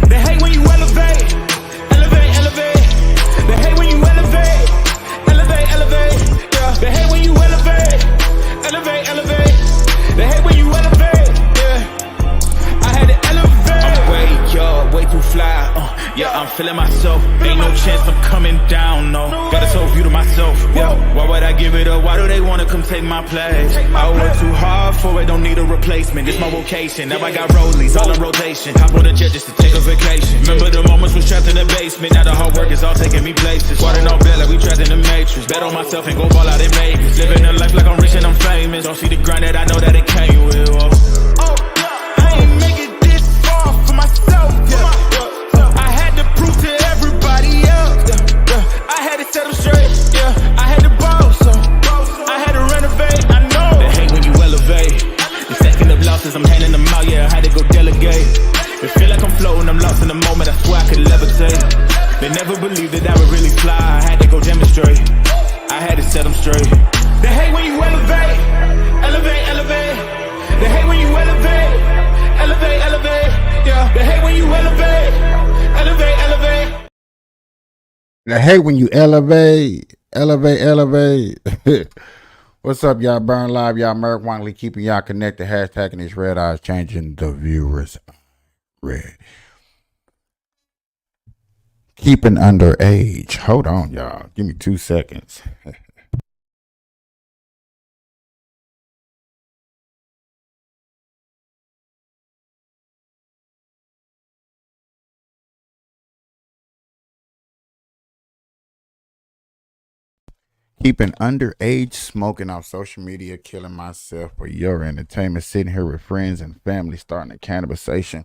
They hate when you elevate, elevate, elevate. They hate when you elevate, elevate, elevate. Yeah. They hate when you elevate, elevate, elevate. They hate when you elevate. Yeah. I had to elevate. I'm way up, way too fly. Yeah, I'm feeling myself. Ain't no chance I'm coming down. No, got a soul view to myself. Yeah. Why would I give it up? Why do they wanna come take my place? I work too hard for it. Don't need a replacement. This my vocation. Now I got rollies all in rotation. Hop on the jet just to take a vacation. Remember the moments was trapped in the basement. Now the hard work is all taking me places. Water no bed like we trapped in the matrix. Bet on myself and go ball out in Vegas. Living a life like I'm rich and I'm famous. Don't see the grind that I know that it came with. Oh, I ain't make it this far for myself. Yeah. I had to prove to everybody else. I had to set them straight. Yeah, I had to boss. So I had to renovate. I know they hate when you elevate. You stacking up losses, I'm handing them out. Yeah, I had to go delegate. It feel like I'm floating, I'm lost in the moment. I swear I could levitate. They never believed that I would really fly. I had to go demonstrate. I had to set them straight. They hate when you elevate, elevate, elevate. They hate when you elevate, elevate, elevate. Yeah, they hate when you elevate, elevate, elevate. They hate when you elevate, elevate, elevate. What's up, y'all? Burn Live, y'all. Merc Wangley keeping y'all connected. Hashtagging these red eyes, changing the viewers red. Keeping underage. Hold on, y'all. Give me 2 seconds. Keeping underage, smoking off social media, killing myself for your entertainment, sitting here with friends and family, starting a cannabisation.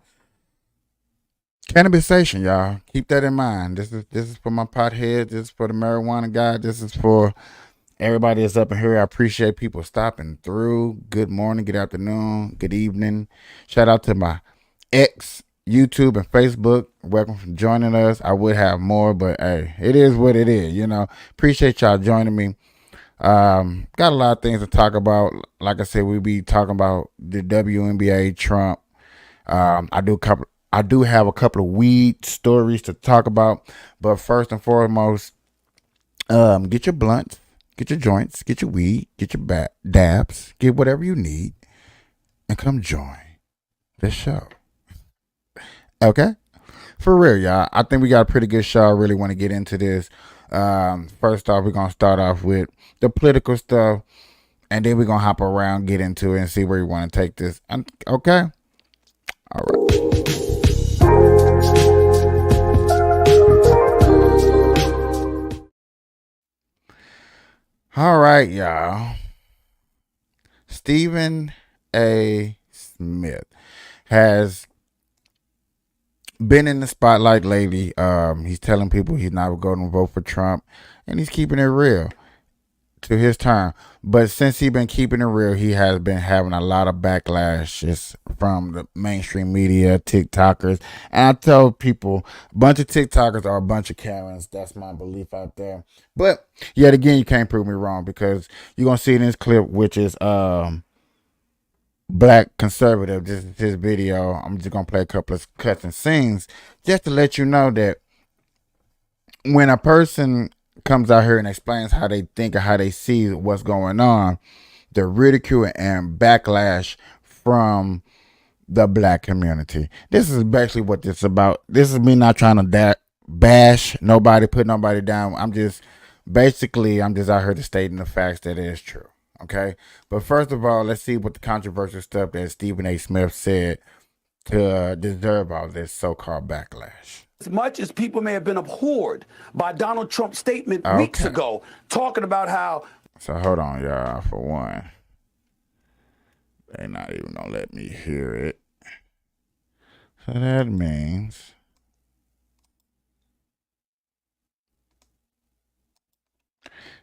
Cannabisation, y'all. Keep that in mind. This is for my potheads. This is for the marijuana guy. This is for everybody that's up in here. I appreciate people stopping through. Good morning, good afternoon, good evening. Shout out to my ex YouTube and Facebook. Welcome for joining us. I would have more, but hey, it is what it is, you know. Appreciate y'all joining me. Got a lot of things to talk about. Like I said, we be talking about the Wnba, Trump. I do have a couple of weed stories to talk about, but first and foremost, get your blunts, get your joints, get your weed, get your dabs, get whatever you need, and come join the show. Okay? For real, y'all. I think we got a pretty good show. I really want to get into this. First off, we're going to start off with the political stuff, and then we're going to hop around, get into it, and see where we want to take this. Okay? All right. All right, y'all. Stephen A. Smith has been in the spotlight lately. He's telling people he's not going to vote for Trump, and he's keeping it real to his term. But since he's been keeping it real, he has been having a lot of backlashes from the mainstream media, TikTokers. And I tell people, a bunch of TikTokers are a bunch of Karens. That's my belief out there. But yet again, you can't prove me wrong, because you're going to see in this clip, which is Black Conservative. This is his video. I'm just going to play a couple of cuts and scenes just to let you know that when a person comes out here and explains how they think or how they see what's going on, the ridicule and backlash from the black community. This is basically what this is about. This is me not trying to bash nobody, put nobody down. I'm just out here to stating the facts that it is true. Okay? But first of all, let's see what the controversial stuff that Stephen A. Smith said to deserve all this so-called backlash. As much as people may have been abhorred by Donald Trump's statement weeks ago, talking about how... So hold on, y'all, for one. They're not even going to let me hear it. So that means...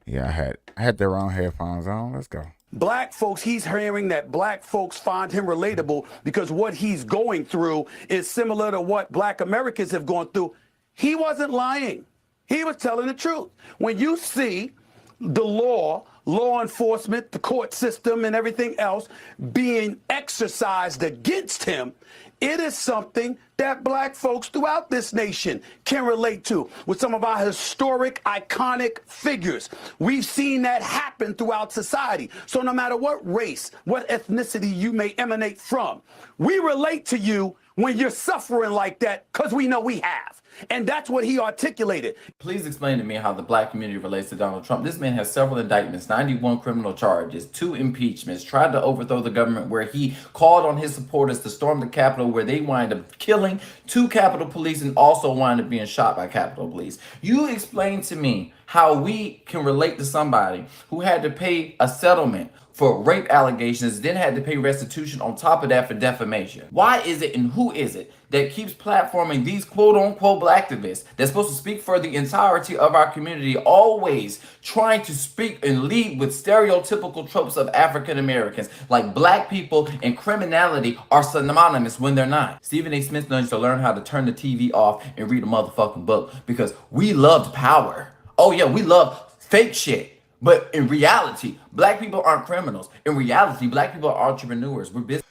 Yeah, I had the wrong headphones on. Let's go. Black folks, he's hearing that black folks find him relatable because what he's going through is similar to what black Americans have gone through. He wasn't lying. He was telling the truth. When you see the law enforcement, the court system, and everything else being exercised against him, it is something that black folks throughout this nation can relate to with some of our historic, iconic figures. We've seen that happen throughout society. So no matter what race, what ethnicity you may emanate from, we relate to you when you're suffering like that because we know we have. And that's what he articulated. Please explain to me how the black community relates to Donald Trump. This man has several indictments, 91 criminal charges, 2 impeachments, tried to overthrow the government where he called on his supporters to storm the Capitol where they wind up killing 2 Capitol Police and also wind up being shot by Capitol Police. You explain to me how we can relate to somebody who had to pay a settlement for rape allegations, then had to pay restitution on top of that for defamation. Why is it and who is it that keeps platforming these quote-unquote black activists that's supposed to speak for the entirety of our community, always trying to speak and lead with stereotypical tropes of African Americans, like black people and criminality are synonymous when they're not? Stephen A. Smith needs to learn how to turn the TV off and read a motherfucking book, because we loved power. Oh yeah, we love fake shit. But in reality, black people aren't criminals. In reality, black people are entrepreneurs. We're business.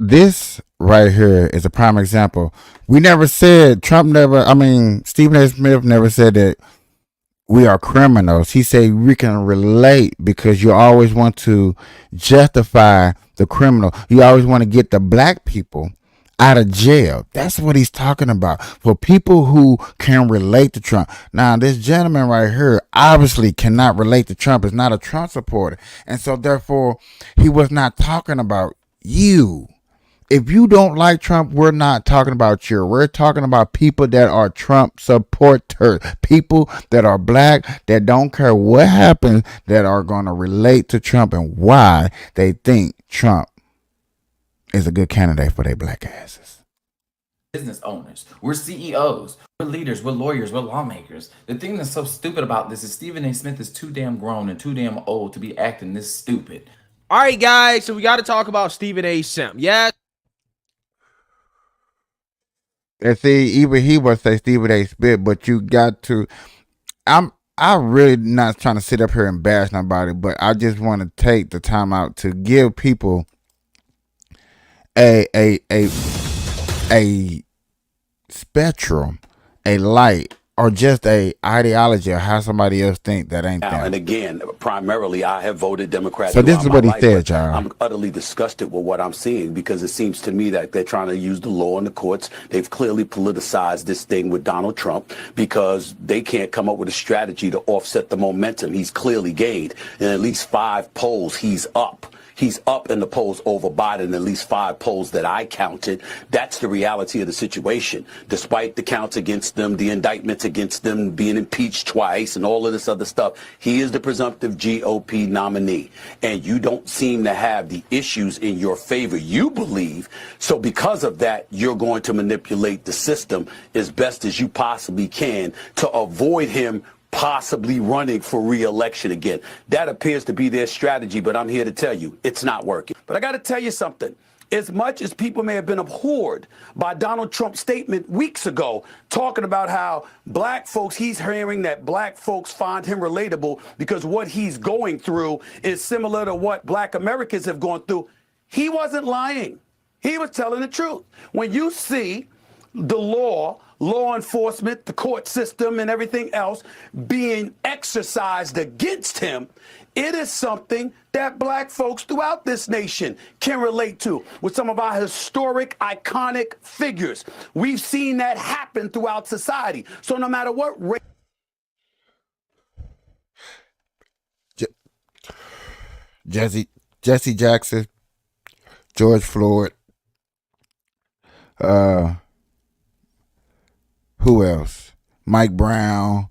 This right here is a prime example. We never said, Stephen A. Smith never said that we are criminals. He said we can relate because you always want to justify the criminal. You always want to get the black people out of jail. That's what he's talking about. For people who can relate to Trump. Now, this gentleman right here obviously cannot relate to Trump. Is not a Trump supporter. And so therefore, he was not talking about you. If you don't like Trump, we're not talking about you. We're talking about people that are Trump supporters. People that are black, that don't care what happens, that are going to relate to Trump and why they think Trump is a good candidate for their black asses. Business owners. We're CEOs. We're leaders. We're lawyers. We're lawmakers. The thing that's so stupid about this is Stephen A. Smith is too damn grown and too damn old to be acting this stupid. All right, guys, so we got to talk about Stephen A. Smith. Yeah. And see, even he would say Stephen A. Smith, but you got to. I'm really not trying to sit up here and bash nobody, but I just want to take the time out to give people a spectrum, a light, or just a ideology of how somebody else think that ain't them. And again, primarily, I have voted Democrat. So this is what he said, y'all. I'm utterly disgusted with what I'm seeing, because it seems to me that they're trying to use the law and the courts. They've clearly politicized this thing with Donald Trump because they can't come up with a strategy to offset the momentum he's clearly gained. In at least 5 polls, he's up. He's up in the polls over Biden, at least 5 polls that I counted. That's the reality of the situation. Despite the counts against them, the indictments against them, being impeached twice and all of this other stuff, he is the presumptive GOP nominee. And you don't seem to have the issues in your favor, you believe. So because of that, you're going to manipulate the system as best as you possibly can to avoid him possibly running for re-election again. That appears to be their strategy, but I'm here to tell you, it's not working. But I got to tell you something. As much as people may have been abhorred by Donald Trump's statement weeks ago, talking about how black folks, he's hearing that black folks find him relatable because what he's going through is similar to what black Americans have gone through, he wasn't lying. He was telling the truth. When you see the law enforcement, the court system, and everything else being exercised against him, it is something that black folks throughout this nation can relate to with some of our historic, iconic figures. We've seen that happen throughout society. So no matter what race. Jesse Jackson, George Floyd, who else? Mike Brown.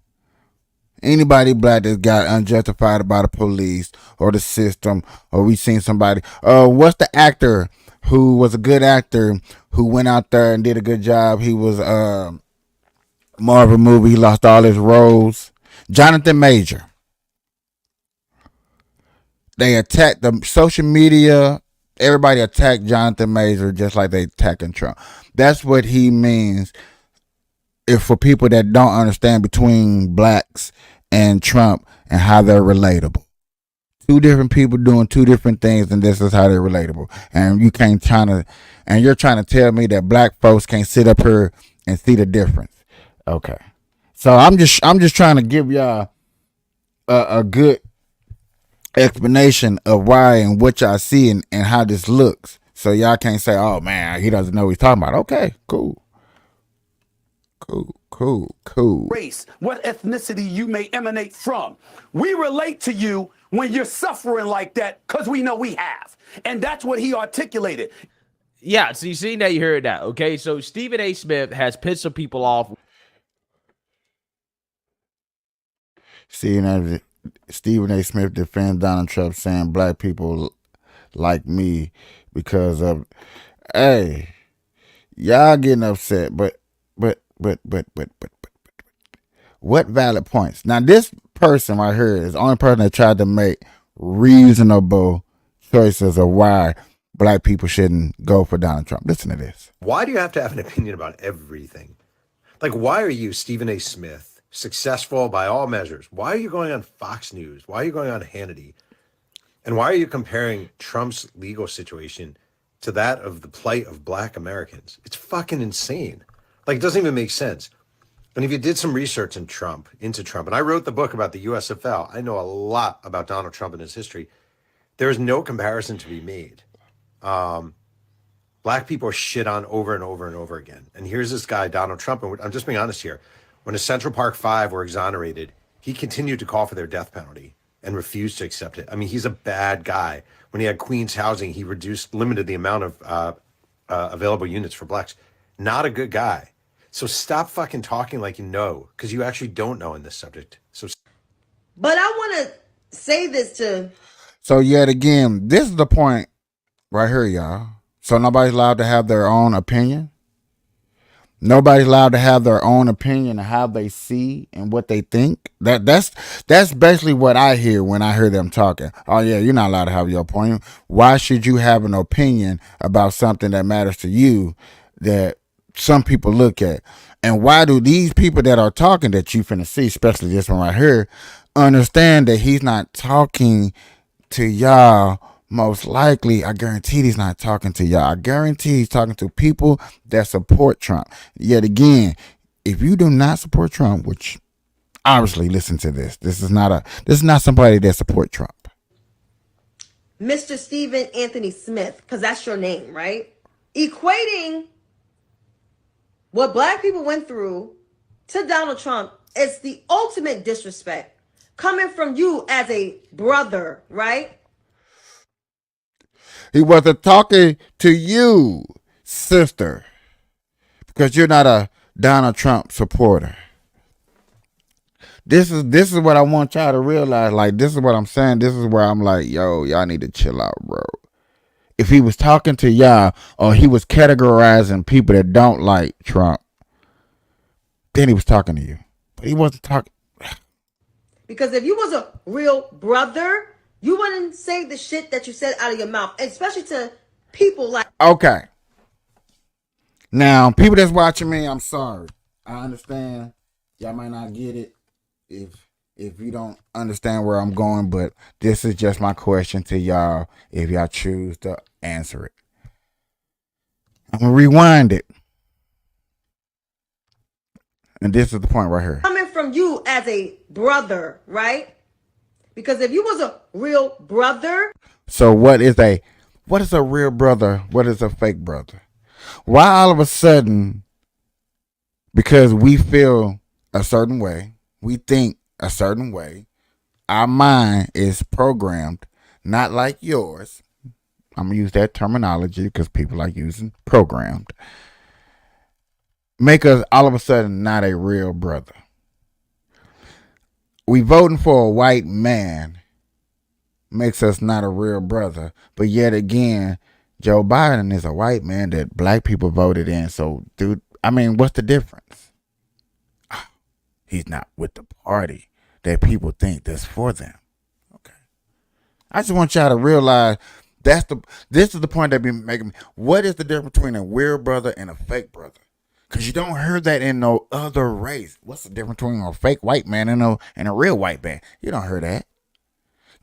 Anybody black that got unjustified by the police or the system, or we seen somebody. What's the actor who was a good actor who went out there and did a good job? He was Marvel movie. He lost all his roles. Jonathan Major. they attack the social media. Everybody attacked Jonathan Major just like they attacking Trump. That's what he means. If for people that don't understand between blacks and Trump and how they're relatable. Two different people doing two different things, and this is how they're relatable. And you're trying to tell me that black folks can't sit up here and see the difference. Okay. So I'm just trying to give y'all a good explanation of why and what y'all see and how this looks. So y'all can't say, oh man, he doesn't know what he's talking about. Okay, cool. Race, what ethnicity you may emanate from. We relate to you when you're suffering like that because we know we have. And that's what he articulated. Yeah, so you see, now you heard that, okay? So Stephen A. Smith has pissed some people off. Stephen A. Smith defends Donald Trump, saying black people like me because of, hey, y'all getting upset, but what valid points? Now this person right here is the only person that tried to make reasonable choices of why black people shouldn't go for Donald Trump. Listen to this. Why do you have to have an opinion about everything? Like, why are you, Stephen A. Smith, successful by all measures? Why are you going on Fox News? Why are you going on Hannity? And why are you comparing Trump's legal situation to that of the plight of black Americans? It's fucking insane. Like, it doesn't even make sense. And if you did some research into Trump, and I wrote the book about the USFL, I know a lot about Donald Trump and his history. There is no comparison to be made. Black people are shit on over and over and over again. And here's this guy, Donald Trump, and I'm just being honest here. When the Central Park Five were exonerated, he continued to call for their death penalty and refused to accept it. I mean, he's a bad guy. When he had Queens housing, he limited the amount of available units for blacks. Not a good guy. So stop fucking talking like you know, because you actually don't know in this subject. But I want to say this to. So yet again, this is the point right here, y'all. So nobody's allowed to have their own opinion. Nobody's allowed to have their own opinion of how they see and what they think. That's basically what I hear when I hear them talking. Oh yeah, you're not allowed to have your opinion. Why should you have an opinion about something that matters to you that some people look at? And why do these people that are talking that you finna see, especially this one right here, understand that he's not talking to y'all? Most likely, I guarantee he's not talking to y'all. I guarantee he's talking to people that support Trump. Yet again, if you do not support Trump, which obviously, listen to this. This is not somebody that support Trump. Mr. Stephen Anthony Smith, because that's your name, right? Equating what black people went through to Donald Trump is the ultimate disrespect coming from you as a brother, right? He wasn't talking to you, sister, because you're not a Donald Trump supporter. This is what I want y'all to realize. Like, this is what I'm saying. This is where I'm like, yo, y'all need to chill out, bro. If he was talking to y'all or he was categorizing people that don't like Trump, then he was talking to you. But he wasn't talking. Because if you was a real brother, you wouldn't say the shit that you said out of your mouth, especially to people like. Okay. Now, people that's watching me, I'm sorry. I understand. Y'all might not get it if you don't understand where I'm going, but this is just my question to y'all if y'all choose to answer it. I'm going to rewind it. And this is the point right here. Coming from you as a brother, right? Because if you was a real brother. So what is a real brother? What is a fake brother? Why all of a sudden, because we feel a certain way, we think a certain way, our mind is programmed, not like yours. I'm going to use that terminology because people like using programmed. Make us all of a sudden not a real brother. We voting for a white man makes us not a real brother. But yet again, Joe Biden is a white man that black people voted in. So, dude, I mean, what's the difference? He's not with the party that people think that's for them. Okay. I just want y'all to realize this is the point that be making me. What is the difference between a real brother and a fake brother? Because you don't hear that in no other race. What's the difference between a fake white man and a real white man? You don't hear that.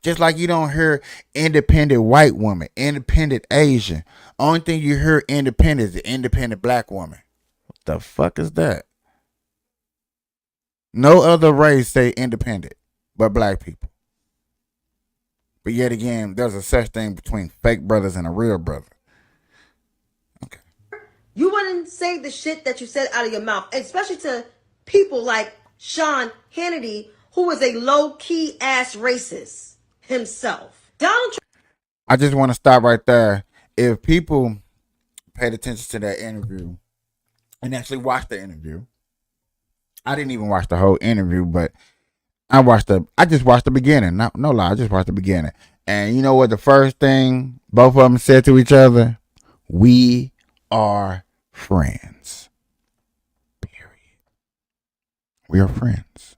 Just like you don't hear independent white woman, independent Asian. Only thing you hear independent is the independent black woman. What the fuck is that? No other race say independent but black people. But yet again, there's a such thing between fake brothers and a real brother. Okay. You wouldn't say the shit that you said out of your mouth, especially to people like Sean Hannity, who is a low-key ass racist himself. Donald Trump. I just want to stop right there. If people paid attention to that interview and actually watched the interview, I didn't even watch the whole interview, but I just watched the beginning. No lie, I just watched the beginning. And you know what the first thing both of them said to each other? We are friends. Period. We are friends.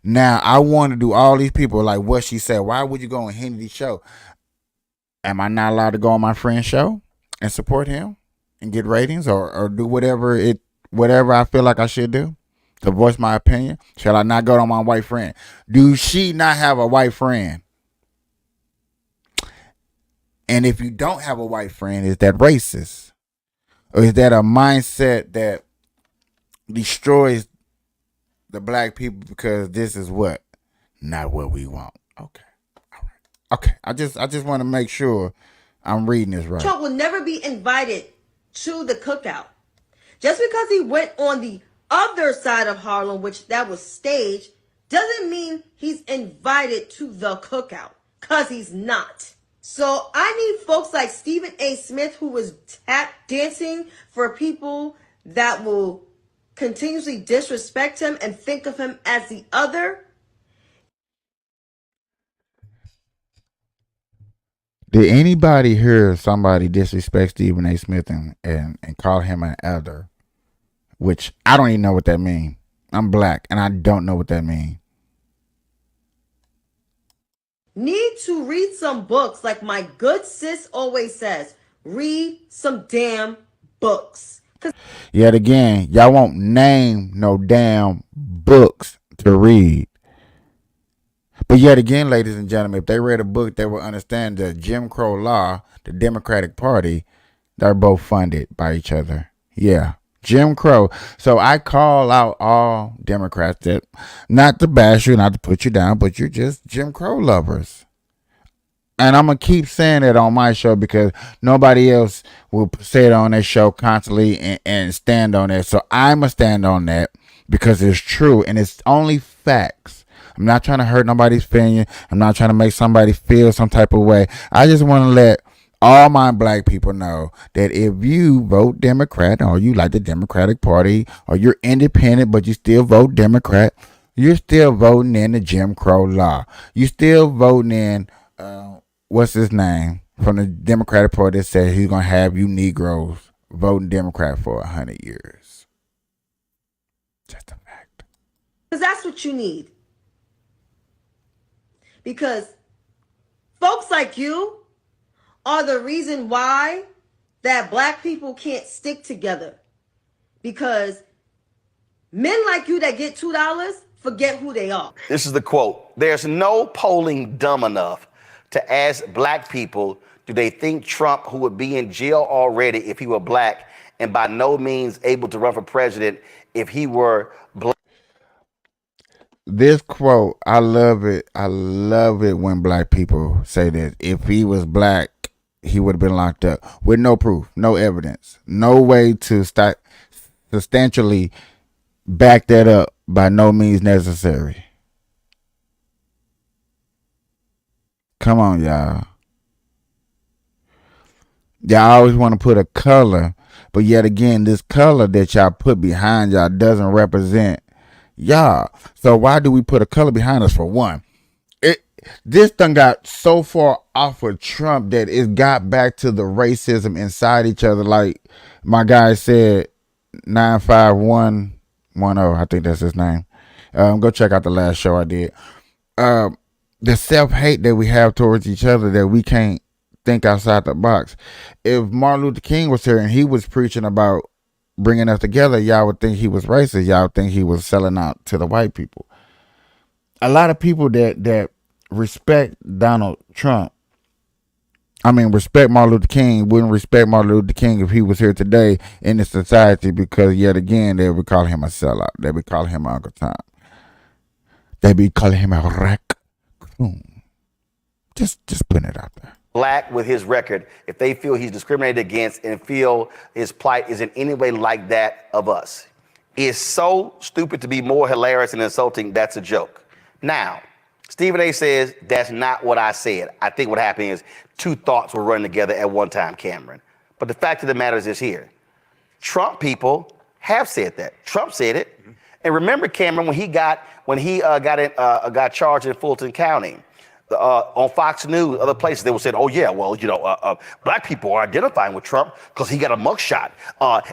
Now, I want to do all these people like what she said. Why would you go on Hannity's show? Am I not allowed to go on my friend's show and support him and get ratings or do whatever I feel like I should do to voice my opinion? Shall I not go on my white friend? Do she not have a white friend? And if you don't have a white friend, is that racist? Or is that a mindset that destroys the black people because this is what? Not what we want. Okay. All right. Okay. I just want to make sure I'm reading this right. Trump will never be invited to the cookout. Just because he went on the other side of Harlem, which that was staged, doesn't mean he's invited to the cookout, because he's not. So I need folks like Stephen A. Smith, who was tap dancing for people that will continuously disrespect him and think of him as the other. Did anybody hear somebody disrespect Stephen A. Smith and call him an other? Which I don't even know what that means. I'm black and I don't know what that means. Need to read some books, like my good sis always says. Read some damn books. Yet again, y'all won't name no damn books to read. But yet again, ladies and gentlemen, if they read a book, they will understand that Jim Crow law, the Democratic Party, they're both funded by each other. Yeah, Jim Crow. So I call out all Democrats, that not to bash you, not to put you down, but you're just Jim Crow lovers. And I'm going to keep saying it on my show because nobody else will say it on their show constantly and stand on it. So I'm going to stand on that because it's true and it's only facts. I'm not trying to hurt nobody's feeling. I'm not trying to make somebody feel some type of way. I just want to let all my black people know that if you vote Democrat or you like the Democratic Party or you're independent but you still vote Democrat, you're still voting in the Jim Crow law. You're still voting in, what's his name, from the Democratic Party that said he's going to have you Negroes voting Democrat for 100 years. Just a fact. Because that's what you need. Because folks like you are the reason why that black people can't stick together. Because men like you that get $2 forget who they are. This is the quote. There's no polling dumb enough to ask black people, do they think Trump, who would be in jail already if he were black and by no means able to run for president if he were black? This quote, I love it. I love it when black people say that if he was black, he would have been locked up with no proof, no evidence, no way to substantially back that up by no means necessary. Come on, y'all. Y'all always want to put a color, but yet again, this color that y'all put behind y'all doesn't represent y'all. So why do we put a color behind us for one? This thing got so far off of Trump that it got back to the racism inside each other. Like my guy said, 95110, I think that's his name. Go check out the last show I did. the self-hate that we have towards each other, that we can't think outside the box. If Martin Luther King was here and he was preaching about bringing us together, y'all would think he was racist. Y'all would think he was selling out to the white people. A lot of people that respect Donald Trump, respect Martin Luther King, wouldn't respect Martin Luther King if he was here today in this society, because yet again, they would call him a sellout. They would call him Uncle Tom. They be calling him a raccoon. Just putting it out there. Black with his record, if they feel he's discriminated against and feel his plight is in any way like that of us, is so stupid to be more hilarious and insulting, that's a joke. Now, Stephen A. says, that's not what I said. I think what happened is two thoughts were running together at one time, Cameron. But the fact of the matter is here. Trump people have said that. Trump said it. And remember, Cameron, when he got charged in Fulton County, on Fox News, other places, they were saying, oh, yeah, well, black people are identifying with Trump because he got a mugshot.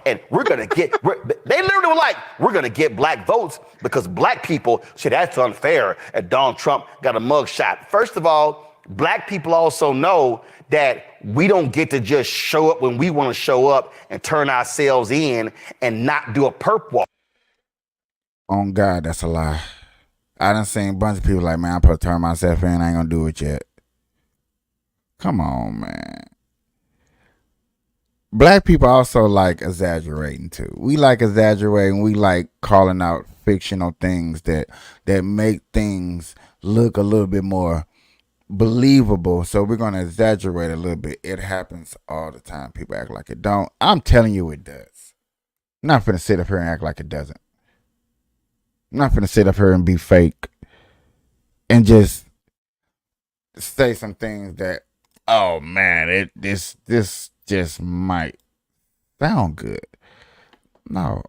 And we're going to get, they literally were like, we're going to get black votes because black people said that's unfair and Donald Trump got a mugshot. First of all, black people also know that we don't get to just show up when we want to show up and turn ourselves in and not do a perp walk. On God, that's a lie. I done seen a bunch of people like, man, I'm supposed to turn myself in. I ain't gonna do it yet. Come on, man. Black people also like exaggerating too. We like exaggerating. We like calling out fictional things that make things look a little bit more believable. So we're gonna exaggerate a little bit. It happens all the time. People act like it don't. I'm telling you it does. I'm not finna sit up here and act like it doesn't. I'm not gonna sit up here and be fake and just say some things that, oh man, this just might sound good. No,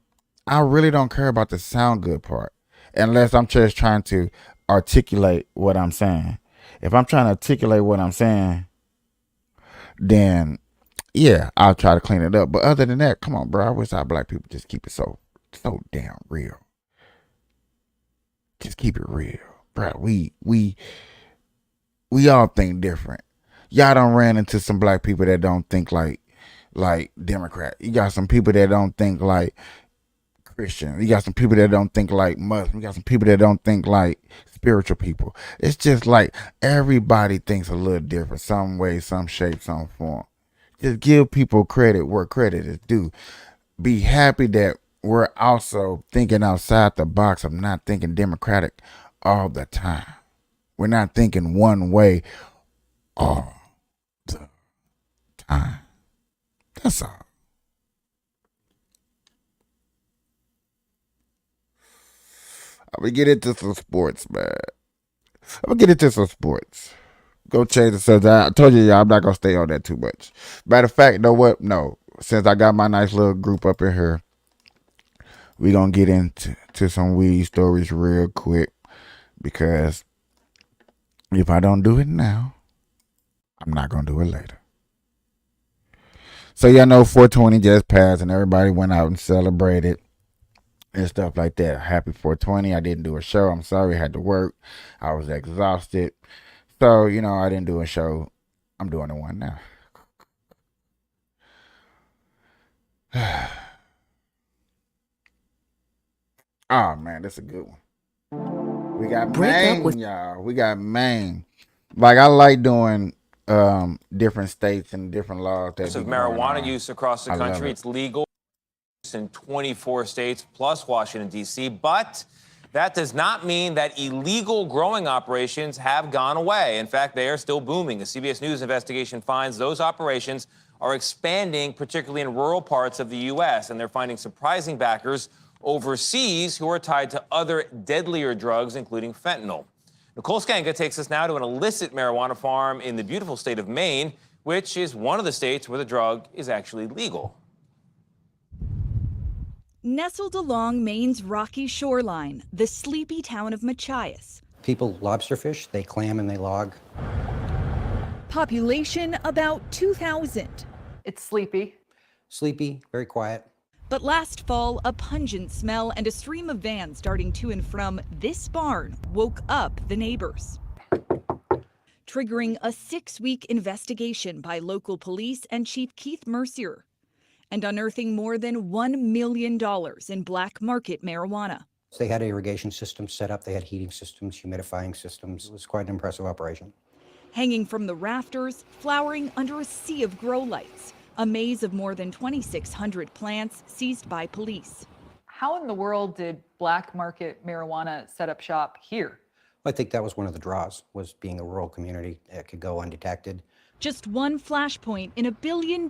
I really don't care about the sound good part unless I'm just trying to articulate what I'm saying. If I'm trying to articulate what I'm saying, then yeah, I'll try to clean it up. But other than that, come on, bro. I wish our black people just keep it so damn real. Just keep it real, bro. We all think different. Y'all done ran into some black people that don't think like Democrat. You got some people that don't think like Christian. You got some people that don't think like Muslim. You got some people that don't think like spiritual people. It's just like everybody thinks a little different, some way, some shape, some form. Just give people credit where credit is due. Be happy that we're also thinking outside the box of not thinking Democratic all the time. We're not thinking one way all the time. That's all. I'm going to get into some sports, man. Go change the subject. I told you, y'all, I'm not going to stay on that too much. Matter of fact, you know what? No. Since I got my nice little group up in here, we're going to get into some weed stories real quick, because if I don't do it now, I'm not going to do it later. So y'all know 420 just passed and everybody went out and celebrated and stuff like that. Happy 420. I didn't do a show. I'm sorry. I had to work. I was exhausted. So, I didn't do a show. I'm doing one now. Oh man, that's a good one. We got Maine, y'all. We got Maine. Like, I like doing different states and different laws. That of marijuana use across the country. It's legal in 24 states plus Washington, D.C. But that does not mean that illegal growing operations have gone away. In fact, they are still booming. A CBS News investigation finds those operations are expanding, particularly in rural parts of the U.S., and they're finding surprising backers overseas who are tied to other deadlier drugs, including fentanyl. Nicole Skanka takes us now to an illicit marijuana farm in the beautiful state of Maine, which is one of the states where the drug is actually legal. Nestled along Maine's rocky shoreline, the sleepy town of Machias. People lobster fish, they clam and they log. Population about 2,000. It's sleepy. Sleepy, very quiet. But last fall, a pungent smell and a stream of vans darting to and from this barn woke up the neighbors. triggering a 6-week investigation by local police and Chief Keith Mercier, and unearthing more than $1 million in black market marijuana. They had irrigation systems set up, they had heating systems, humidifying systems. It was quite an impressive operation. Hanging from the rafters, flowering under a sea of grow lights, a maze of more than 2,600 plants seized by police. How in the world did black market marijuana set up shop here? I think that was one of the draws, was being a rural community that could go undetected. Just one flashpoint in a $1 billion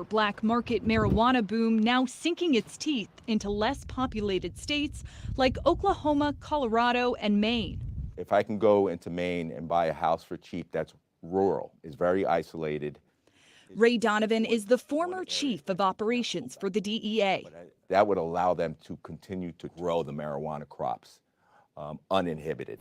black market marijuana boom now sinking its teeth into less populated states like Oklahoma, Colorado, and Maine. If I can go into Maine and buy a house for cheap that's rural, is very isolated. Ray Donovan is the former chief of operations for the DEA. That would allow them to continue to grow the marijuana crops uninhibited.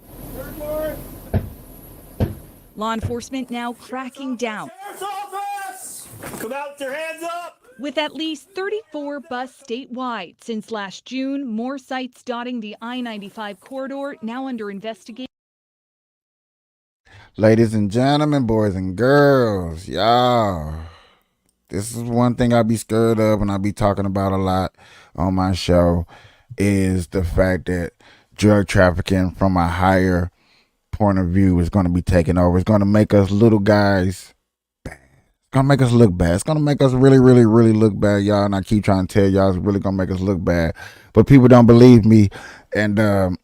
Law enforcement now cracking down. Sheriff's office! Come out with your hands up! With at least 34 busts statewide since last June, more sites dotting the I-95 corridor now under investigation. Ladies and gentlemen, boys and girls, y'all, this is one thing I be scared of and I be talking about a lot on my show, is the fact that drug trafficking from a higher point of view is going to be taken over. It's going to make us little guys bad. It's going to make us look bad. It's going to make us really, really, really look bad, y'all. And I keep trying to tell y'all it's really going to make us look bad. But people don't believe me. And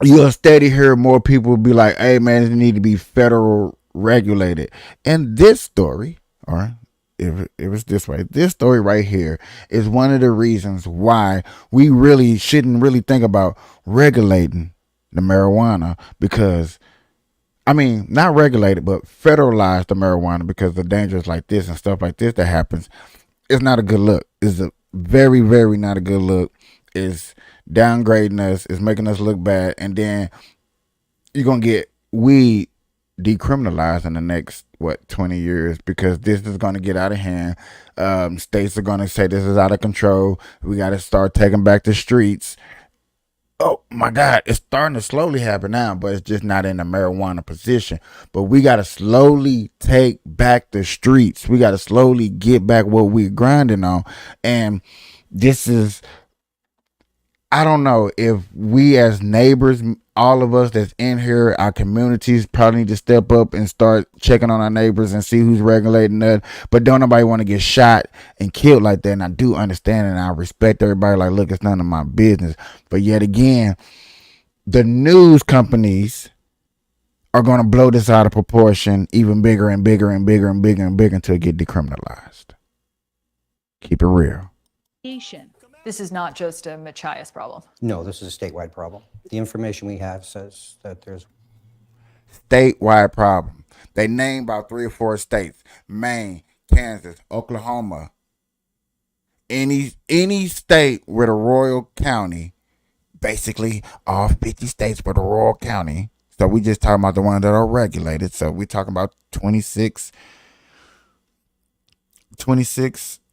you'll steady hear more people be like, hey, man, it need to be federal regulated. And this story, or if it was this way, this story right here is one of the reasons why we really shouldn't really think about regulating the marijuana, because I mean, not regulated, but federalize the marijuana, because the dangers like this and stuff like this that happens, it's not a good look. It's a very, very not a good look. It's downgrading us. It's making us look bad. And then you're going to get weed decriminalized in the next, 20 years, because this is going to get out of hand. States are going to say this is out of control. We got to start taking back the streets. Oh my God, it's starting to slowly happen now, but it's just not in the marijuana position. But we got to slowly take back the streets. We got to slowly get back what we're grinding on. And this is, I don't know if we as neighbors, all of us that's in here, our communities probably need to step up and start checking on our neighbors and see who's regulating that. But don't nobody want to get shot and killed like that. And I do understand and I respect everybody. Like, look, it's none of my business. But yet again, the news companies are going to blow this out of proportion even bigger and bigger and bigger and bigger and bigger until it get decriminalized. Keep it real. This is not just a Machias problem. No, this is a statewide problem. The information we have says that there's statewide problem. They named about 3 or 4 states: Maine, Kansas, Oklahoma. Any state with a royal county, basically all 50 states with a royal county. So we just talking about the ones that are regulated. So we talking about 26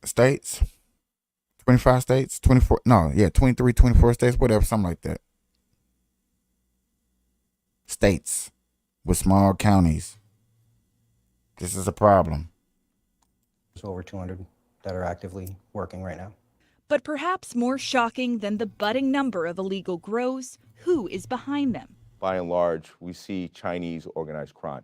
states. 25 states, 24, no, yeah, 23, 24 states, whatever, something like that. States with small counties. This is a problem. There's over 200 that are actively working right now. But perhaps more shocking than the budding number of illegal grows, who is behind them? By and large, we see Chinese organized crime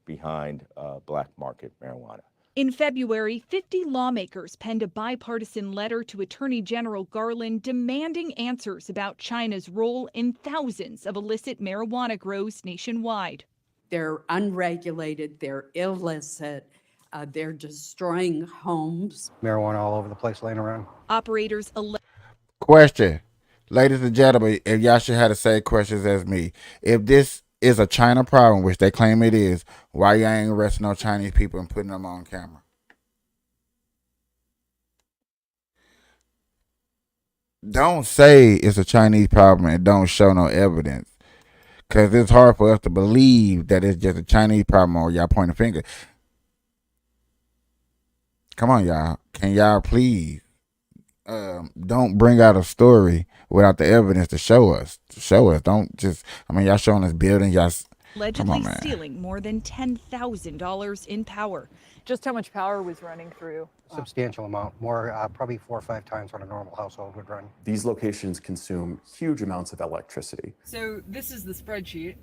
behind black market marijuana. In February, 50 lawmakers penned a bipartisan letter to Attorney General Garland demanding answers about China's role in thousands of illicit marijuana grows nationwide. They're unregulated, they're illicit, they're destroying homes. marijuana all over the place laying around. Operators Question. Ladies and gentlemen, if y'all should have the same questions as me, if this is a China problem, which they claim it is, why y'all ain't arresting no Chinese people and putting them on camera? Don't say it's a Chinese problem and don't show no evidence, because it's hard for us to believe that it's just a Chinese problem or y'all point a finger. Come on, y'all. Can y'all please don't bring out a story without the evidence to show us. Don't just, I mean, y'all showing us buildings, y'all allegedly stealing more than $10,000 in power. Just how much power was running through? Substantial amount, more, probably 4 or 5 times what a normal household would run. These locations consume huge amounts of electricity. So this is the spreadsheet.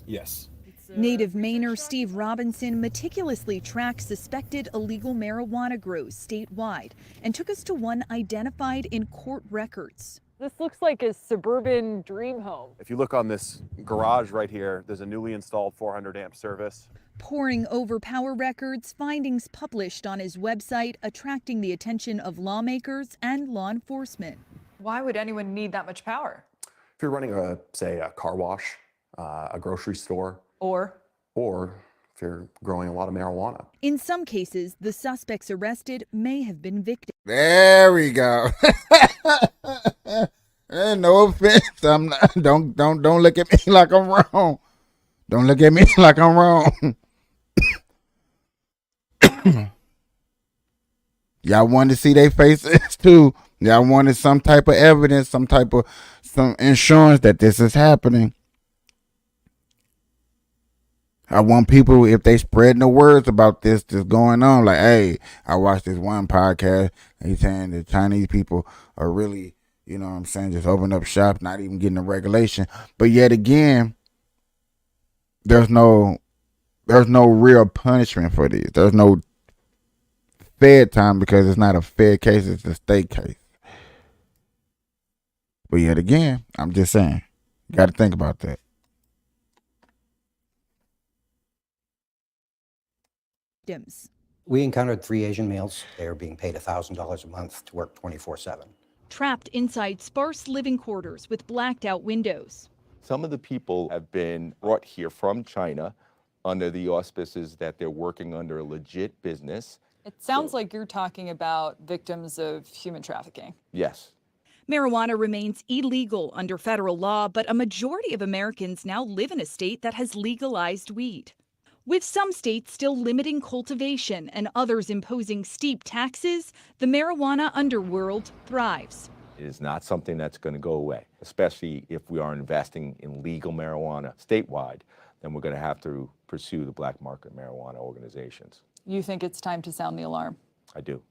Yes. Native Mainer Steve Robinson meticulously tracked suspected illegal marijuana grows statewide and took us to one identified in court records. This looks like a suburban dream home. If you look on this garage right here, there's a newly installed 400 amp service. Poring over power records, findings published on his website attracting the attention of lawmakers and law enforcement. Why would anyone need that much power? If you're running say a car wash, a grocery store, Or if you're growing a lot of marijuana. In some cases, the suspects arrested may have been victims. There we go. No offense. I'm not, don't look at me like I'm wrong. Don't look at me like I'm wrong. Y'all wanted to see their faces too. Y'all wanted some type of evidence, some insurance that this is happening. I want people, if they spreading the words about this going on, like, hey, I watched this one podcast, and he's saying the Chinese people are really, you know what I'm saying, just open up shop, not even getting a regulation. But yet again, there's no real punishment for this. There's no Fed time because it's not a Fed case, it's a state case. But yet again, I'm just saying, you got to think about that. We encountered 3 Asian males. They were being paid $1,000 a month to work 24/7. Trapped inside sparse living quarters with blacked out windows. Some of the people have been brought here from China under the auspices that they're working under a legit business. it sounds like you're talking about victims of human trafficking. Yes. Marijuana remains illegal under federal law, but a majority of Americans now live in a state that has legalized weed. With some states still limiting cultivation and others imposing steep taxes, the marijuana underworld thrives. It is not something that's going to go away, especially if we are investing in legal marijuana statewide. Then we're going to have to pursue the black market marijuana organizations. You think it's time to sound the alarm? I do.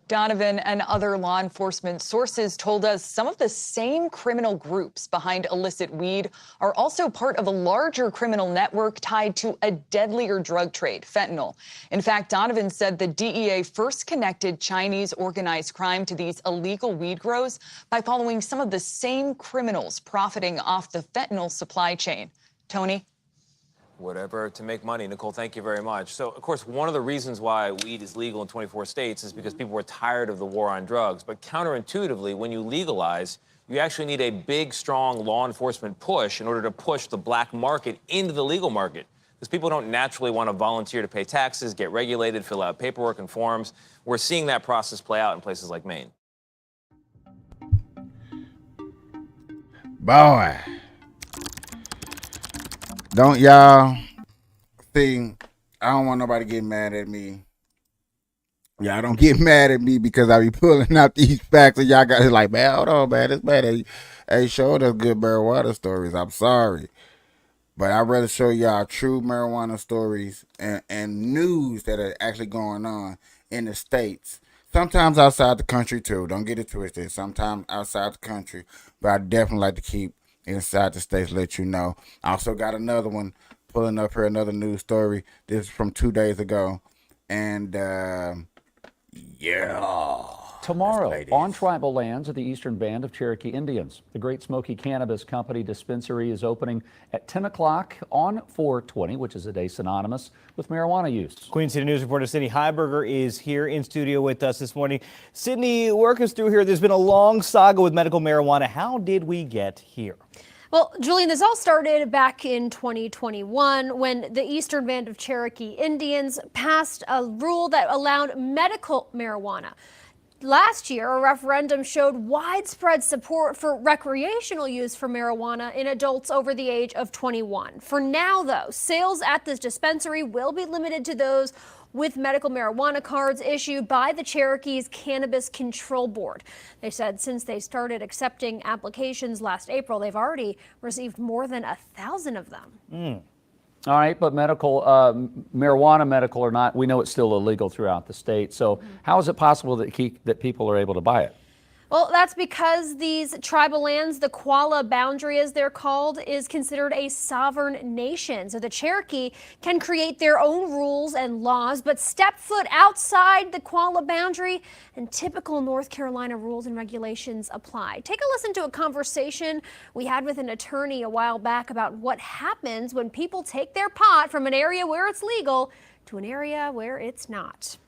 Donovan and other law enforcement sources told us some of the same criminal groups behind illicit weed are also part of a larger criminal network tied to a deadlier drug trade, fentanyl. In fact, Donovan said the DEA first connected Chinese organized crime to these illegal weed grows by following some of the same criminals profiting off the fentanyl supply chain. Tony? Whatever to make money. Nicole, thank you very much. So, of course, one of the reasons why weed is legal in 24 states is because people were tired of the war on drugs. But counterintuitively, when you legalize, you actually need a big, strong law enforcement push in order to push the black market into the legal market. Because people don't naturally want to volunteer to pay taxes, get regulated, fill out paperwork and forms. We're seeing that process play out in places like Maine. Boy. Don't y'all see, I don't want nobody getting mad at me. Y'all don't get mad at me because I be pulling out these facts and y'all got it like, man, hold on, man, it's bad. Hey, showed us good marijuana stories. I'm sorry. But I'd rather show y'all true marijuana stories and news that are actually going on in the States. Sometimes outside the country too. Don't get it twisted. Sometimes outside the country. But I definitely like to keep inside the States, let you know. I also got another one pulling up here, another news story. This is from 2 days ago. And yeah. Tomorrow, on tribal lands of the Eastern Band of Cherokee Indians, the Great Smoky Cannabis Company dispensary is opening at 10 o'clock on 4/20, which is a day synonymous with marijuana use. Queen City News reporter Sydney Heiberger is here in studio with us this morning. Sydney, work us through here. There's been a long saga with medical marijuana. How did we get here? Well, Julian, this all started back in 2021 when the Eastern Band of Cherokee Indians passed a rule that allowed medical marijuana. Last year, a referendum showed widespread support for recreational use for marijuana in adults over the age of 21. For now, though, sales at this dispensary will be limited to those with medical marijuana cards issued by the Cherokee's Cannabis Control Board. They said since they started accepting applications last April, they've already received more than 1,000 of them. All right, but medical, marijuana, medical or not, we know it's still illegal throughout the state. So how is it possible that people are able to buy it? Well, that's because these tribal lands, the Qualla boundary as they're called, is considered a sovereign nation. So the Cherokee can create their own rules and laws, but step foot outside the Qualla boundary and typical North Carolina rules and regulations apply. Take a listen to a conversation we had with an attorney a while back about what happens when people take their pot from an area where it's legal to an area where it's not.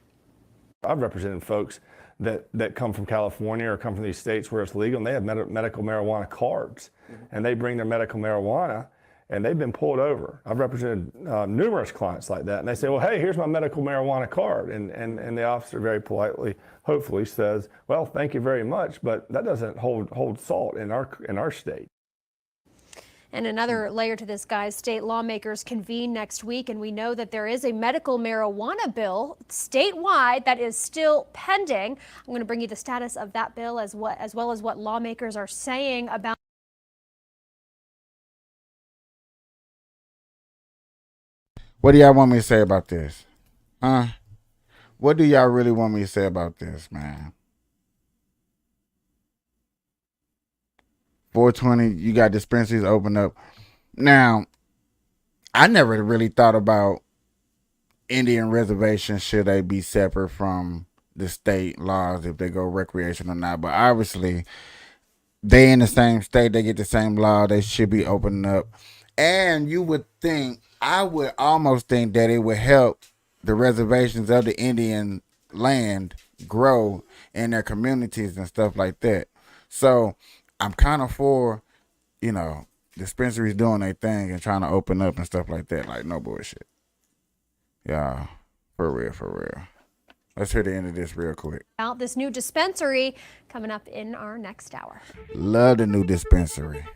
I've represented folks that come from California or come from these states where it's legal, and they have medical marijuana cards, and they bring their medical marijuana, and they've been pulled over. I've represented numerous clients like that, and they say, well, hey, here's my medical marijuana card, and the officer very politely, hopefully, says, well, thank you very much, but that doesn't hold salt in our state. And another layer to this, guys, state lawmakers convene next week, and we know that there is a medical marijuana bill statewide that is still pending. I'm going to bring you the status of that bill as well as what lawmakers are saying about. What do y'all want me to say about this? What do y'all really want me to say about this, man? 420, you got dispensaries open up. Now, I never really thought about Indian reservations, should they be separate from the state laws if they go recreational or not. But obviously, they in the same state, they get the same law, they should be opening up. And you would think, I would almost think that it would help the reservations of the Indian land grow in their communities and stuff like that. So I'm kind of for, dispensaries doing their thing and trying to open up and stuff like that. Like, no bullshit. Yeah, for real. Let's hear the end of this real quick. About this new dispensary coming up in our next hour. Love the new dispensary.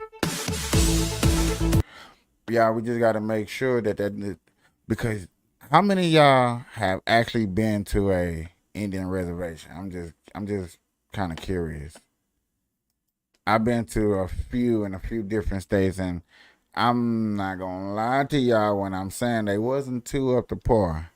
Yeah, we just got to make sure that because how many of y'all have actually been to a Indian reservation? I'm just kind of curious. I've been to a few in a few different states, and I'm not gonna lie to y'all when I'm saying they wasn't too up to par.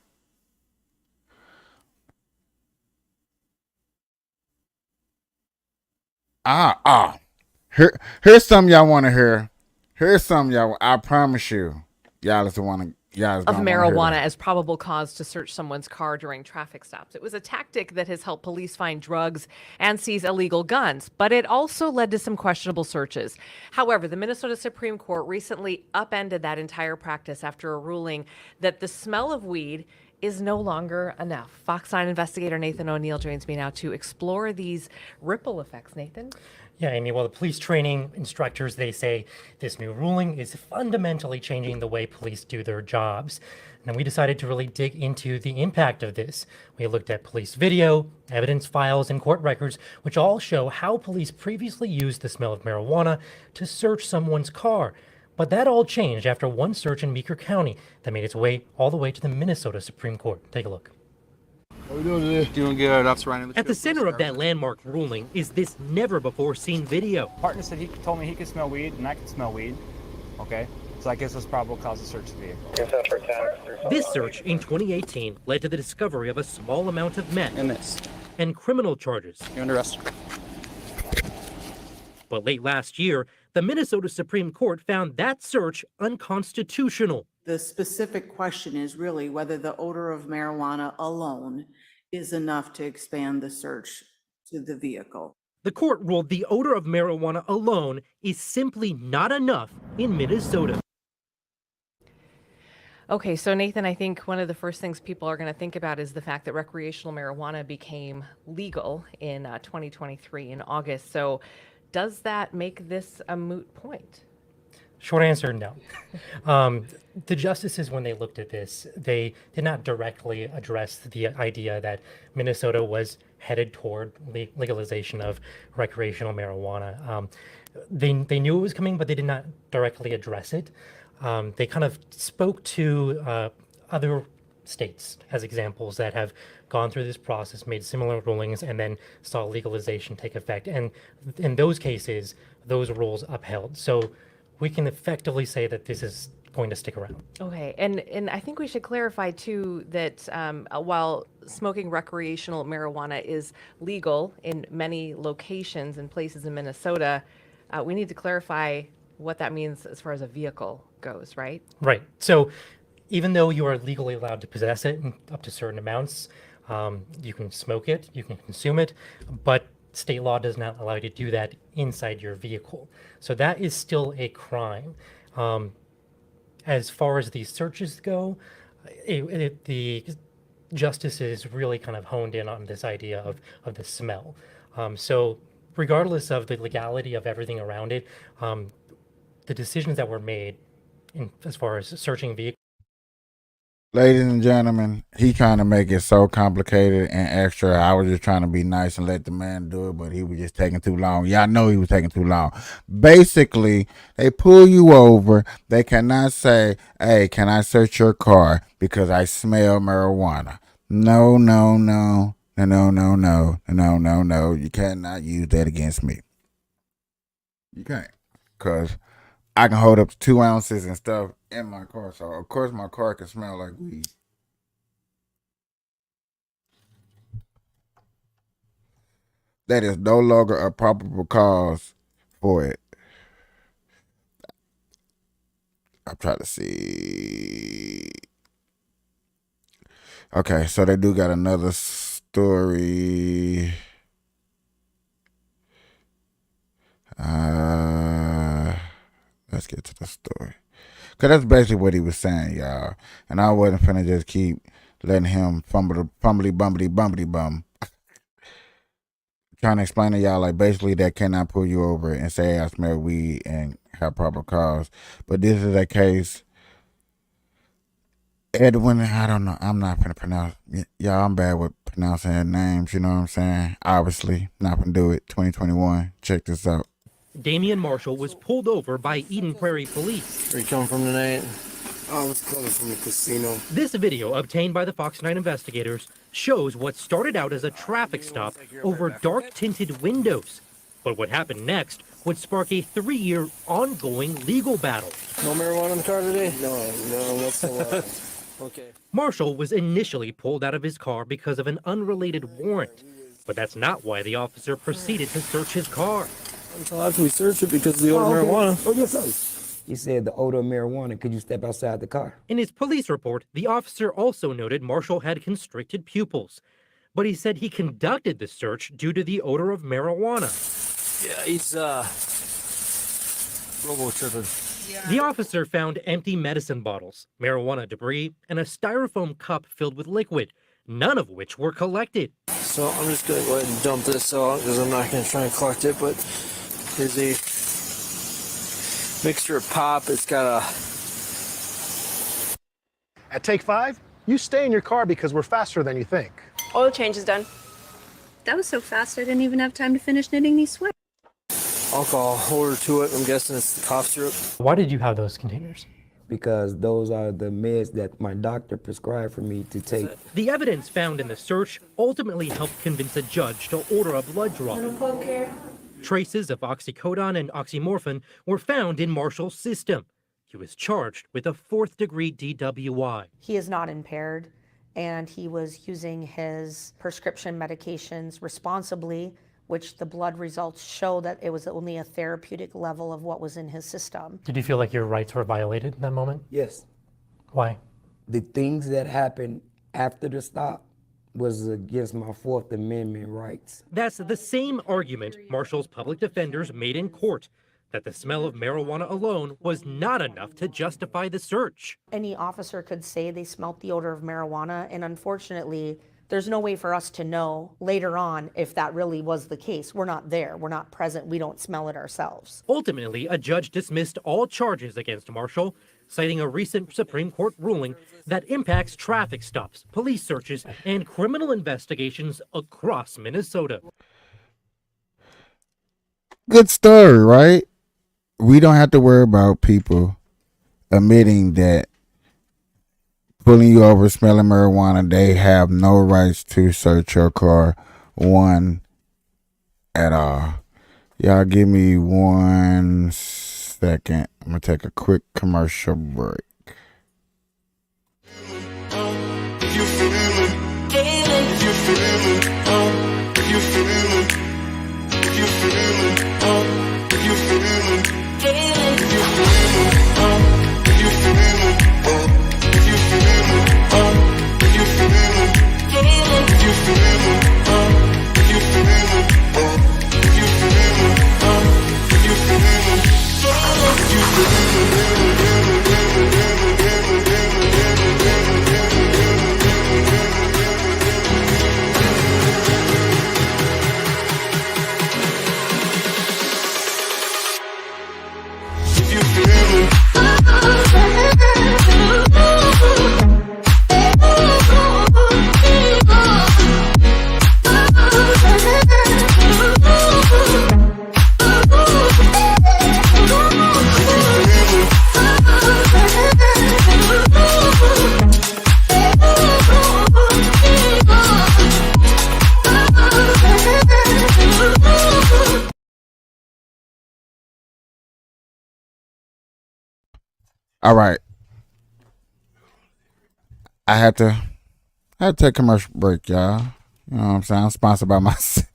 Here's something y'all want to hear. Here's something y'all. I promise you, y'all is want to. Of marijuana as probable cause to search someone's car during traffic stops. It was a tactic that has helped police find drugs and seize illegal guns, but it also led to some questionable searches. However, the Minnesota Supreme Court recently upended that entire practice after a ruling that the smell of weed is no longer enough. Fox 9 investigator Nathan O'Neill joins me now to explore these ripple effects. Nathan? Yeah, Amy, well, the police training instructors, they say this new ruling is fundamentally changing the way police do their jobs. And we decided to really dig into the impact of this. We looked at police video, evidence files, and court records, which all show how police previously used the smell of marijuana to search someone's car. But that all changed after one search in Meeker County that made its way all the way to the Minnesota Supreme Court. Take a look. How we doing today? Doing good. I'm surrounding the At the center of that landmark ruling is this never-before-seen video. Partner said he told me he could smell weed, and I could smell weed. Okay, so I guess that's probable cause to search the vehicle. This search in 2018 led to the discovery of a small amount of meth and criminal charges. You're under arrest. But late last year, the Minnesota Supreme Court found that search unconstitutional. The specific question is really whether the odor of marijuana alone is enough to expand the search to the vehicle. The court ruled the odor of marijuana alone is simply not enough in Minnesota. Okay, so Nathan, I think one of the first things people are going to think about is the fact that recreational marijuana became legal in 2023 in August. So does that make this a moot point? Short answer, no. The justices, when they looked at this, they did not directly address the idea that Minnesota was headed toward legalization of recreational marijuana. They knew it was coming, but they did not directly address it. They kind of spoke to other states as examples that have gone through this process, made similar rulings, and then saw legalization take effect. And in those cases, those rules upheld. So we can effectively say that this is going to stick around. Okay, and I think we should clarify too that while smoking recreational marijuana is legal in many locations and places in Minnesota, we need to clarify what that means as far as a vehicle goes, right? Right. So even though you are legally allowed to possess it in up to certain amounts, you can smoke it, you can consume it, but state law does not allow you to do that inside your vehicle. So that is still a crime. As far as these searches go, the justices really kind of honed in on this idea of the smell. So regardless of the legality of everything around it, the decisions that were made as far as searching vehicles. Ladies and gentlemen, he trying to make it so complicated and extra. I was just trying to be nice and let the man do it, but he was just taking too long. Y'all know he was taking too long. Basically, they pull you over. They cannot say, hey, can I search your car because I smell marijuana? No. You cannot use that against me. You can't. Because I can hold up to 2 ounces and stuff in my car. So, of course, my car can smell like weed. That is no longer a probable cause for it. I'm trying to see. Okay, so they do got another story. Let's get to the story. Because that's basically what he was saying, y'all. And I wasn't finna just keep letting him fumbly bum. Trying to explain to y'all, like, basically that cannot pull you over and say, I smell weed and have proper cause. But this is a case. Edwin, I don't know. I'm not finna pronounce. Y'all, I'm bad with pronouncing their names, you know what I'm saying? Obviously, not gonna do it. 2021. Check this out. Damian Marshall was pulled over by Eden Prairie Police. Where you coming from tonight? I was coming from the casino. This video, obtained by the Fox 9 investigators, shows what started out as a traffic stop over dark-tinted windows. But what happened next would spark a 3-year ongoing legal battle. No marijuana in the car today? No whatsoever. Okay. Marshall was initially pulled out of his car because of an unrelated warrant. But that's not why the officer proceeded to search his car. Until after we search it because of the odor of marijuana. Oh, yes, sir. He said the odor of marijuana. Could you step outside the car? In his police report, the officer also noted Marshall had constricted pupils. But he said he conducted the search due to the odor of marijuana. Yeah, he's robo-tripping. The officer found empty medicine bottles, marijuana debris, and a styrofoam cup filled with liquid, none of which were collected. So I'm just going to go ahead and dump this out because I'm not going to try and collect it, but here's a mixture of pop. It's got a... At Take 5, you stay in your car because we're faster than you think. Oil change is done. That was so fast I didn't even have time to finish knitting these sweaters. Alcohol order to it. I'm guessing it's the cough syrup. Why did you have those containers? Because those are the meds that my doctor prescribed for me to take. The evidence found in the search ultimately helped convince a judge to order a blood draw. Traces of oxycodone and oxymorphone were found in Marshall's system. He was charged with a 4th-degree DWI. He is not impaired, and he was using his prescription medications responsibly, which the blood results show that it was only a therapeutic level of what was in his system. Did you feel like your rights were violated in that moment? Yes. Why? The things that happened after the stop was against my 4th Amendment rights. That's the same argument Marshall's public defenders made in court, that the smell of marijuana alone was not enough to justify the search. Any officer could say they smelt the odor of marijuana, and unfortunately, There's no way for us to know later on if that really was the case. We're not there. We're not present. We don't smell it ourselves. Ultimately, a judge dismissed all charges against Marshall, citing a recent Supreme Court ruling that impacts traffic stops, police searches, and criminal investigations across Minnesota. Good story, right? We don't have to worry about people admitting that pulling you over smelling marijuana, they have no rights to search your car one at all. Y'all give me 1 second. I'm going to take a quick commercial break. If you feel it, if you feel it, if you feel it, if you feel it, if you feel it, if you feel it, if you feel it, if you feel it, if you feel it, if you feel it, if you feel it, if you feel it, if you feel All right. I had to take a commercial break, y'all. You know what I'm saying? I'm sponsored by myself.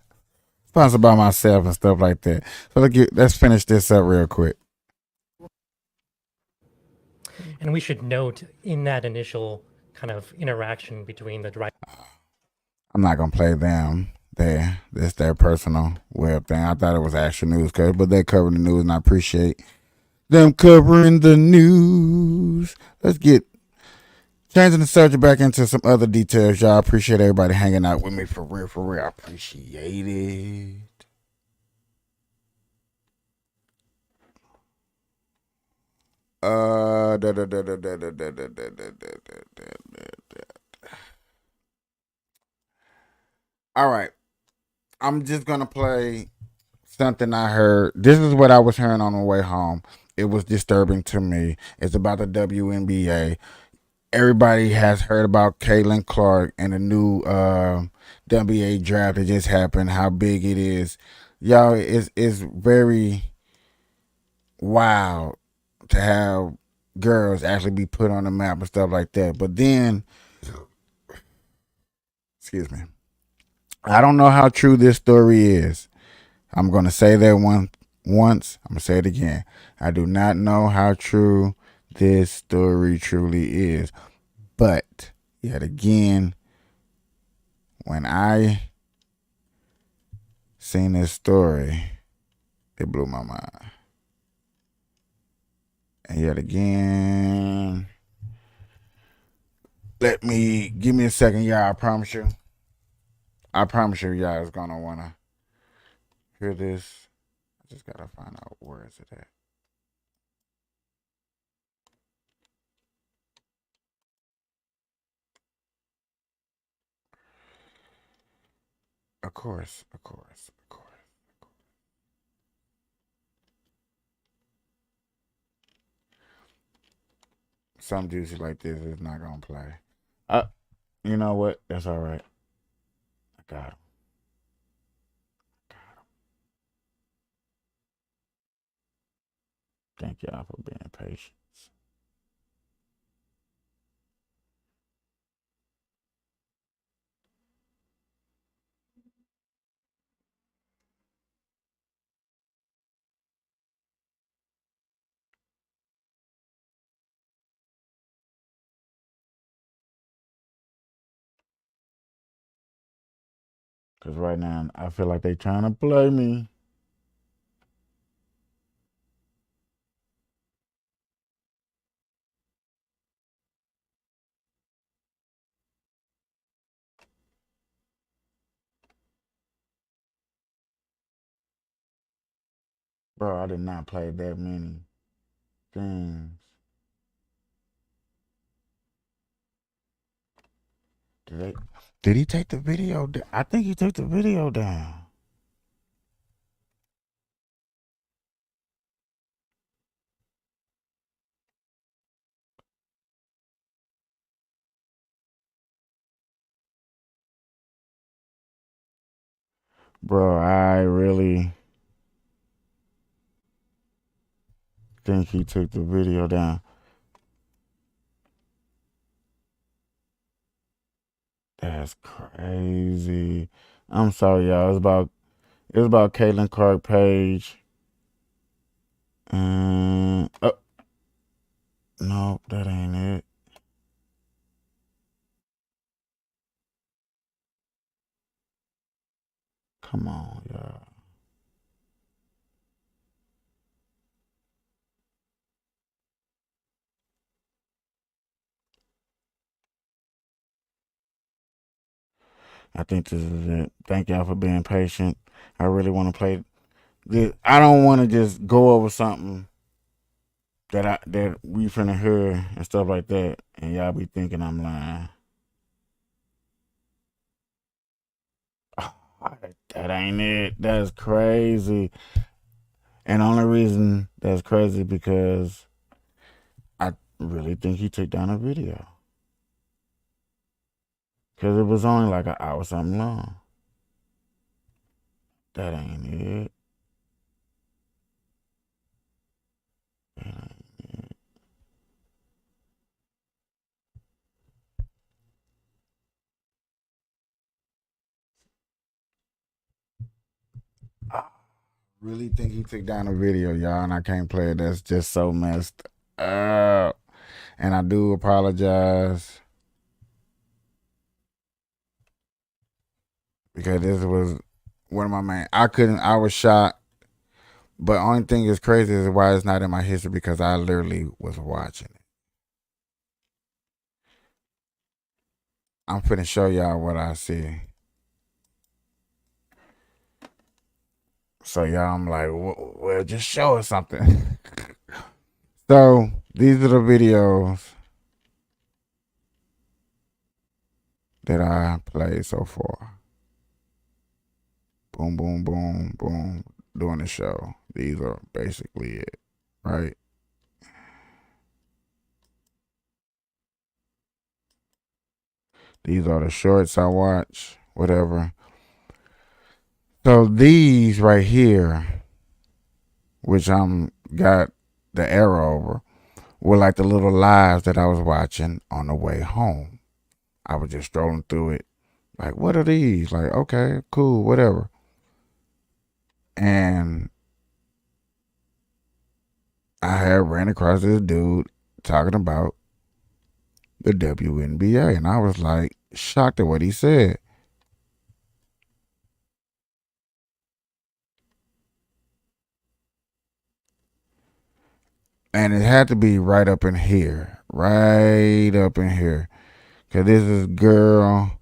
Sponsored by myself and stuff like that. So let's finish this up real quick. And we should note in that initial kind of interaction between the driver. I'm not gonna play them. It's their personal web thing. I thought it was actual news coverage, but they cover the news, and I appreciate them covering the news. Let's get changing the subject back into some other details, y'all. Appreciate everybody hanging out with me for real, for real. I appreciate it. All right. I'm just gonna play something I heard. This is what I was hearing on the way home. It was disturbing to me. It's about the WNBA. Everybody has heard about Caitlin Clark and the new WNBA draft that just happened, how big it is. Y'all, it's very wild to have girls actually be put on the map and stuff like that. But then, excuse me, I don't know how true this story is. I'm going to say that once. I'm going to say it again. I do not know how true this story truly is. But, yet again, when I seen this story, it blew my mind. And yet again, give me a second, y'all. I promise you, y'all is going to want to hear this. I just got to find out where is it at. Of course. Some juicy like this is not going to play. You know what? That's all right. I got him. Thank y'all for being patient. Because right now, I feel like they trying to play me. Bro, I did not play that many things. Did he take the video down? I think he took the video down. Bro, I really think he took the video down. That's crazy. I'm sorry, y'all. It was about Caitlin Clark Page. Oh, no, that ain't it. Come on, y'all. I think this is it. Thank y'all for being patient. I really want to play this. I don't want to just go over something that we finna hear and stuff like that, and y'all be thinking I'm lying. That ain't it. That's crazy. And the only reason that's crazy because I really think he took down a video. Because it was only like an hour something long. That ain't it. That ain't it. I really think he took down a video, y'all, and I can't play it. That's just so messed up. And I do apologize. Because this was one of my main. I was shocked. But only thing is crazy is why it's not in my history because I literally was watching it. I'm finna show y'all what I see. So y'all, I'm like, well, just show us something. So these are the videos that I played so far. Boom, boom, boom, boom. Doing the show. These are basically it, right? These are the shorts I watch, whatever. So these right here, which I'm got the arrow over, were like the little lives that I was watching on the way home. I was just strolling through it. Like, what are these? Like, okay, cool, whatever. And I had ran across this dude talking about the WNBA. And I was like shocked at what he said. And it had to be right up in here. Right up in here. Because this is girl.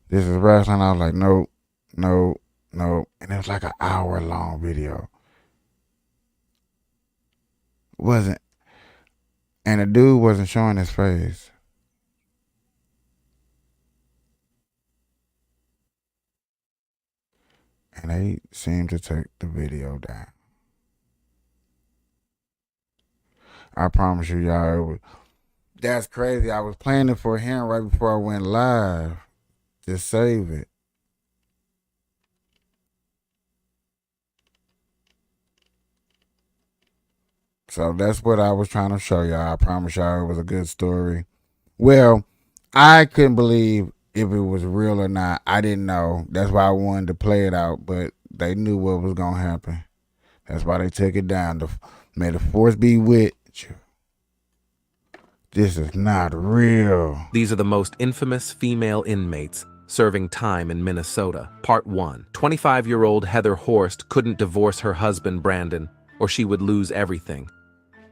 This is wrestling. I was like, nope, nope, nope. And it was like an hour-long video. Wasn't. And the dude wasn't showing his face. And they seemed to take the video down. I promise you, y'all, that's crazy. I was playing it for him right before I went live. Just save it. So that's what I was trying to show y'all. I promise y'all it was a good story. Well, I couldn't believe if it was real or not. I didn't know. That's why I wanted to play it out, but they knew what was going to happen. That's why they took it down. May the force be with you. This is not real. These are the most infamous female inmates serving time in Minnesota. Part 1. 25-year-old Heather Horst couldn't divorce her husband, Brandon, or she would lose everything.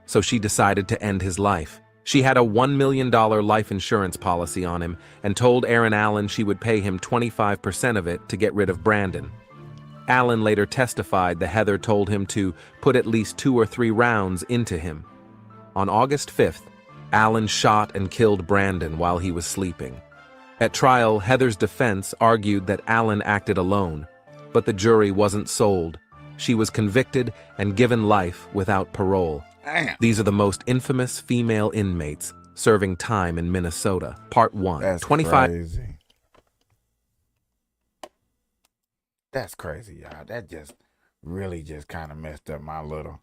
So she decided to end his life. She had a $1 million life insurance policy on him and told Aaron Allen she would pay him 25% of it to get rid of Brandon. Allen later testified that Heather told him to put at least 2 or 3 rounds into him. On August 5th, Allen shot and killed Brandon while he was sleeping. At trial, Heather's defense argued that Allen acted alone, but the jury wasn't sold. She was convicted and given life without parole. Damn. These are the most infamous female inmates serving time in Minnesota. Part 1. That's 25. crazy. That's crazy, y'all. That just really just kind of messed up my little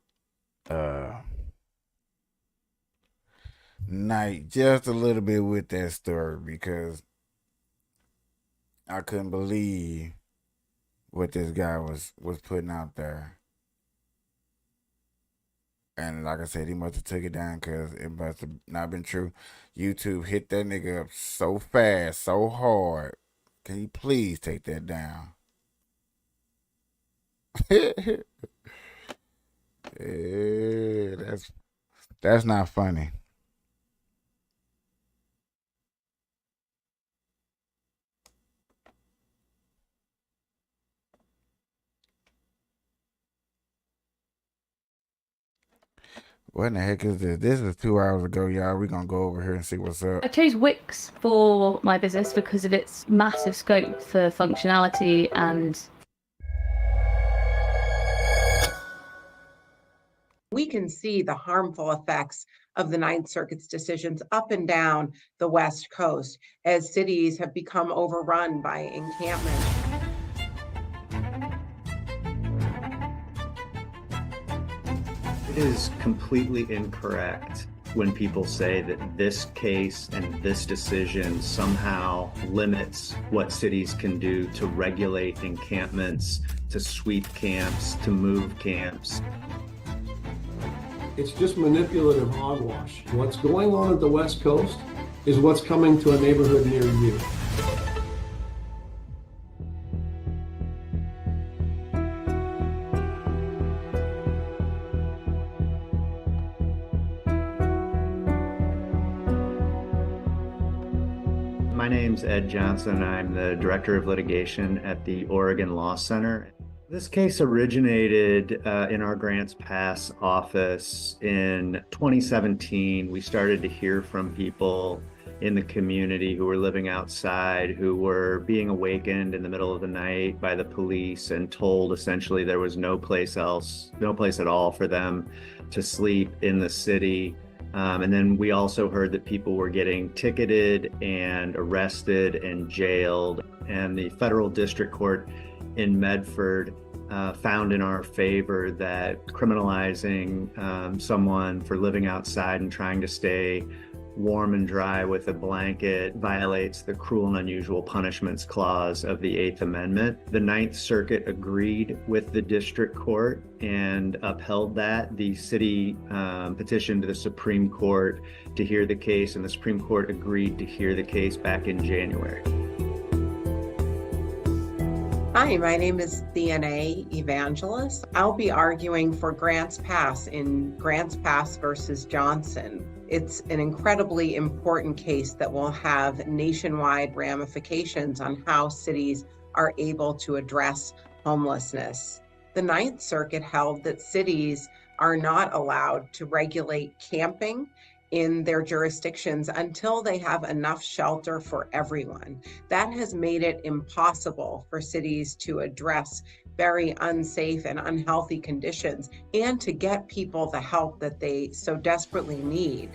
night just a little bit with that story, because I couldn't believe what this guy was putting out there. And like I said, he must have took it down because it must have not been true. YouTube hit that nigga up so fast, so hard. Can you please take that down? Yeah, that's not funny. What in the heck is this? This is 2 hours ago, y'all. We're going to go over here and see what's up. I chose Wix for my business because of its massive scope for functionality and we can see the harmful effects of the Ninth Circuit's decisions up and down the West Coast as cities have become overrun by encampment. It is completely incorrect when people say that this case and this decision somehow limits what cities can do to regulate encampments, to sweep camps, to move camps. It's just manipulative hogwash. What's going on at the West Coast is what's coming to a neighborhood near you. My name's Ed Johnson. I'm the Director of Litigation at the Oregon Law Center. This case originated in our Grants Pass office in 2017. We started to hear from people in the community who were living outside, who were being awakened in the middle of the night by the police and told essentially there was no place at all for them to sleep in the city. And then we also heard that people were getting ticketed and arrested and jailed. And the federal district court in Medford found in our favor that criminalizing someone for living outside and trying to stay warm and dry with a blanket violates the cruel and unusual punishments clause of the 8th Amendment. The Ninth Circuit agreed with the district court and upheld that. The city petitioned the Supreme Court to hear the case, and the Supreme Court agreed to hear the case back in January. Hi, my name is DNA Evangelist. I'll be arguing for Grants Pass in Grants Pass versus Johnson. It's an incredibly important case that will have nationwide ramifications on how cities are able to address homelessness. The Ninth Circuit held that cities are not allowed to regulate camping in their jurisdictions until they have enough shelter for everyone. That has made it impossible for cities to address very unsafe and unhealthy conditions and to get people the help that they so desperately need.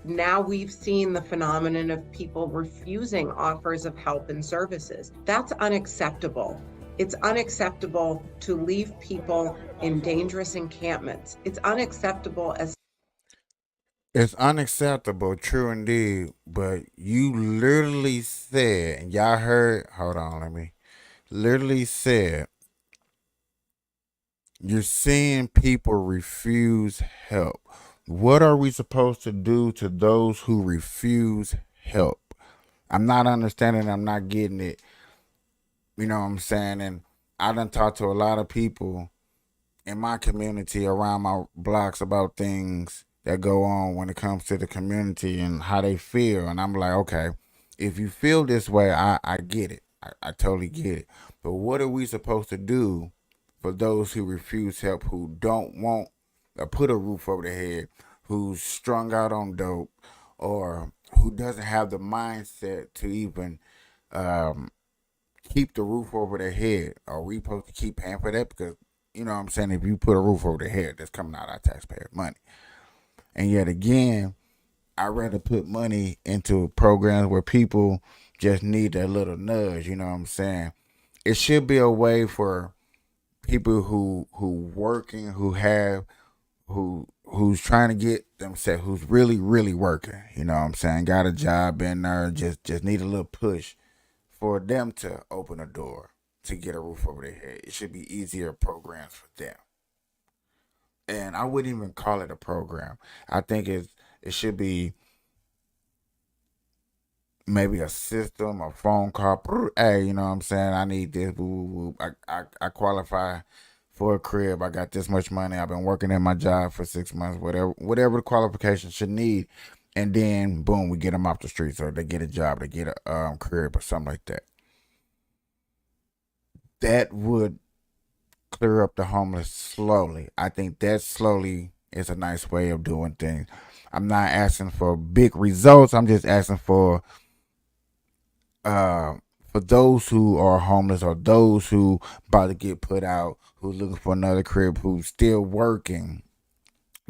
Now we've seen the phenomenon of people refusing offers of help and services. That's unacceptable. It's unacceptable to leave people in dangerous encampments. It's unacceptable as It's unacceptable, true indeed, but you literally said, and y'all heard, hold on, literally said, you're seeing people refuse help. What are we supposed to do to those who refuse help? I'm not understanding, I'm not getting it. You know what I'm saying? And I done talked to a lot of people in my community around my blocks about things that go on when it comes to the community and how they feel. And I'm like, okay, if you feel this way, I get it. I totally get it. But what are we supposed to do for those who refuse help, who don't want to put a roof over their head, who's strung out on dope, or who doesn't have the mindset to even keep the roof over their head? Are we supposed to keep paying for that? Because, you know what I'm saying, if you put a roof over their head, that's coming out of our taxpayer money. And yet again, I'd rather put money into programs where people just need that little nudge, you know what I'm saying? It should be a way for people who working, who's trying to get themselves, who's really, really working, you know what I'm saying? Got a job in there, just need a little push for them to open a door to get a roof over their head. It should be easier programs for them. And I wouldn't even call it a program. I think it should be maybe a system, a phone call. Hey, you know what I'm saying? I need this. I qualify for a crib. I got this much money. I've been working in my job for 6 months. Whatever the qualifications should need, and then boom, we get them off the streets, or they get a job, they get a crib or something like that. That would clear up the homeless slowly. I think that slowly is a nice way of doing things. I'm not asking for big results. I'm just asking for those who are homeless, or those who about to get put out, who's looking for another crib, who's still working,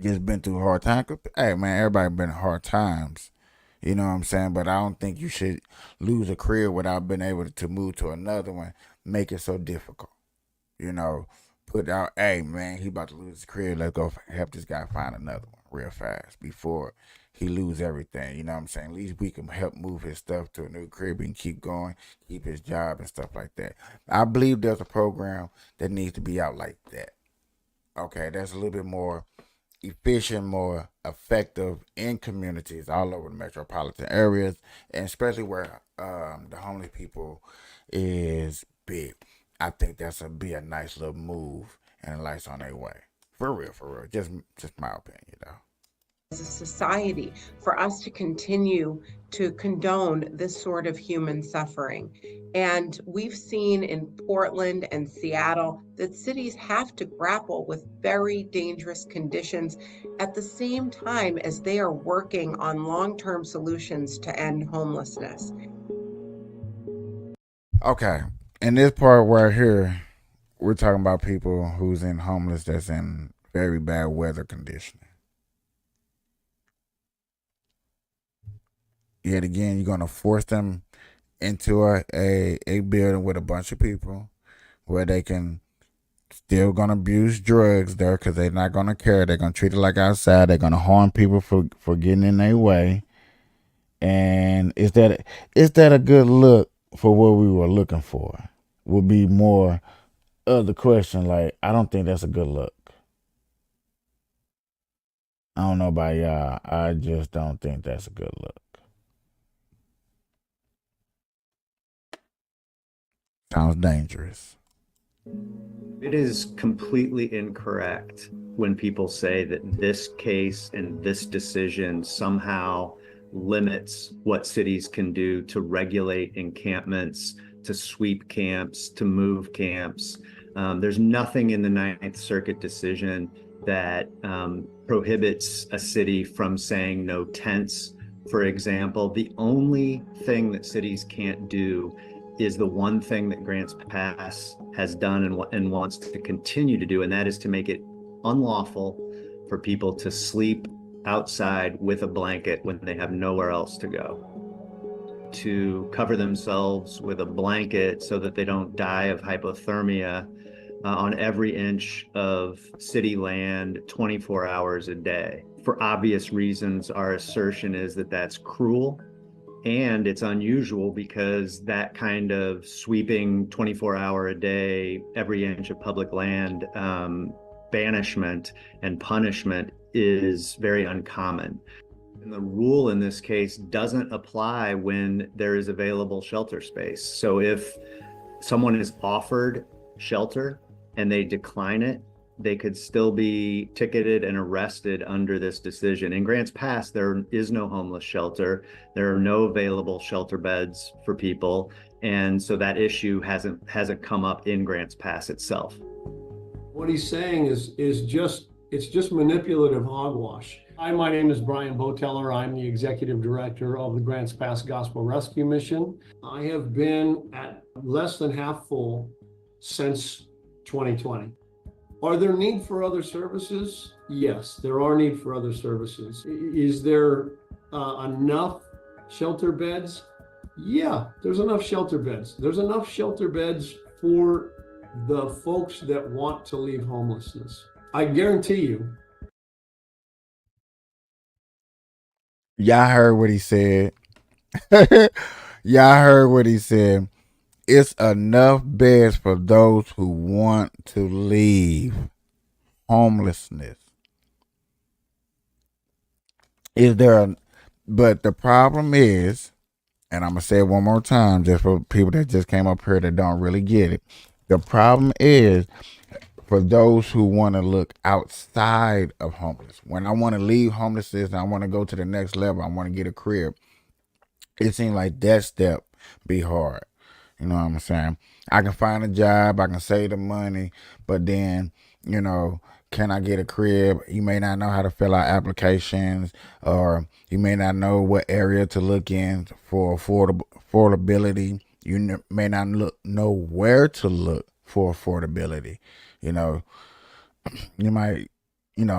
just been through hard times. Hey man, everybody been in hard times. You know what I'm saying? But I don't think you should lose a crib without being able to move to another one. Make it so difficult. You know, put out, hey man, he about to lose his crib. Let's go help this guy find another one real fast before he lose everything. You know what I'm saying? At least we can help move his stuff to a new crib and keep going, keep his job and stuff like that. I believe there's a program that needs to be out like that. Okay, that's a little bit more efficient, more effective in communities all over the metropolitan areas, and especially where the homeless people is big. I think be a nice little move, and the lights on their way. For real. Just my opinion, though. As a society, for us to continue to condone this sort of human suffering. And we've seen in Portland and Seattle that cities have to grapple with very dangerous conditions at the same time as they are working on long-term solutions to end homelessness. Okay, in this part right here, we're talking about people who's in homeless that's in very bad weather conditioning. Yet again, you're gonna force them into a building with a bunch of people where they can still gonna abuse drugs there, because they're not gonna care. They're gonna treat it like outside. They're gonna harm people for getting in their way. And is that a good look for what we were looking for? Would be more of the question. Like, I don't think that's a good look. I don't know about y'all. I just don't think that's a good look. Sounds dangerous. It is completely incorrect when people say that this case and this decision somehow limits what cities can do to regulate encampments, to sweep camps, to move camps. There's nothing in the Ninth Circuit decision that prohibits a city from saying no tents, for example. The only thing that cities can't do is the one thing that Grants Pass has done and wants to continue to do, and that is to make it unlawful for people to sleep outside with a blanket when they have nowhere else to go, to cover themselves with a blanket so that they don't die of hypothermia on every inch of city land 24 hours a day. For obvious reasons, our assertion is that that's cruel. And it's unusual because that kind of sweeping 24-hour a day, every inch of public land banishment and punishment is very uncommon. And the rule in this case doesn't apply when there is available shelter space. So if someone is offered shelter and they decline it, they could still be ticketed and arrested under this decision. In Grants Pass, there is no homeless shelter. There are no available shelter beds for people. And so that issue hasn't come up in Grants Pass itself. What he's saying is just manipulative hogwash. Hi, my name is Brian Boteller. I'm the executive director of the Grants Pass Gospel Rescue Mission. I have been at less than half full since 2020. Are there need for other services? Yes, there are need for other services. Is there enough shelter beds? Yeah, there's enough shelter beds. There's enough shelter beds for the folks that want to leave homelessness. I guarantee you. Y'all heard what he said. Y'all heard what he said. It's enough beds for those who want to leave homelessness. But the problem is, and I'm going to say it one more time just for people that just came up here that don't really get it. The problem is for those who want to look outside of homeless. When I want to leave homelessness and I want to go to the next level, I want to get a crib, it seems like that step be hard. You know what I'm saying? I can find a job, I can save the money, but then, can I get a crib? You may not know how to fill out applications, or you may not know what area to look in for affordability. You may not know where to look for affordability. You might,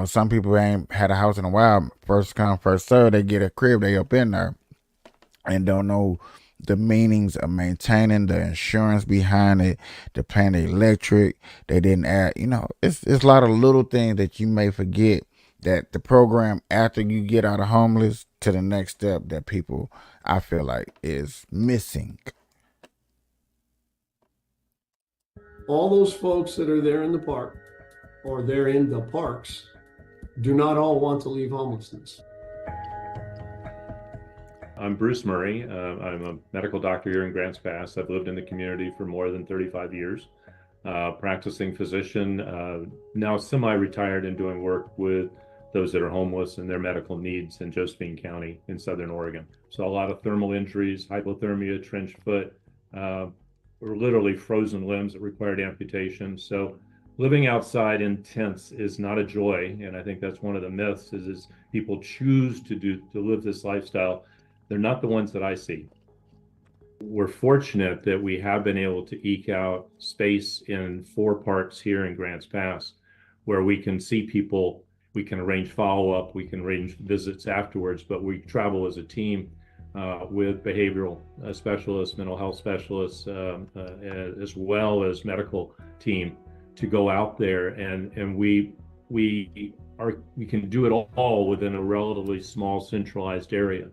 some people ain't had a house in a while. First come, first serve. They get a crib, they up in there, and don't know the meanings of maintaining the insurance behind it, the paying the electric. They didn't add, it's a lot of little things that you may forget that the program after you get out of homeless to the next step that people, I feel like, is missing. All those folks that are there in the park or they're in the parks do not all want to leave homelessness. I'm Bruce Murray. I'm a medical doctor here in Grants Pass. I've lived in the community for more than 35 years, practicing physician, now semi-retired and doing work with those that are homeless and their medical needs in Josephine County in Southern Oregon. So a lot of thermal injuries, hypothermia, trench foot, or literally frozen limbs that required amputation. So living outside in tents is not a joy. And I think that's one of the myths is people choose to live this lifestyle. They're not the ones that I see. We're fortunate that we have been able to eke out space in 4 parks here in Grants Pass where we can see people, we can arrange follow-up, we can arrange visits afterwards, but we travel as a team with behavioral specialists, mental health specialists, as well as medical team to go out there, and we can do it all within a relatively small centralized area.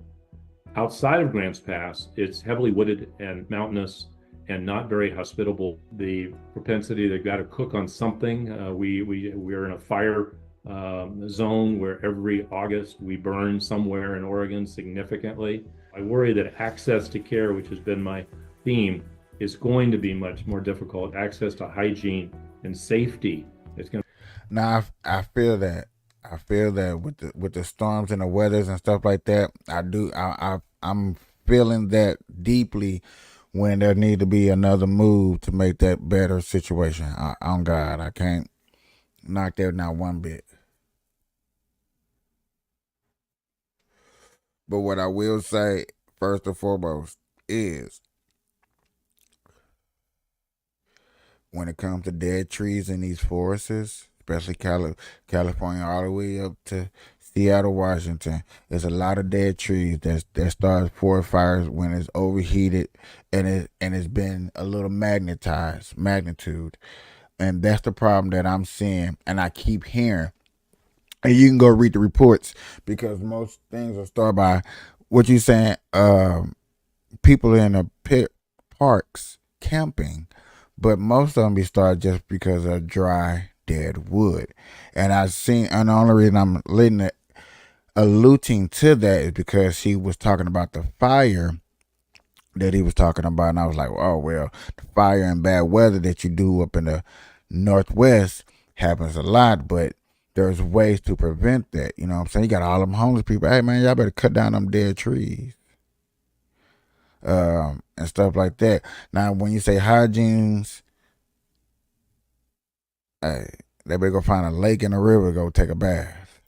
Outside of Grants Pass, it's heavily wooded and mountainous and not very hospitable. The propensity they've got to cook on something. We're in a fire zone where every August we burn somewhere in Oregon significantly. I worry that access to care, which has been my theme, is going to be much more difficult. Access to hygiene and safety is going to. Now I feel that. I feel that with the storms and the weathers and stuff like that, I'm feeling that deeply when there need to be another move to make that better situation. On God, I can't knock that not one bit. But what I will say, first and foremost, is when it comes to dead trees in these forests, especially California all the way up to Seattle, Washington, there's a lot of dead trees that start forest fires when it's overheated and it's been a little magnitude. And that's the problem that I'm seeing and I keep hearing. And you can go read the reports because most things will start by what you saying, people in the parks camping, but most of them be started just because of dry, dead wood. And the only reason I'm alluding to that is because he was talking about the fire that he was talking about. And I was like, oh, well, the fire and bad weather that you do up in the Northwest happens a lot, but there's ways to prevent that. You know what I'm saying? You got all them homeless people. Hey man, y'all better cut down them dead trees. And stuff like that. Now, when you say hygienes, hey, they better go find a lake and a river to go take a bath.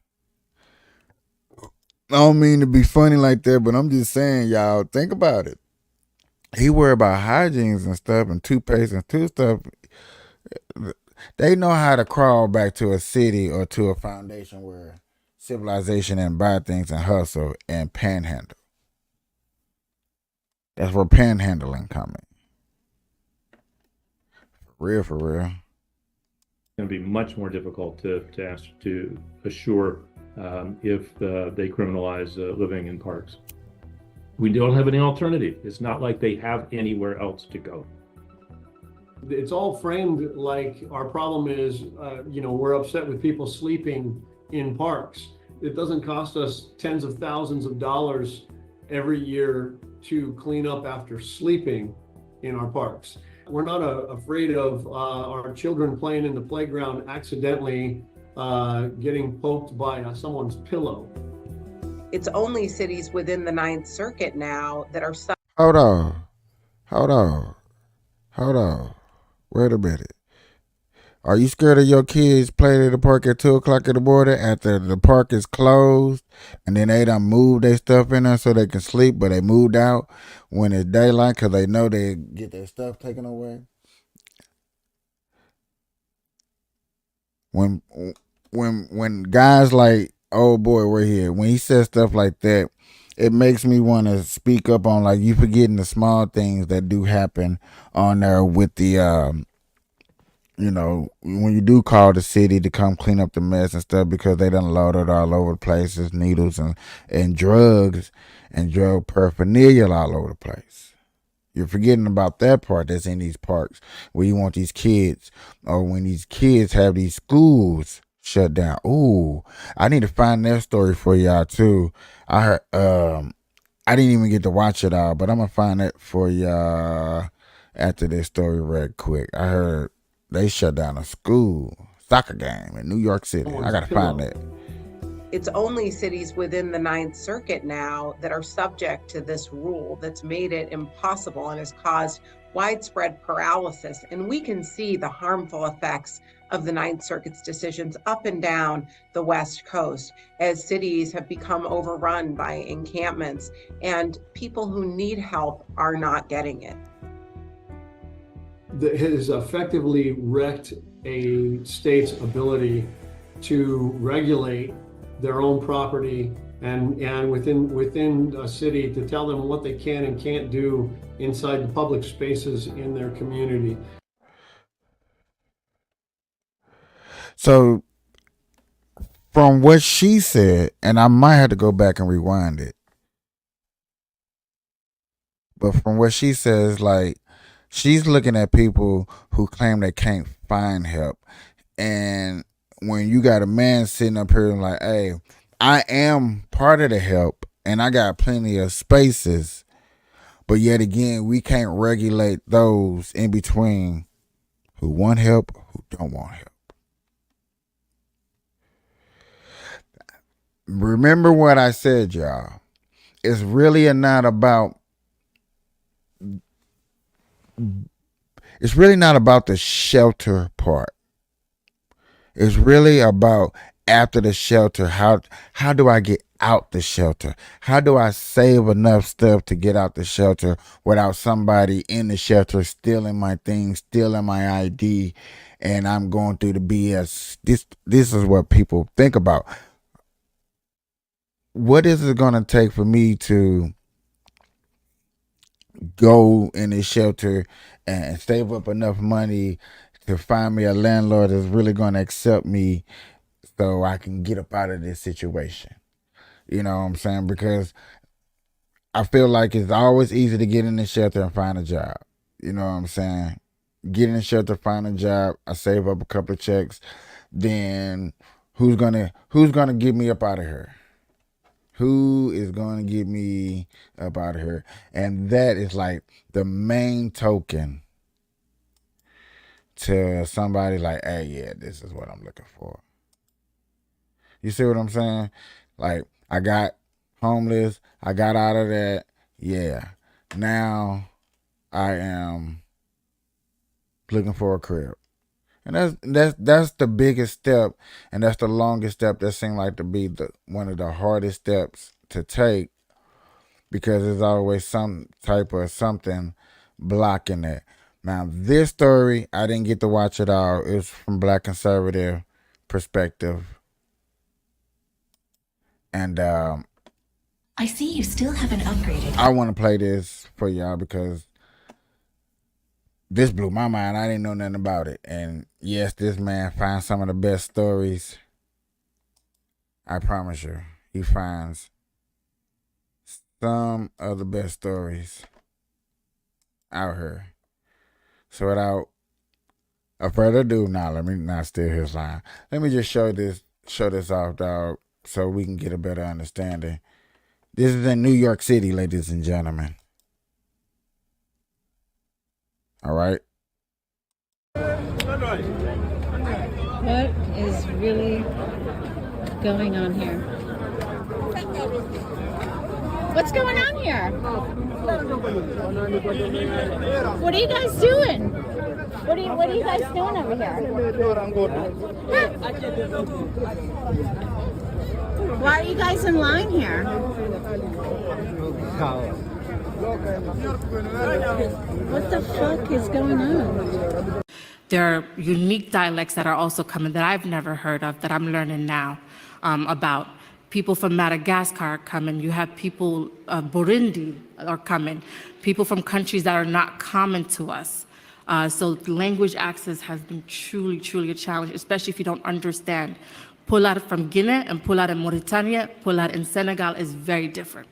I don't mean to be funny like that, but I'm just saying, y'all, think about it. He worry about hygienes and stuff and toothpaste and stuff. They know how to crawl back to a city or to a foundation where civilization and buy things and hustle and panhandle. That's where panhandling coming. For real. It's going to be much more difficult to ask to assure if they criminalize living in parks. We don't have any alternative. It's not like they have anywhere else to go. It's all framed like our problem is, we're upset with people sleeping in parks. It doesn't cost us tens of thousands of dollars every year to clean up after sleeping in our parks. We're not afraid of our children playing in the playground accidentally getting poked by someone's pillow. It's only cities within the Ninth Circuit now that are. Hold on. Wait a minute. Are you scared of your kids playing in the park at 2:00 in the morning after the park is closed and then they done moved their stuff in there so they can sleep, but they moved out when it's daylight because they know they get their stuff taken away? When guys like, oh boy, we're here, when he says stuff like that, it makes me want to speak up on, like, you forgetting the small things that do happen on there with the, when you do call the city to come clean up the mess and stuff because they done loaded all over the place, needles and drugs and drug paraphernalia all over the place. You're forgetting about that part that's in these parks where you want these kids, or when these kids have these schools shut down. Ooh, I need to find that story for y'all too. I heard, I didn't even get to watch it all, but I'm gonna find that for y'all after this story real quick. I heard they shut down a school soccer game in New York City. I gotta find that. It's only cities within the Ninth Circuit now that are subject to this rule that's made it impossible and has caused widespread paralysis. And we can see the harmful effects of the Ninth Circuit's decisions up and down the West Coast as cities have become overrun by encampments and people who need help are not getting it. That has effectively wrecked a state's ability to regulate their own property and within a city to tell them what they can and can't do inside the public spaces in their community. So from what she said, and I might have to go back and rewind it, but from what she says, like, she's looking at people who claim they can't find help. And when you got a man sitting up here like, hey, I am part of the help and I got plenty of spaces, but yet again, we can't regulate those in between who want help, who don't want help. Remember what I said, y'all. It's really not about the shelter part. It's really about after the shelter, how do I get out the shelter? How do I save enough stuff to get out the shelter without somebody in the shelter stealing my things, stealing my ID, and I'm going through the BS? This is what people think about. What is it going to take for me to go in this shelter and save up enough money to find me a landlord that's really going to accept me so I can get up out of this situation? You know what I'm saying? Because I feel like it's always easy to get in the shelter and find a job. You know what I'm saying? Get in the shelter, find a job, I save up a couple of checks, then who's gonna get me up out of here? Who is going to get me up out of here? And that is like the main token to somebody like, hey, yeah, this is what I'm looking for. You see what I'm saying? Like, I got homeless. I got out of that. Yeah. Now I am looking for a crib. And that's the biggest step, and that's the longest step that seemed like to be one of the hardest steps to take, because there's always some type of something blocking it. Now, this story, I didn't get to watch it all. It was from Black conservative perspective. And I see you still haven't upgraded. I want to play this for y'all because this blew my mind. I didn't know nothing about it. And yes, this man finds some of the best stories. I promise you, he finds some of the best stories out here. So without further ado, let me not steal his line. Let me just show this off, dog, so we can get a better understanding. This is in New York City, ladies and gentlemen. All right. What is really going on here? What's going on here? What are you guys doing? What are you guys doing over here? Why are you guys in line here? What the fuck is going on? There are unique dialects that are also coming that I've never heard of, that I'm learning now about. People from Madagascar are coming. You have people, Burundi are coming. People from countries that are not common to us. So language access has been truly, truly a challenge, especially if you don't understand. Polar from Guinea and Polar in Mauritania, Polar in Senegal is very different.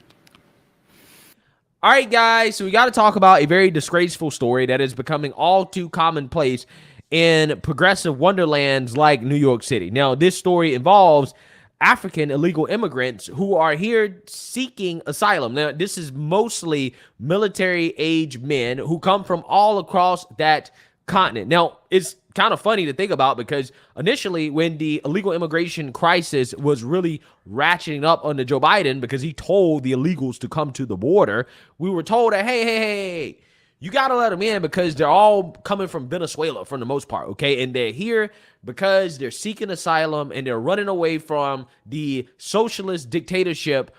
All right, guys, so we got to talk about a very disgraceful story that is becoming all too commonplace in progressive wonderlands like New York City. Now, this story involves African illegal immigrants who are here seeking asylum. Now, this is mostly military-age men who come from all across that continent. Now, it's kind of funny to think about because initially when the illegal immigration crisis was really ratcheting up under Joe Biden because he told the illegals to come to the border, we were told that, hey, you got to let them in because they're all coming from Venezuela for the most part, okay? And they're here because they're seeking asylum and they're running away from the socialist dictatorship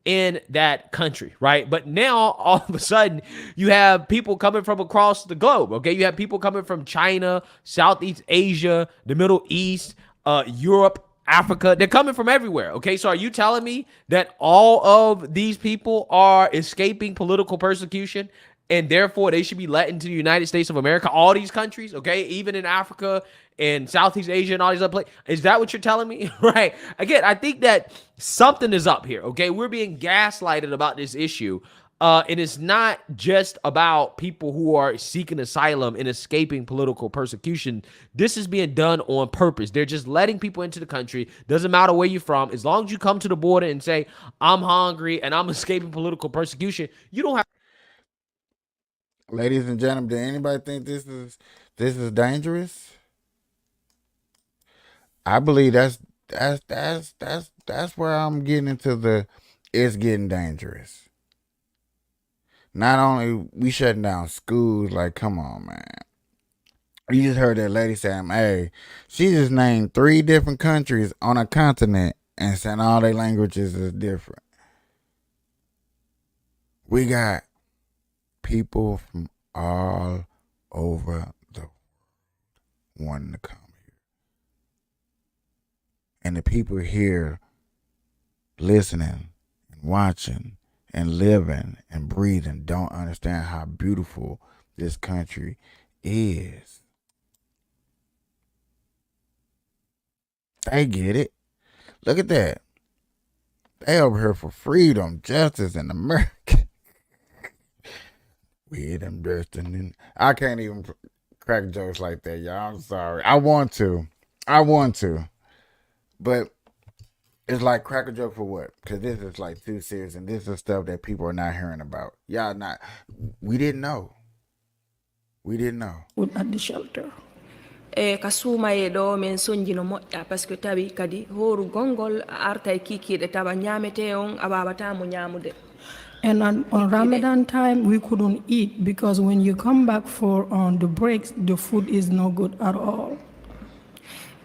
in that country, right? But now, all of a sudden, you have people coming from across the globe, okay? You have people coming from China, Southeast Asia, the Middle East, Europe, Africa. They're coming from everywhere, okay? So are you telling me that all of these people are escaping political persecution and therefore they should be let into the United States of America, all these countries, okay? Even in Africa and Southeast Asia and all these other places. Is that what you're telling me? Right. Again, I think that something is up here, okay? We're being gaslighted about this issue. And it's not just about people who are seeking asylum and escaping political persecution. This is being done on purpose. They're just letting people into the country. Doesn't matter where you're from. As long as you come to the border and say, I'm hungry and I'm escaping political persecution, you don't have. Ladies and gentlemen, do anybody think this is dangerous? I believe that's where I'm getting into it's getting dangerous. Not only we shutting down schools, like, come on, man. You just heard that lady saying, hey, she just named 3 different countries on a continent and saying all their languages is different. We got people from all over the world wanting to come here. And the people here listening and watching and living and breathing don't understand how beautiful this country is. They get it. Look at that. They over here for freedom, justice, and America. We them dressing. I can't even crack jokes like that, y'all. I'm sorry. I want to. But it's like crack a joke for what? Because this is like too serious, and this is stuff that people are not hearing about. Y'all not. We didn't know. We're at the shelter. e ka suumaye ɗo min soñjino moƴƴa par ce que tawi kadi horu gongol arta e kikiɗe tawa ñamete on a wawatamo ñamude. And on Ramadan time, we couldn't eat because when you come back for the breaks, the food is no good at all.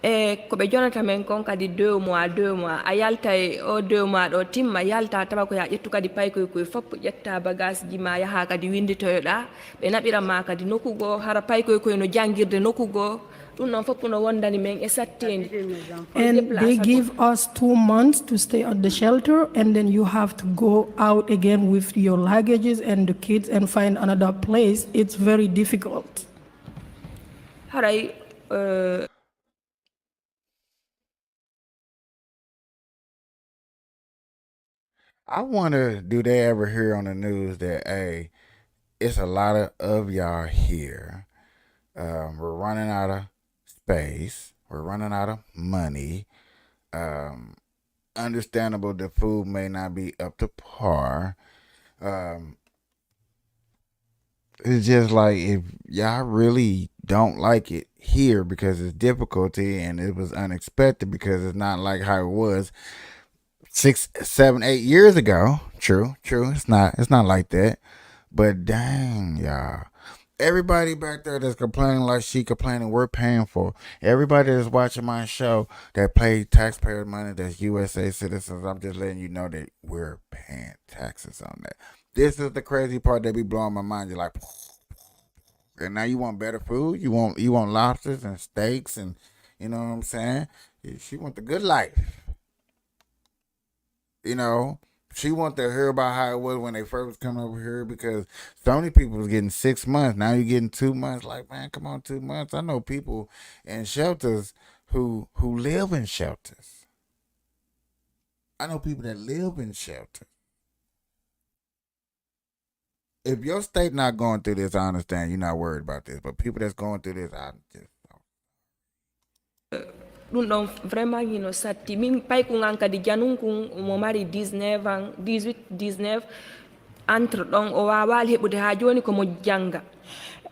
E ko ɓe jonata men kon kadi 2 mois a yalta e o 2 mois ɗo timma yalta tawa ko ya ƴettu kadi paykoy koye foppo ƴetta bagage ji ma yaha kadi winditoyoɗa ɓe naɓiran ma kadi nokkugo hara paykoy koye no jangguirde nokkugo ɗum noon foppo no wondani men e sattedi. And they give us 2 months to stay at the shelter, and then you have to go out again with your luggages and the kids and find another place. It's very difficult. Haray I wonder, do they ever hear on the news that, hey, it's a lot of y'all here. We're running out of space. We're running out of money. Understandable the food may not be up to par. It's just like if y'all really don't like it here because it's difficulty and it was unexpected because it's not like how it was 6, 7, 8 years ago. True. It's not like that. But dang, y'all. Everybody back there that's complaining like she complaining, we're paying for. Everybody that's watching my show that pay taxpayer money, that's USA citizens, I'm just letting you know that we're paying taxes on that. This is the crazy part that be blowing my mind. You're like, and now you want better food? You want lobsters and steaks and, you know what I'm saying? She want the good life. You know, she want to hear about how it was when they first was coming over here because so many people was getting 6 months. Now you're getting 2 months. Like, man, come on, 2 months. I know people in shelters who live in shelters. I know people that live in shelters. If your state not going through this, I understand you're not worried about this. But people that's going through this, I just ɗum ɗon vraiment hino satti min paykugan kadi janunkun mo mari 19 ans 18 19 entre ɗon o wawali heɓude ha joni komo janga.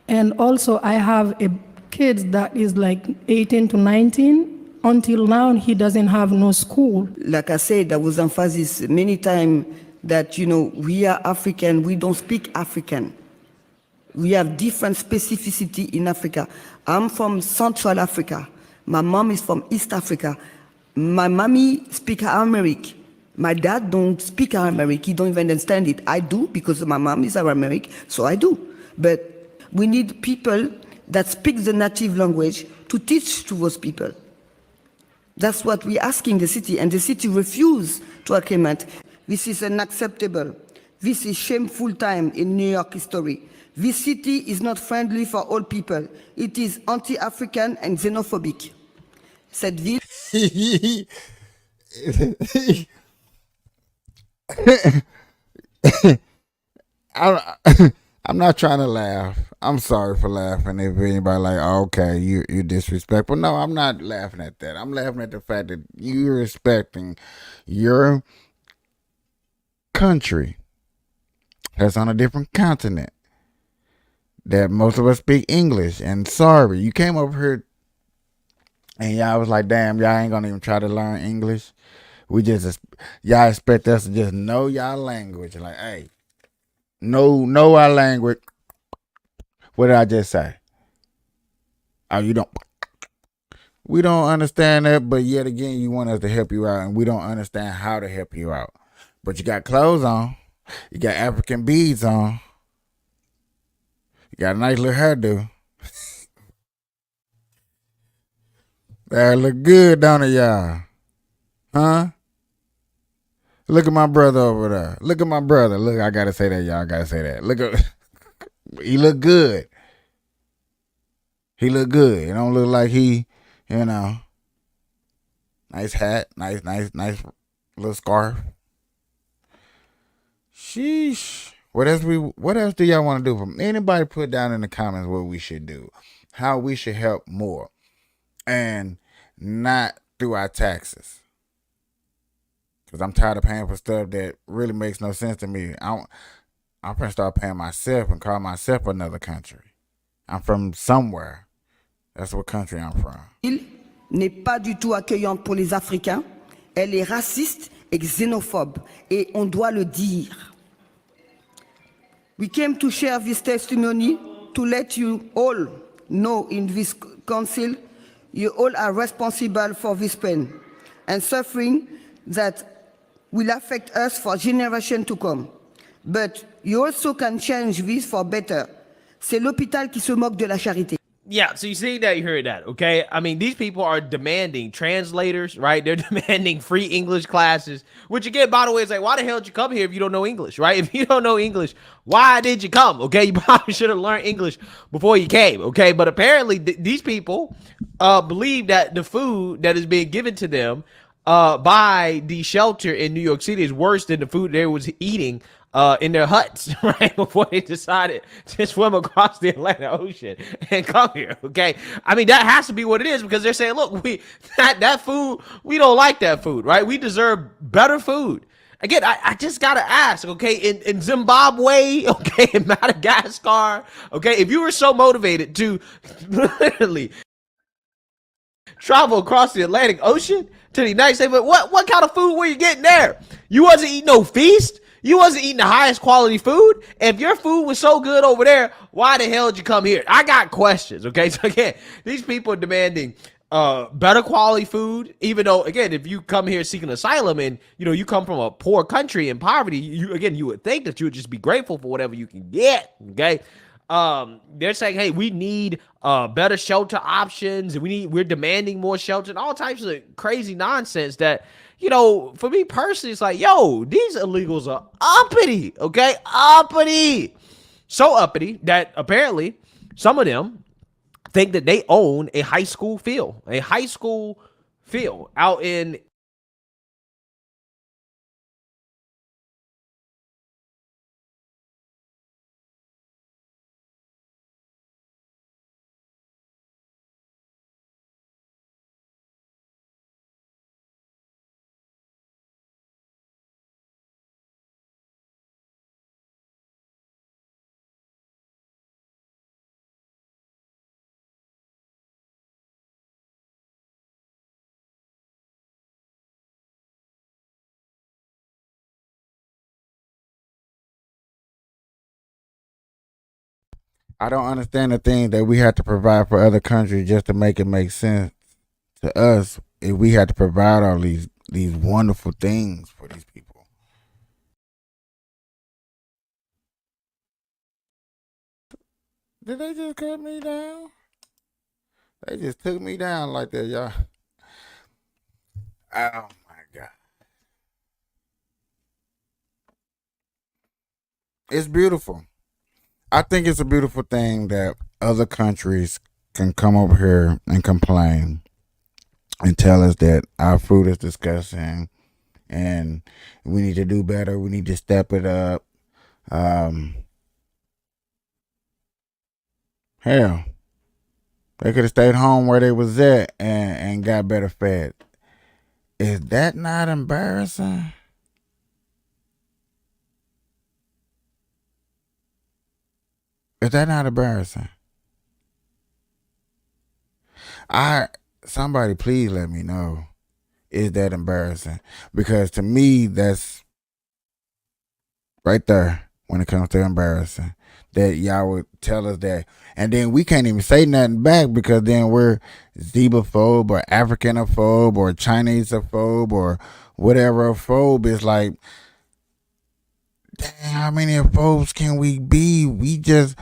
And also I have a kid that is like 18 to 19. Until now, he doesn't have no school. Like I said, there was emphasis many times that, we are African, we don't speak African. We have different specificity in Africa. I'm from Central Africa. My mom is from East Africa. My mommy speaks Aramaic. My dad don't speak Aramaic. He don't even understand it. I do because my mom is Aramaic, so I do. But we need people that speak the native language to teach to those people. That's what we're asking the city, and the city refused to acclimate. This is unacceptable. This is shameful time in New York history. This city is not friendly for all people. It is anti-African and xenophobic. Cette ville... I'm not trying to laugh. I'm sorry for laughing. If anybody like, oh, okay, you're disrespectful. No, I'm not laughing at that. I'm laughing at the fact that you're respecting your country that's on a different continent, that most of us speak English. And sorry, you came over here and y'all was like, damn, y'all ain't gonna even try to learn English. Y'all expect us to just know y'all language. Like, hey, know our language. What did I just say? Oh, you don't. We don't understand that, but yet again, you want us to help you out, and we don't understand how to help you out. But you got clothes on. You got African beads on. You got a nice little hairdo. That look good, don't it, y'all? Huh? Look at my brother over there. Look at my brother. Look, I gotta say that, y'all. I gotta say that. Look at, he look good. He look good. It don't look like he, nice hat, nice little scarf. Sheesh. What else do y'all want to do? From anybody, put down in the comments what we should do, how we should help more, and not through our taxes. Because I'm tired of paying for stuff that really makes no sense to me. I'm gonna start paying myself and call myself another country. I'm from somewhere. That's what country I'm from. Il n'est pas du tout accueillante pour les Africains. Elle est raciste et xénophobe. Et on doit le dire. We came to share this testimony to let you all know in this council, you all are responsible for this pain and suffering that will affect us for generations to come. But you also can change this for better. C'est l'hôpital qui se moque de la charité. Yeah, so you see that, you heard that, okay? I mean, these people are demanding translators, right? They're demanding free English classes, which again, by the way, is like, why the hell did you come here if you don't know English, right? If you don't know English, why did you come, okay? You probably should have learned English before you came, okay? But apparently, these people believe that the food that is being given to them by the shelter in New York City is worse than the food they was eating in their huts, right, before they decided to swim across the Atlantic Ocean and come here, okay? I mean, that has to be what it is, because they're saying, look, that food, we don't like that food, right? We deserve better food. Again, I just got to ask, okay, in Zimbabwe, okay, in Madagascar, okay, if you were so motivated to literally travel across the Atlantic Ocean to the United States, but what kind of food were you getting there? You wasn't eating no feast? You wasn't eating the highest quality food? If your food was so good over there, why the hell did you come here? I got questions, okay? So again, these people are demanding better quality food, even though, again, if you come here seeking asylum and, you know, you come from a poor country in poverty, you would think that you would just be grateful for whatever you can get, okay? They're saying, hey, we need better shelter options, and we're demanding more shelter, and all types of crazy nonsense that, you know, for me personally, it's like, yo, these illegals are uppity, okay? Uppity. So uppity that apparently some of them think that they own a high school field out in I don't understand the thing that we have to provide for other countries just to make it make sense to us. If we had to provide all these wonderful things for these people. Did they just cut me down? They just took me down like that, y'all. Oh my God. It's beautiful. I think it's a beautiful thing that other countries can come over here and complain and tell us that our food is disgusting and we need to do better. We need to step it up. Hell, they could have stayed home where they was at and got better fed. Is that not embarrassing? Is that not embarrassing? Somebody please let me know. Is that embarrassing? Because to me, that's right there when it comes to embarrassing. That y'all would tell us that. And then we can't even say nothing back because then we're xenophobe or Africanophobe or Chineseophobe or whatever phobe is like. Dang, how many phobes can we be? We just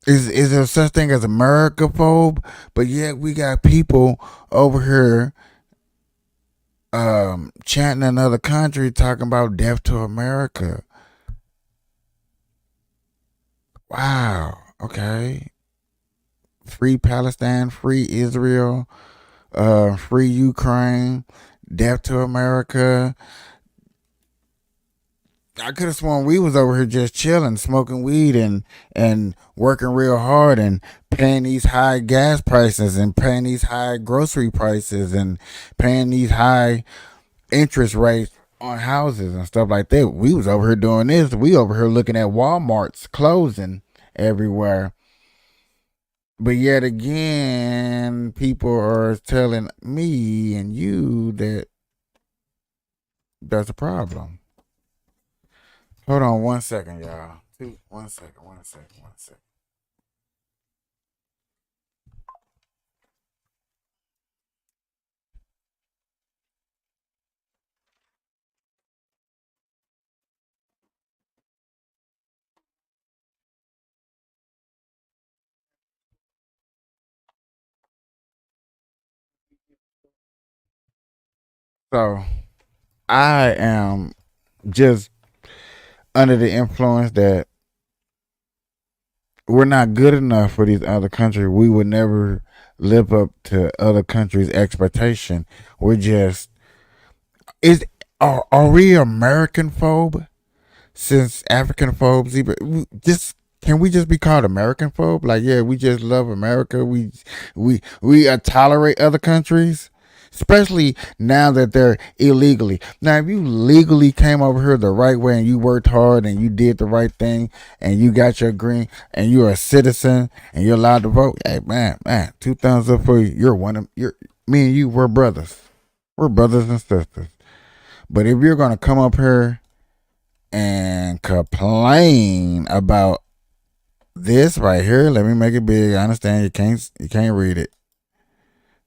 is there such thing as Americaphobe? But yet we got people over here chanting another country talking about death to America. Wow. Okay. Free Palestine, free Israel, free Ukraine, death to America. I could have sworn we was over here just chilling, smoking weed and working real hard and paying these high gas prices and paying these high grocery prices and paying these high interest rates on houses and stuff like that. We was over here doing this. We over here looking at Walmart's closing everywhere. But yet again, people are telling me and you that that's a problem. Hold on 1 second, y'all. 1 second, 1 second, 1 second. So I am just under the influence that we're not good enough for these other countries. We would never live up to other countries' expectation. We're just are we American phobe? Since African phobes, even just can we just be called American phobe? Like, yeah, we just love America. We tolerate other countries, especially now that they're illegally. Now, if you legally came over here the right way and you worked hard and you did the right thing and you got your green and you're a citizen and you're allowed to vote, hey man, 2 thumbs up for you. Me and you, we're brothers. We're brothers and sisters. But if you're gonna come up here and complain about this right here, let me make it big. I understand you can't read it.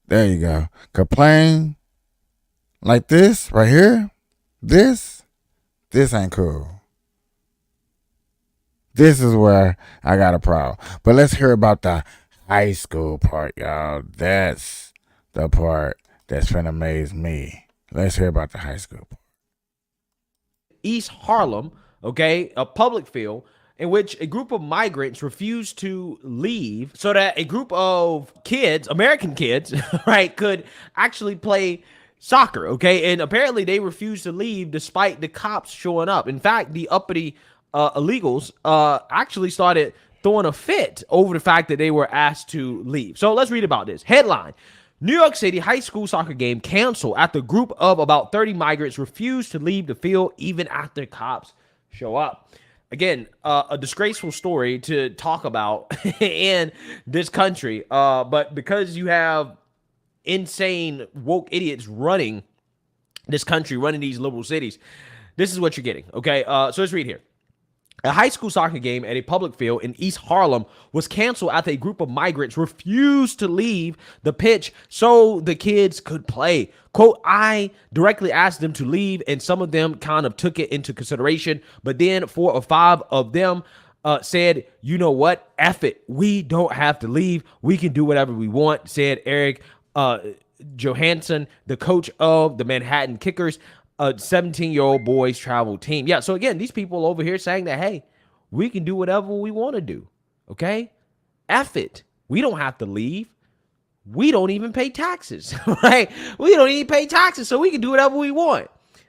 There you go. Complain like this right here. This ain't cool. This is where I got a problem. But let's hear about the high school part, y'all. That's the part that's finna amaze me. Let's hear about the high school part. East Harlem, okay, a public field in which a group of migrants refused to leave so that a group of kids, American kids, right, could actually play soccer, okay? And apparently they refused to leave despite the cops showing up. In fact, the uppity illegals actually started throwing a fit over the fact that they were asked to leave. So let's read about this. Headline: New York City high school soccer game canceled after a group of about 30 migrants refused to leave the field even after cops show up. Again, a disgraceful story to talk about in this country. But because you have insane woke idiots running this country, running these liberal cities, this is what you're getting. Okay, so let's read here. A high school soccer game at a public field in East Harlem was canceled after a group of migrants refused to leave the pitch so the kids could play. Quote, I directly asked them to leave, and some of them kind of took it into consideration, but then 4 or 5 of them said, you know what, F it, we don't have to leave. We can do whatever we want, said Eric Johansson, the coach of the Manhattan Kickers, a 17-year-old boys travel team. Yeah, so again, these people over here saying that, hey, we can do whatever we want to do, okay? F it. We don't have to leave. We don't even pay taxes, right? We don't even pay taxes, so we can do whatever we want.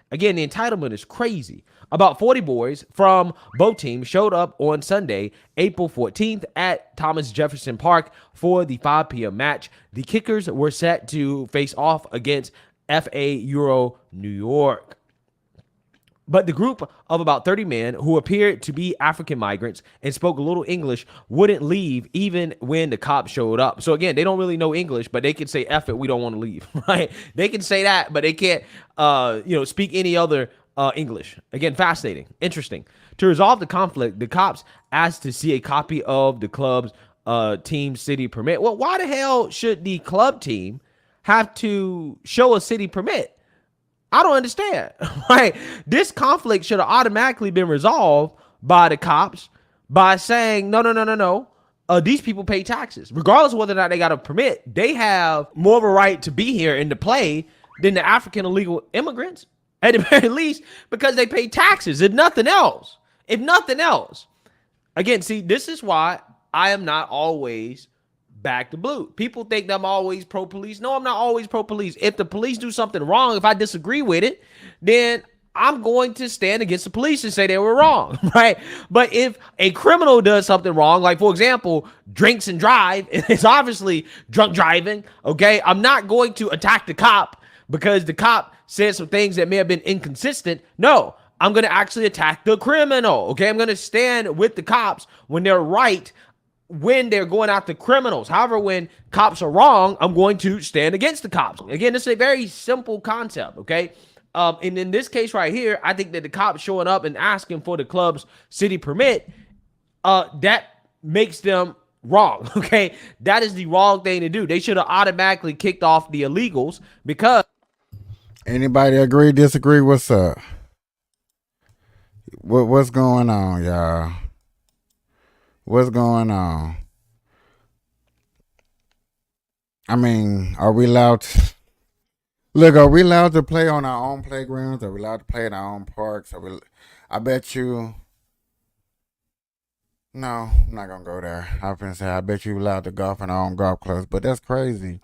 Again, the entitlement is crazy. About 40 boys from both teams showed up on Sunday, April 14th at Thomas Jefferson Park for the 5 p.m. match. The Kickers were set to face off against FA Euro New York. But the group of about 30 men who appeared to be African migrants and spoke a little English wouldn't leave even when the cops showed up. So again, they don't really know English, but they can say, F it, we don't want to leave, right? They can say that, but they can't, speak any other English. Again, fascinating, interesting. To resolve the conflict, the cops asked to see a copy of the club's team city permit. Well, why the hell should the club team have to show a city permit? I don't understand, right? This conflict should have automatically been resolved by the cops by saying, no. These people pay taxes. Regardless of whether or not they got a permit, they have more of a right to be here and to play than the African illegal immigrants, at the very least, because they pay taxes, if nothing else. If nothing else. Again, see, this is why I am not always back to blue. People think that I'm always pro-police. No, I'm not always pro-police. If the police do something wrong, if I disagree with it, then I'm going to stand against the police and say they were wrong, right? But if a criminal does something wrong, like, for example, drinks and drive, it's obviously drunk driving, okay? I'm not going to attack the cop because the cop said some things that may have been inconsistent. No, I'm going to actually attack the criminal, okay? I'm going to stand with the cops when they're right when they're going after criminals. However, when cops are wrong, I'm going to stand against the cops. Again, this is a very simple concept, okay? And in this case right here, I think that the cops showing up and asking for the club's city permit, that makes them wrong, okay? That is the wrong thing to do. They should have automatically kicked off the illegals because... Anybody agree, disagree? What's up? What's going on, y'all? What's going on? I mean, are we allowed to... Look, are we allowed to play on our own playgrounds? Are we allowed to play in our own parks? I bet you... No, I'm not going to go there. I was going to say, I bet you allowed to golf in our own golf clubs, but that's crazy.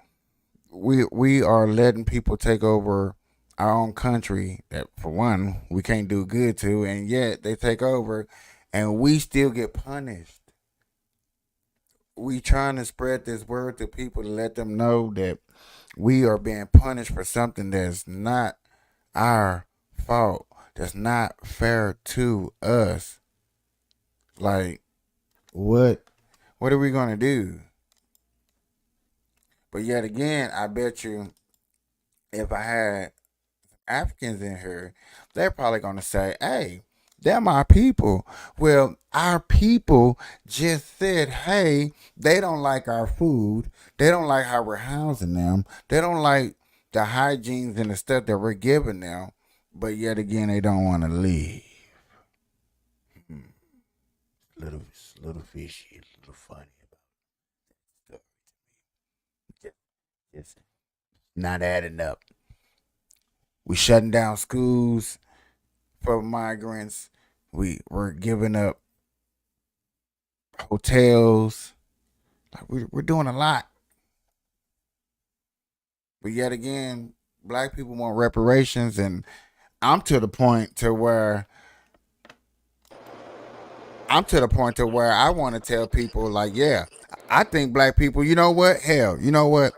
We are letting people take over our own country that, for one, we can't do good to, and yet they take over, and we still get punished. We trying to spread this word to people to let them know that we are being punished for something that's not our fault, that's not fair to us. Like, what are we gonna do? But yet again, I bet you if I had Africans in here, they're probably gonna say, hey, they're my people. Well, our people just said, hey, they don't like our food. They don't like how we're housing them. They don't like the hygienes and the stuff that we're giving them. But yet again, they don't want to leave. Little fishy, a little funny about it. It's not adding up. We shutting down schools for migrants. We're giving up hotels. Like we're doing a lot. But yet again, black people want reparations, and I'm to the point to where I want to tell people, like, yeah, I think black people, you know what? Hell, you know what?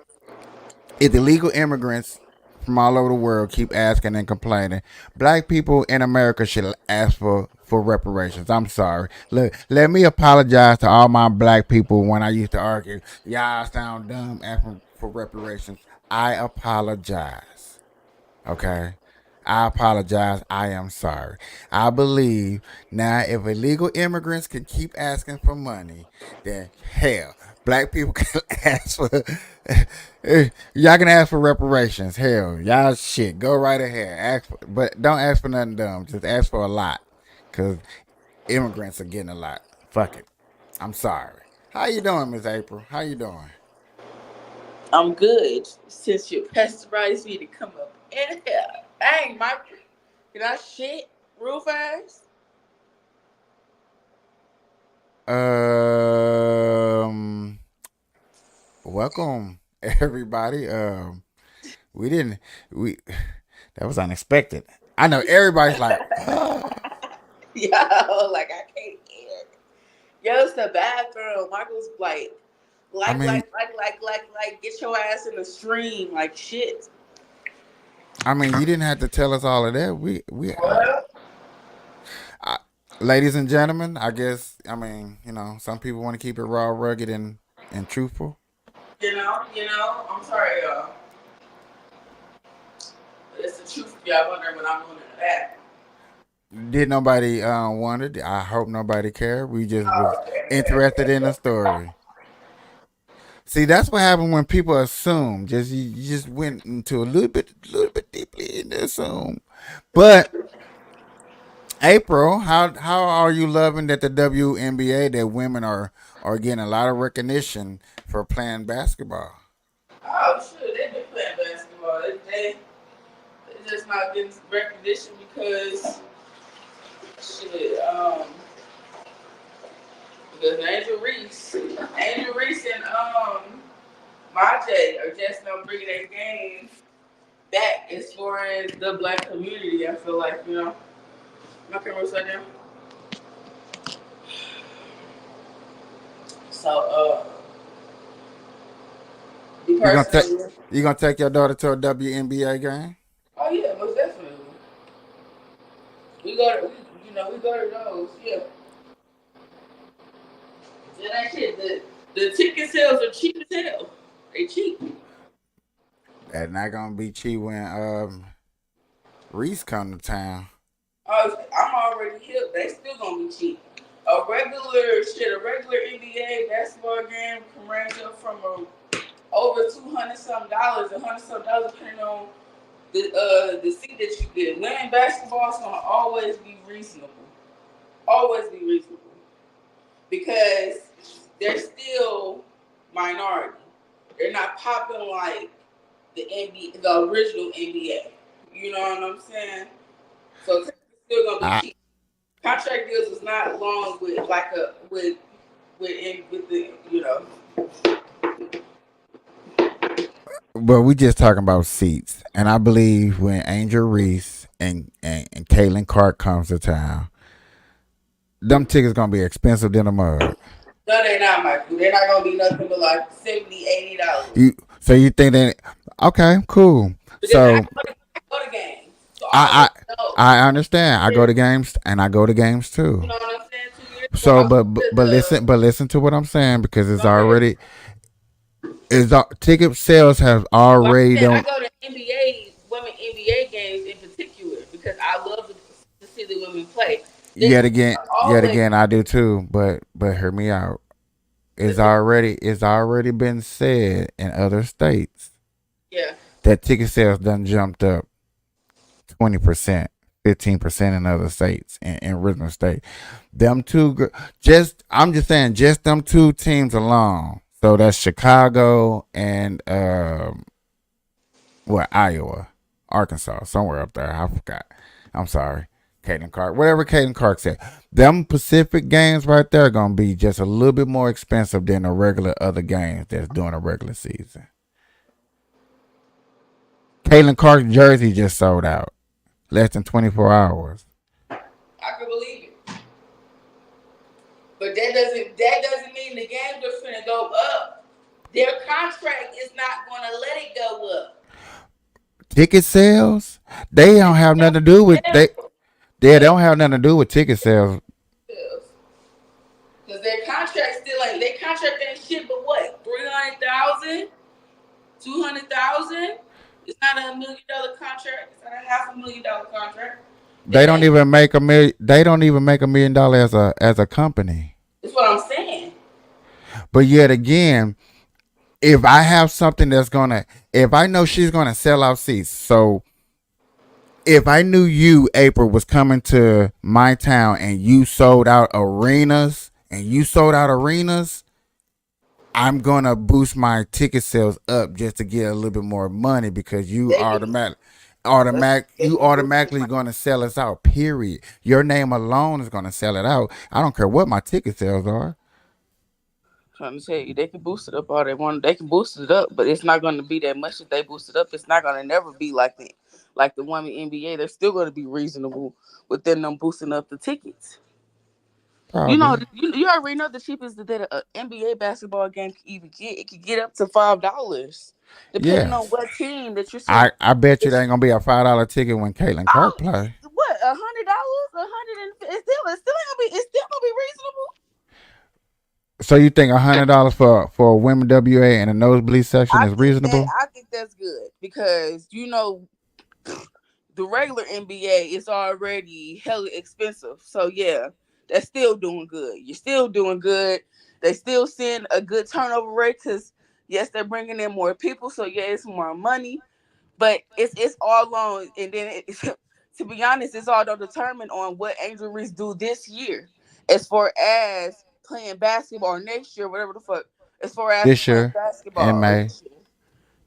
If illegal immigrants from all over the world keep asking and complaining, black people in America should ask for reparations. I'm sorry. Look, let me apologize to all my black people when I used to argue, y'all sound dumb asking for reparations. I apologize. Okay? I apologize. I am sorry. I believe now if illegal immigrants can keep asking for money, then hell, black people can ask for y'all can ask for reparations. Hell, y'all shit. Go right ahead. But don't ask for nothing dumb. Just ask for a lot. Cause immigrants are getting a lot. Fuck it. I'm sorry. How you doing, Miss April? How you doing? I'm good. Since you pesterized me to come up in here. Dang, my can I shit real fast? Welcome everybody. We that was unexpected. I know everybody's like, Yo, like I can't hear. Yo, it's the bathroom. Michael's like, get your ass in the stream, like shit. I mean, you didn't have to tell us all of that. Ladies and gentlemen, I guess, I mean, some people want to keep it raw, rugged, and truthful. You know, I'm sorry, y'all. It's the truth if y'all wondering what I'm doing in the bathroom. Did nobody wonder? I hope nobody cared. We just was interested in the story. See, that's what happened when people assume. You just went into a little bit deeply into assume. But April, how are you loving that the WNBA, that women are getting a lot of recognition for playing basketball? Oh shit, they've been playing basketball. They just not getting recognition because shit, because Angel Reese and Majay are just now bringing their game back as far as the black community. I feel like, my camera's right now. So, you gonna take your daughter to a WNBA game? Oh yeah, most definitely. We go to those, yeah. that shit. The ticket sales are cheap as hell. They cheap. That's not gonna be cheap when Reese come to town. I'm already hip. They still gonna be cheap. A regular NBA basketball game can range up from over $200 something, $100 something depending on the seat that you get. Winning basketball is gonna always be reasonable. Always be reasonable. Because they're still minority. They're not popping like the NBA, the original NBA. You know what I'm saying? So it's still gonna be cheap. Contract deals is not long with the But we just talking about seats, and I believe when Angel Reese and Caitlin Clark comes to town, them tickets gonna be expensive than a mug. No, they're not, Michael. They're not gonna be nothing but like $70, $80. So you think that? Okay, cool. So Go to games. So I understand. I go to games and I go to games too. You know what I'm saying? 2 years So ago, but listen to what I'm saying because it's already ticket sales have already I done. go to women NBA games in particular because I love to see the women play. Yet again, I do too. But hear me out. It's already been said in other states. Yeah. That ticket sales done jumped up 20%, 15% in other states in original state. Them two, I'm just saying, just them two teams alone. So that's Chicago and Iowa, Arkansas, somewhere up there. I forgot. I'm sorry. Caitlin Clark, whatever Caitlin Clark said. Them Pacific games right there are gonna be just a little bit more expensive than the regular other games that's during a regular season. Caitlin Clark's jersey just sold out. Less than 24 hours. I can believe it. But that doesn't mean the games are finna go up. Their contract is not gonna let it go up. Ticket sales? They don't have nothing to do with they don't have nothing to do with ticket sales. Because their contract still ain't shit but what? 300,000? 200,000? It's not $1 million contract. It's not a $500,000 contract. They don't even make $1 million. They don't even make $1 million as a company. That's what I'm saying. But yet again, if I have something if I know she's gonna sell out seats, so if I knew you, April, was coming to my town and you sold out arenas, I'm gonna boost my ticket sales up just to get a little bit more money because you automatically gonna sell us out. Period. Your name alone is gonna sell it out. I don't care what my ticket sales are. Trying to tell you, they can boost it up all they want. They can boost it up, but it's not going to be that much that they boost it up. It's not going to never be like the women NBA. They're still going to be reasonable within them boosting up the tickets. Probably. You know, you already know the cheapest that an NBA basketball game can even get. It could get up to $5, depending on what team that you're seeing. I bet you there ain't gonna be a $5 ticket when Caitlin Clark play. What, $100? It's still gonna be reasonable. So you think $100 for a women WA and a nosebleed section is reasonable? I think that's good because the regular NBA is already hella expensive. So yeah, that's still doing good. You're still doing good. They still seeing a good turnover rate because yes, they're bringing in more people. So yeah, it's more money, but it's all on. And then to be honest, it's all determined on what Angel Reese do this year, as far as playing basketball next year, whatever the fuck. As far as this year, basketball in May,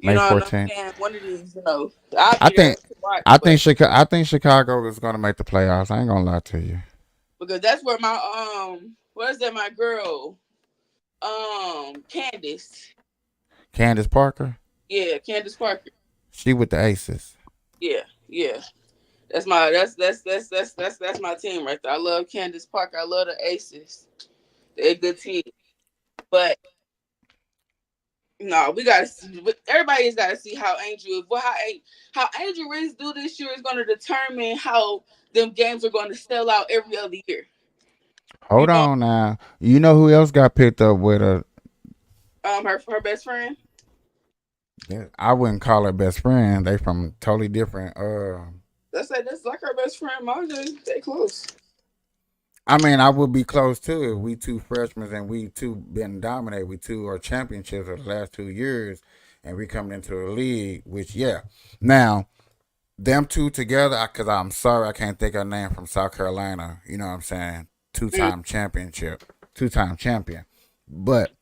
May 14th. One of these, I think Chicago is gonna make the playoffs. I ain't gonna lie to you. Because that's where my my girl, Candace Parker. Yeah, Candace Parker. She with the Aces. Yeah. That's my team right there. I love Candace Parker. I love the Aces. They're a good team. But no, everybody's got to see how Angel Reese do this year is going to determine how them games are going to sell out every other year. Hold on now. You know who else got picked up with a? Her best friend. I wouldn't call her best friend. They from totally different. That's like her best friend, Marjorie. They close. I mean, I would be close to it. We two freshmen and we two been dominated. We two are championships of the last 2 years, and we coming into the league. Which now them two together. Because I'm sorry, I can't think of her name from South Carolina. You know what I'm saying? 2-time championship, 2-time champion. But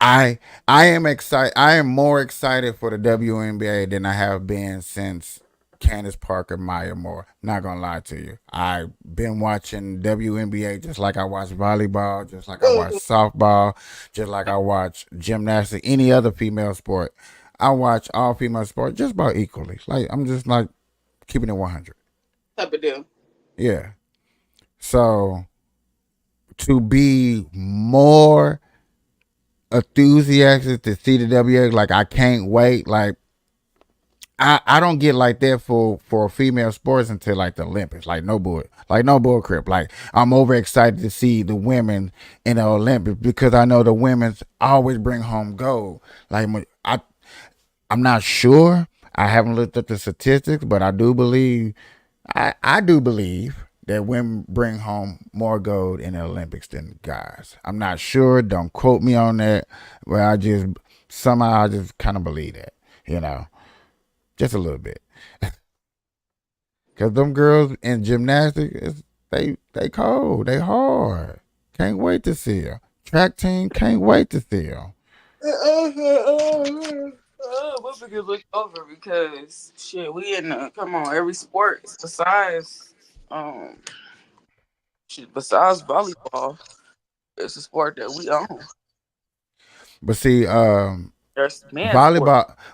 I am excited. I am more excited for the WNBA than I have been since Candace Parker, Maya Moore. Not gonna lie to you. I've been watching WNBA just like I watch volleyball, just like I watch softball, just like I watch gymnastics, any other female sport. I watch all female sports just about equally. Like I'm just like keeping it 100. Type of deal. Yeah. So to be more enthusiastic to see the WA, like I can't wait. Like I don't get like that for female sports until like the Olympics. Like no bull crap. Like I'm overexcited to see the women in the Olympics because I know the women's always bring home gold. Like I'm not sure. I haven't looked at the statistics, but I do believe that women bring home more gold in the Olympics than guys. I'm not sure. Don't quote me on that. But I just kind of believe that, just a little bit. Because them girls in gymnastics, they cold. They hard. Can't wait to see them. Track team, can't wait to see them. My biggest look over because shit, we in come on, every sport besides besides volleyball, it's a sport that we own. But see, There's sport.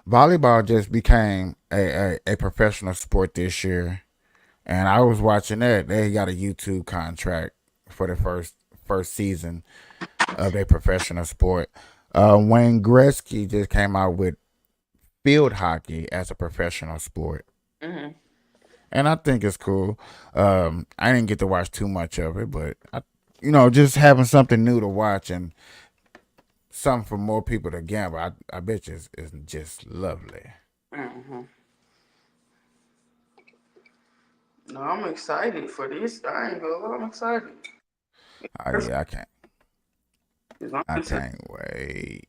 volleyball just became a professional sport this year, and I was watching that. They got a YouTube contract for the first season of a professional sport. Wayne Gretzky just came out with field hockey as a professional sport. Mm-hmm. And I think it's cool. I didn't get to watch too much of it, but just having something new to watch and something for more people to gamble, I bet you it's just lovely. Mm-hmm. No, I'm excited for this. I ain't gonna lie, I'm excited. I can't. I can't wait.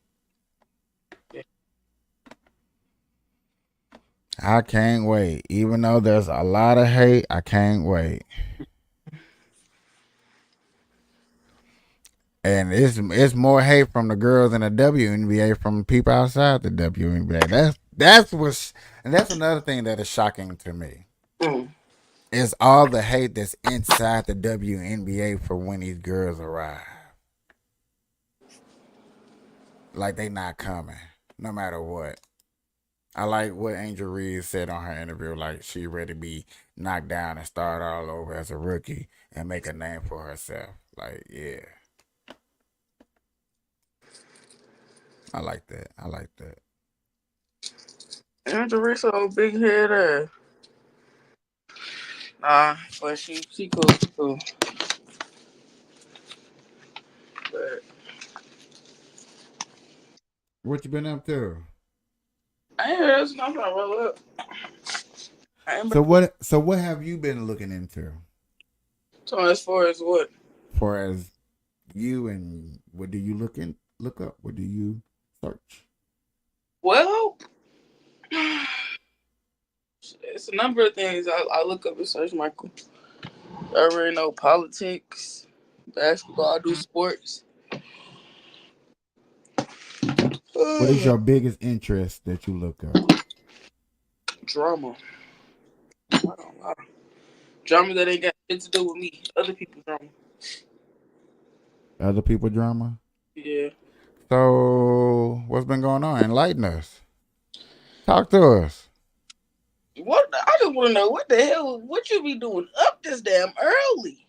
I can't wait. Even though there's a lot of hate, I can't wait. And it's more hate from the girls in the WNBA from people outside the WNBA. That's another thing that is shocking to me. Is all the hate that's inside the WNBA for when these girls arrive. Like they not coming, no matter what. I like what Angel Reed said on her interview, like she ready to be knocked down and start all over as a rookie and make a name for herself. Like, yeah. I like that. Angel Reed so big head Nah, but she cool. But What you been up to? I ain't heard us not gonna roll up. So what have you been looking into? So as far as what? For as you and what do you look up? What do you search? Well, it's a number of things I look up and search, Michael. I already know politics, basketball, I do sports. What is your biggest interest that you look up? Drama. I don't lie. Drama that ain't got shit to do with me. Other people's drama. Other people drama? Yeah. So what's been going on? Enlighten us. Talk to us. What? I just want to know what the hell, what you be doing up this damn early?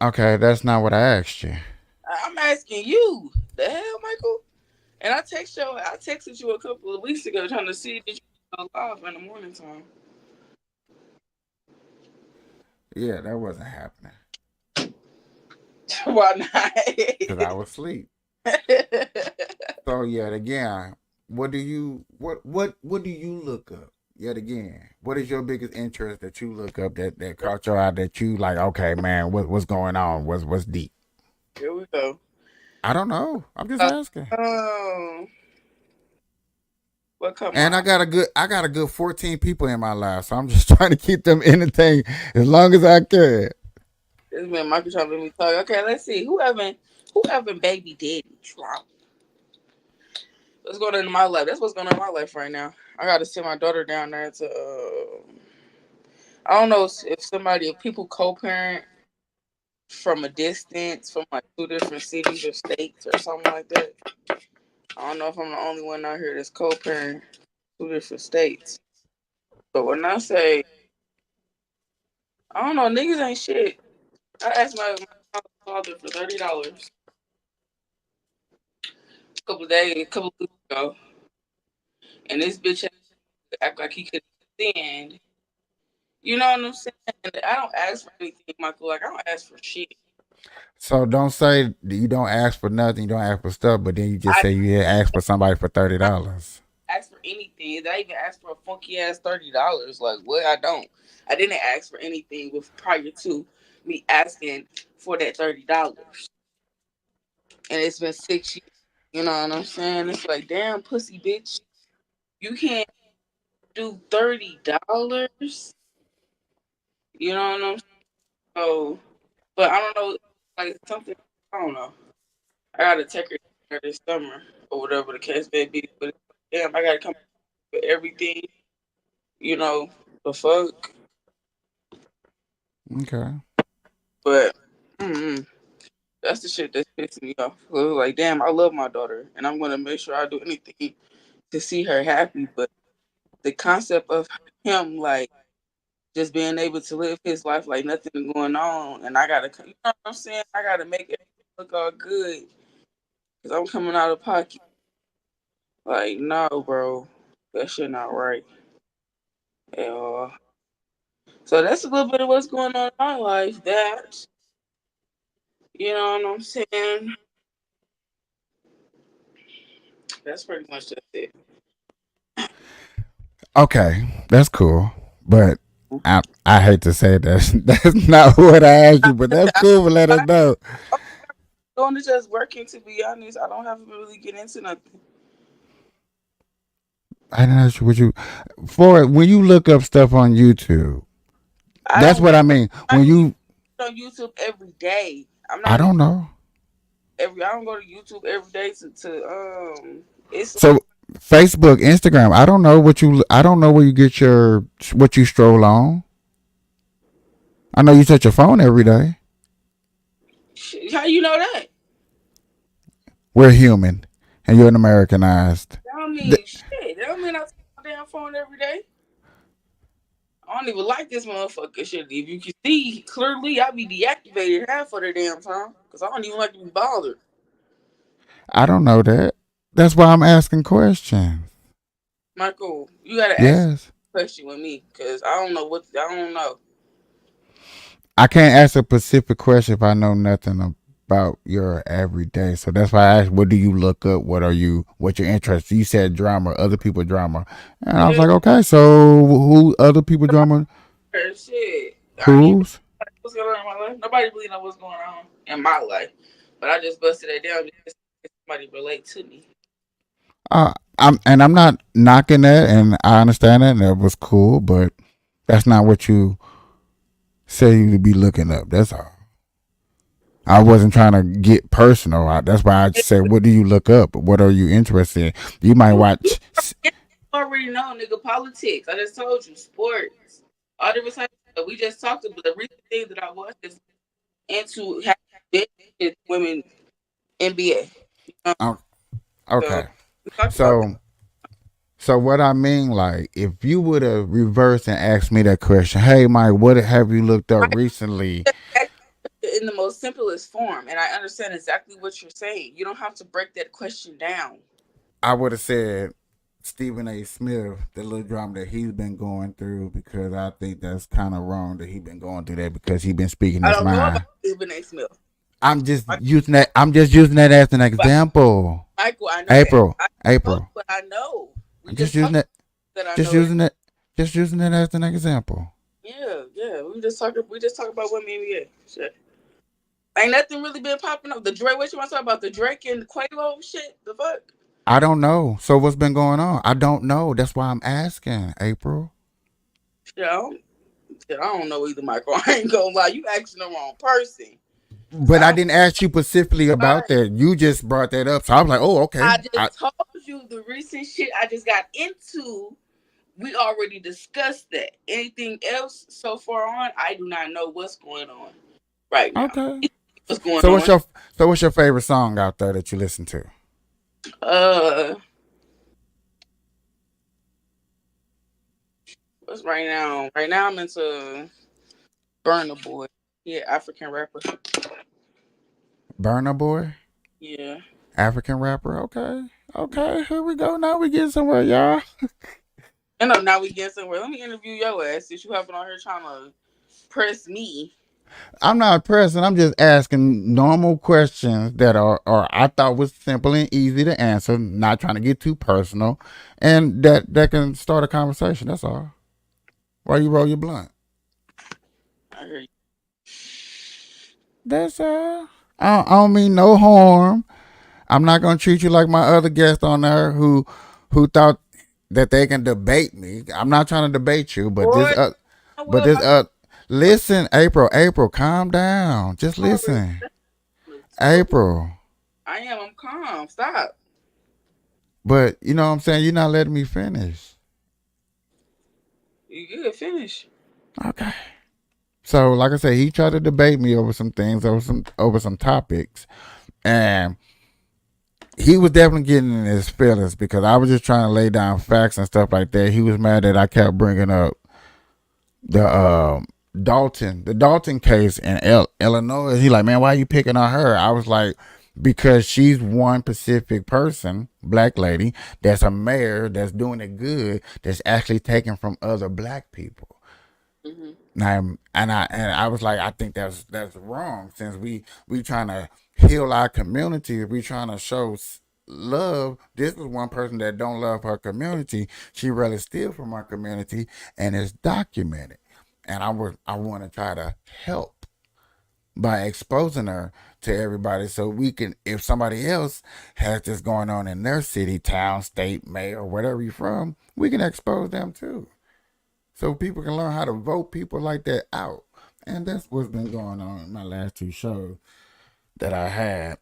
Okay, that's not what I asked you. I'm asking you. The hell, Michael? And I texted you a couple of weeks ago trying to see that you were live in the morning time. Yeah, that wasn't happening. Why not? Because I was asleep. So yet again, what do you look up? Yet again, what is your biggest interest that you look up that caught your eye that you like? Okay, man, what's going on? What's deep? Here we go. I don't know. I'm just asking. What come And on? I got a good 14 people in my life, so I'm just trying to keep them entertained as long as I can. This man Michael trying to let me talk. Okay, let's see. Who having baby daddy drama? What's going on in my life? That's what's going on in my life right now. I got to send my daughter down there to. I don't know if people co-parent from a distance, from like 2 different cities or states or something like that. I don't know if I'm the only one out here that's co-parent 2 different states. But when I say, I don't know, niggas ain't shit. I asked my father for $30 a couple weeks ago, and this bitch act like he could stand. You know what I'm saying? I don't ask for anything, Michael. Like I don't ask for shit. So don't say you don't ask for nothing, you don't ask for stuff, but then you just say you ask for somebody for $30. Ask for anything. Did I even ask for a funky ass $30? Like what? I don't. I didn't ask for anything with prior to me asking for that $30. And it's been 6 years. You know what I'm saying? It's like, damn, pussy bitch, you can't do $30. You know what I'm saying? So, but I don't know, like something. I don't know. I gotta take her this summer or whatever the case may be. But damn, I gotta come for everything. You know the fuck. Okay. But that's the shit that's pissing me off. So like, damn, I love my daughter, and I'm gonna make sure I do anything to see her happy. But the concept of him like just being able to live his life like nothing going on, and I gotta, you know what I'm saying? I gotta make everything look all good because I'm coming out of pocket. Like, no, bro, that shit not right at all. So that's a little bit of what's going on in my life. That, you know what I'm saying? That's pretty much just it. Okay, that's cool. But I hate to say that that's not what I asked you, but that's cool. But let us know. Going to just working. To be honest, I don't have to really get into nothing. I didn't ask you what you for when you look up stuff on YouTube. That's what I mean. When you on YouTube every day, I don't know. I don't go to YouTube every day it's So Facebook, Instagram. I don't know what you. I don't know where you get your what you stroll on. I know you touch your phone every day. How you know that? We're human, and you're an Americanized. That don't mean shit. That don't mean I touch my damn phone every day. I don't even like this motherfucker shit. If you can see clearly, I be deactivated half of the damn time because I don't even like to be bothered. I don't know that. That's why I'm asking questions. Michael, you gotta ask a question with me because I don't know. I can't ask a specific question if I know nothing about your everyday. So that's why I asked, what do you look up? What's your interest? You said drama, other people drama. And I was like, okay, so who other people drama? Shit. Who's? What's going on in my life? Nobody really know what's going on in my life. But I just busted it down because somebody relate to me. I'm not knocking that, and I understand that, and that was cool, but that's not what you say you to be looking up. That's all. I wasn't trying to get personal. That's why I said, what do you look up? What are you interested in? You might watch. You already know, nigga, politics. I just told you, sports. All different types of stuff. We just talked about the recent thing that I was just into having women NBA. Okay. So what I mean, like, if you would have reversed and asked me that question, hey, Mike, what have you looked up recently? In the most simplest form, and I understand exactly what you're saying. You don't have to break that question down. I would have said Stephen A. Smith, the little drama that he's been going through, because I think that's kind of wrong that he's been going through that because he's been speaking his mind. I don't know about Stephen A. Smith. I'm just using that. I'm just using that as an example. Michael, I know April, that. April. But I know. We I'm just using it. that I Just know. using it. Just using it as an example. Yeah. We just talk about women NBA. Shit. Ain't nothing really been popping up. The Drake, what you want to talk about? The Drake and the Quavo shit? The fuck? I don't know. So what's been going on? I don't know. That's why I'm asking, April. Shit, I don't know either, Michael. I ain't gonna lie. You asking the wrong person. But I didn't ask you specifically about that. You just brought that up. So I was like, oh, okay. I just told you the recent shit I just got into. We already discussed that. Anything else so far on, I do not know what's going on right now. Okay. What's going on? What's your favorite song out there that you listen to? What's right now? Right now I'm into Burna Boy. Yeah, African rapper. Burna Boy? Yeah. African rapper? Okay, here we go. Now we get somewhere, y'all. I know, now we get somewhere. Let me interview your ass since you hopping on here trying to press me. I'm not pressing. I'm just asking normal questions that are I thought was simple and easy to answer, not trying to get too personal, and that can start a conversation. That's all. Why you roll your blunt? I hear you. That's all. I don't mean no harm. I'm not gonna treat you like my other guest on there who thought that they can debate me. I'm not trying to debate you, but listen, April, calm down. Just listen. April. I'm calm. Stop. But you know what I'm saying? You're not letting me finish. You good, finish. Okay. So like I said, he tried to debate me over some things, over some topics. And he was definitely getting in his feelings because I was just trying to lay down facts and stuff like that. He was mad that I kept bringing up the Dalton case in Illinois. He like, man, why are you picking on her? I was like, because she's one specific person, black lady, that's a mayor, that's doing it good, that's actually taken from other black people. Mm-hmm. And I was like, I think that's wrong. Since we trying to heal our community, we trying to show love. This is one person that don't love her community. She really steal from our community, and it's documented. And I want to try to help by exposing her to everybody, so we can, if somebody else has this going on in their city, town, state, mayor, whatever you're from, we can expose them too. So people can learn how to vote people like that out. And that's what's been going on in my last two shows that I had.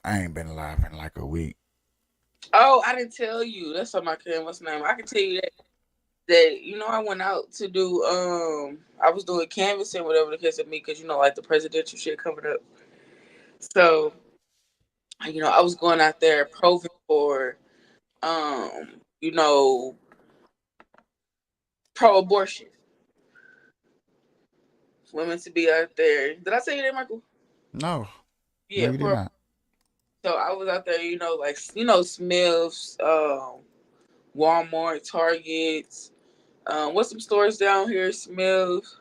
I ain't been alive in like a week. Oh, I didn't tell you. That's on my what's the name? I can tell you that I went out to do I was doing canvassing, whatever the case of me, because like the presidential shit coming up. So I was going out there proving for pro-abortion. Women to be out there. Did I say that, Michael? No. Yeah, no, you did not. So I was out there, like Smith's, Walmart, Targets. What's some stores down here? Smith's,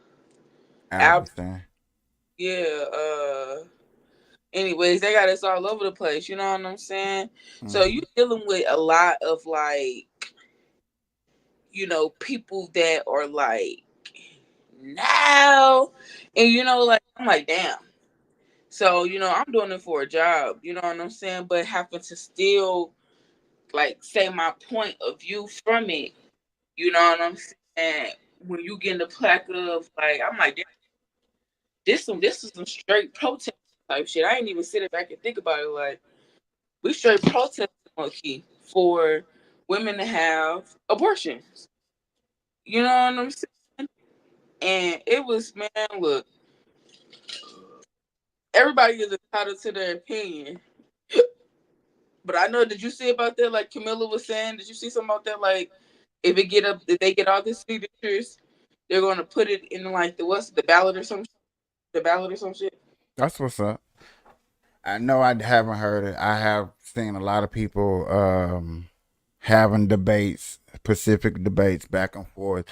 Albertson. Yeah. Anyways, they got us all over the place. You know what I'm saying? Mm-hmm. So you're dealing with a lot of like, people that are like now, and like I'm like, damn. So I'm doing it for a job. You know what I'm saying? But having to still like say my point of view from it. You know what I'm saying? When you get in the plaque of like, I'm like, this is some straight protest type shit. I ain't even sitting back and think about it. Like, we straight protesting monkey for women to have abortions. You know what I'm saying? And it was, man, look, everybody is entitled to their opinion. But I know, did you see about that? Like Camilla was saying, did you see something about that? Like, if they get all the signatures, they're gonna put it in like the ballot or some shit. That's what's up. I know I haven't heard it. I have seen a lot of people having debates, specific debates back and forth.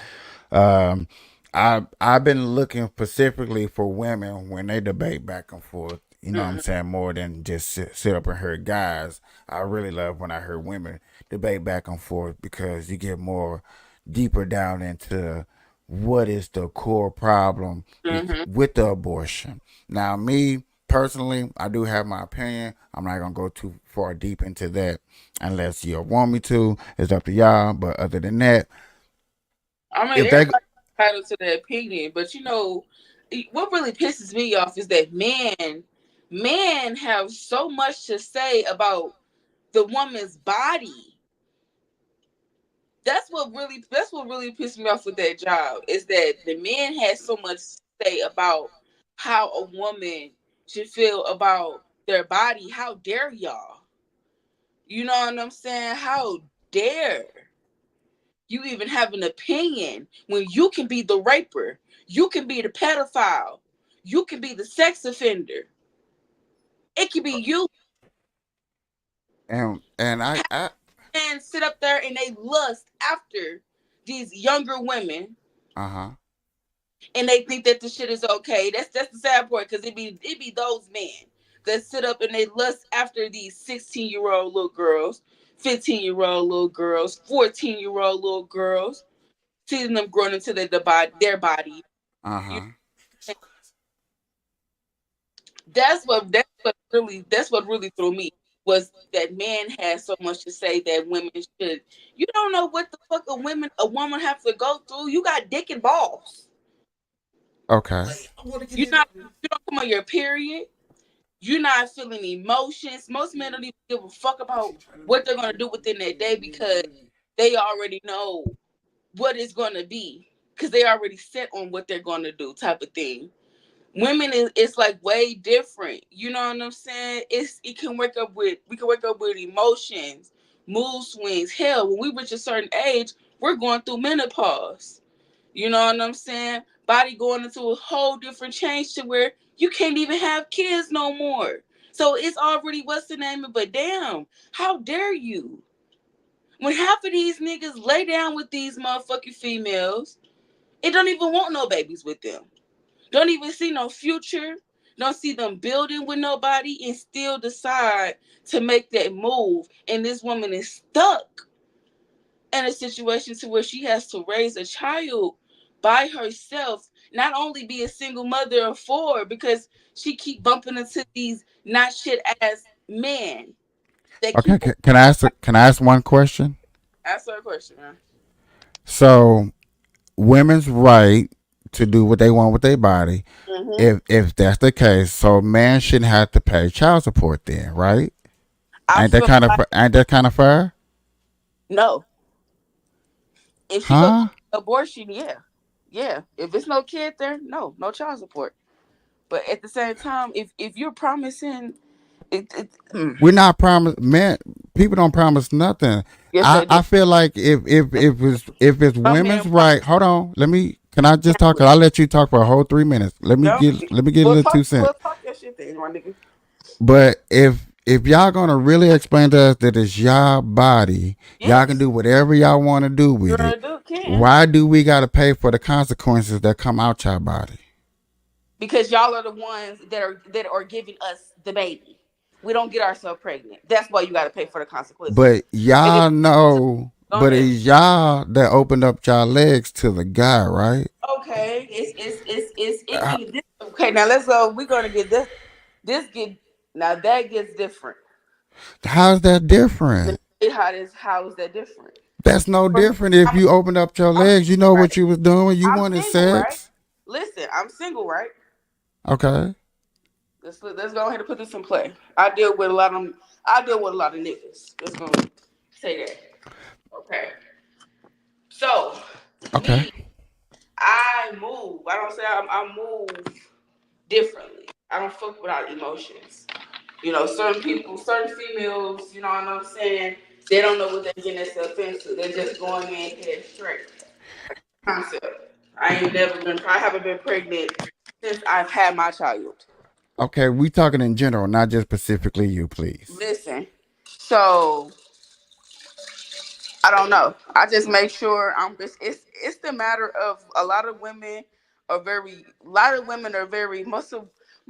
I've been looking specifically for women when they debate back and forth. You know what I'm saying? More than just sit up and hear guys. I really love when I hear women debate back and forth because you get more deeper down into what is the core problem with the abortion. Now, me personally, I do have my opinion. I'm not gonna go too far deep into that unless you want me to. It's up to y'all. But other than that, I mean, if they everybody's entitled to their opinion, but you know, what really pisses me off is that men have so much to say about the woman's body. That's what really pissed me off with that job is that the men had so much to say about how a woman should feel about their body. How dare y'all? You know what I'm saying? How dare you even have an opinion when you can be the raper, you can be the pedophile, you can be the sex offender. It can be you. and I And sit up there and they lust after these younger women uh-huh. and they think that the shit is okay. That's the sad part because it be those men that sit up and they lust after these 16-year-old little girls, 15-year-old little girls, 14-year-old little girls, seeing them growing into their body. Uh-huh. That's what really threw me was that man had so much to say that women should. You don't know what the fuck a woman have to go through. You got dick and balls. Okay. You don't come on your period. You're not feeling emotions. Most men don't even give a fuck about what they're gonna do within that day because they already know what it's gonna be because they already set on what they're gonna do, type of thing. Women it's like way different. You know what I'm saying? We can wake up with emotions, mood swings. Hell, when we reach a certain age, we're going through menopause. You know what I'm saying? Body going into a whole different change to where you can't even have kids no more. So it's already what's the name of, but damn, how dare you? When half of these niggas lay down with these motherfucking females, it don't even want no babies with them. Don't even see no future. Don't see them building with nobody and still decide to make that move. And this woman is stuck in a situation to where she has to raise a child by herself, not only be a single mother of 4 because she keep bumping into these not shit ass men that Okay, keep can I ask one question? answer a question, man. So, women's right to do what they want with their body. If that's the case, so man shouldn't have to pay child support then, right? I Ain't that feel kind of like ain't that kind of fair? no. If she goes Huh? abortion, yeah. Yeah. If it's no kid there, no child support. But at the same time, if you're promising We're not promised, man. People don't promise nothing. yes I, they do. I feel like if it's Some men women's right. Hold on. Let me. Can I just talk? 'Cause I'll let you talk for a whole 3 minutes. no, Let me get a little 2 cents. we'll talk your shit then, my nigga. But if y'all gonna really explain to us that it's y'all body, y'all can Yes. do whatever y'all want to do You're with gonna it. do can. Why do we gotta pay for the consequences that come out y'all body? Because y'all are the ones that are giving us the baby. We don't get ourselves pregnant. That's why you gotta pay for the consequences. But And if y'all know, go but ahead. it's y'all that opened up y'all legs to the guy, right? Okay, it Uh, get okay. Now let's go. We're gonna get this. This get now that gets different. How's that Let me different? tell you how is that different? That's no For me, different if I'm you opened up your I'm legs. You single, know right? what you was doing. You I'm wanted single, right? sex. Listen, I'm single, right? Okay. Let's go ahead and put this in play. I deal with a lot of niggas. Let's go say that. Okay. So Okay. me, I move. I don't say I move differently. I don't fuck without emotions. You know, certain people, certain females, you know what I'm saying? They don't know what they're getting themselves into. They're just going in head straight. Concept. I haven't been pregnant since I've had my child. Okay. We talking in general, not just specifically you, please. Listen. So I don't know. I just make sure it's the matter of a lot of women are very most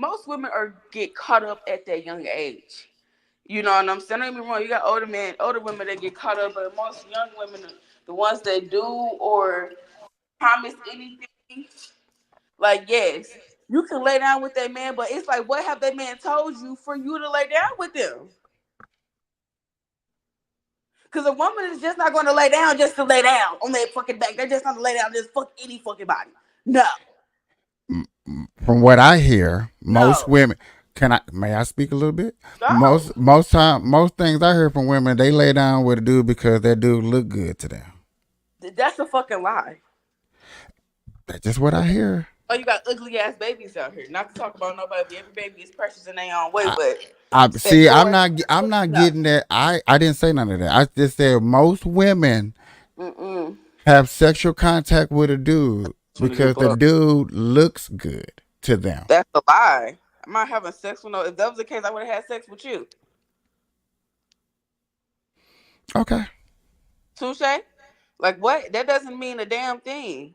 most women get caught up at that young age. You know what I'm saying? Don't get me wrong. You got older women that get caught up, but most young women, the ones that do or promise anything, like yes, you can lay down with that man, but it's like, what have that man told you for you to lay down with them? Because a woman is just not going to lay down just to lay down on that fucking back. They're just not going to lay down just fuck any fucking body. No. From what I hear, most No. women. May I speak a little bit? No. Most things I hear from women, they lay down with a dude because that dude look good to them. That's a fucking lie. That's just what I hear. Oh, you got ugly ass babies out here. Not to talk about nobody. Every baby is precious in their own way, but I'm not getting that. I didn't say none of that. I just said most women have sexual contact with a dude because the dude looks good to them. That's a lie. I'm not having sex with no. If that was the case, I would have had sex with you. Okay. Touche. Like what? That doesn't mean a damn thing.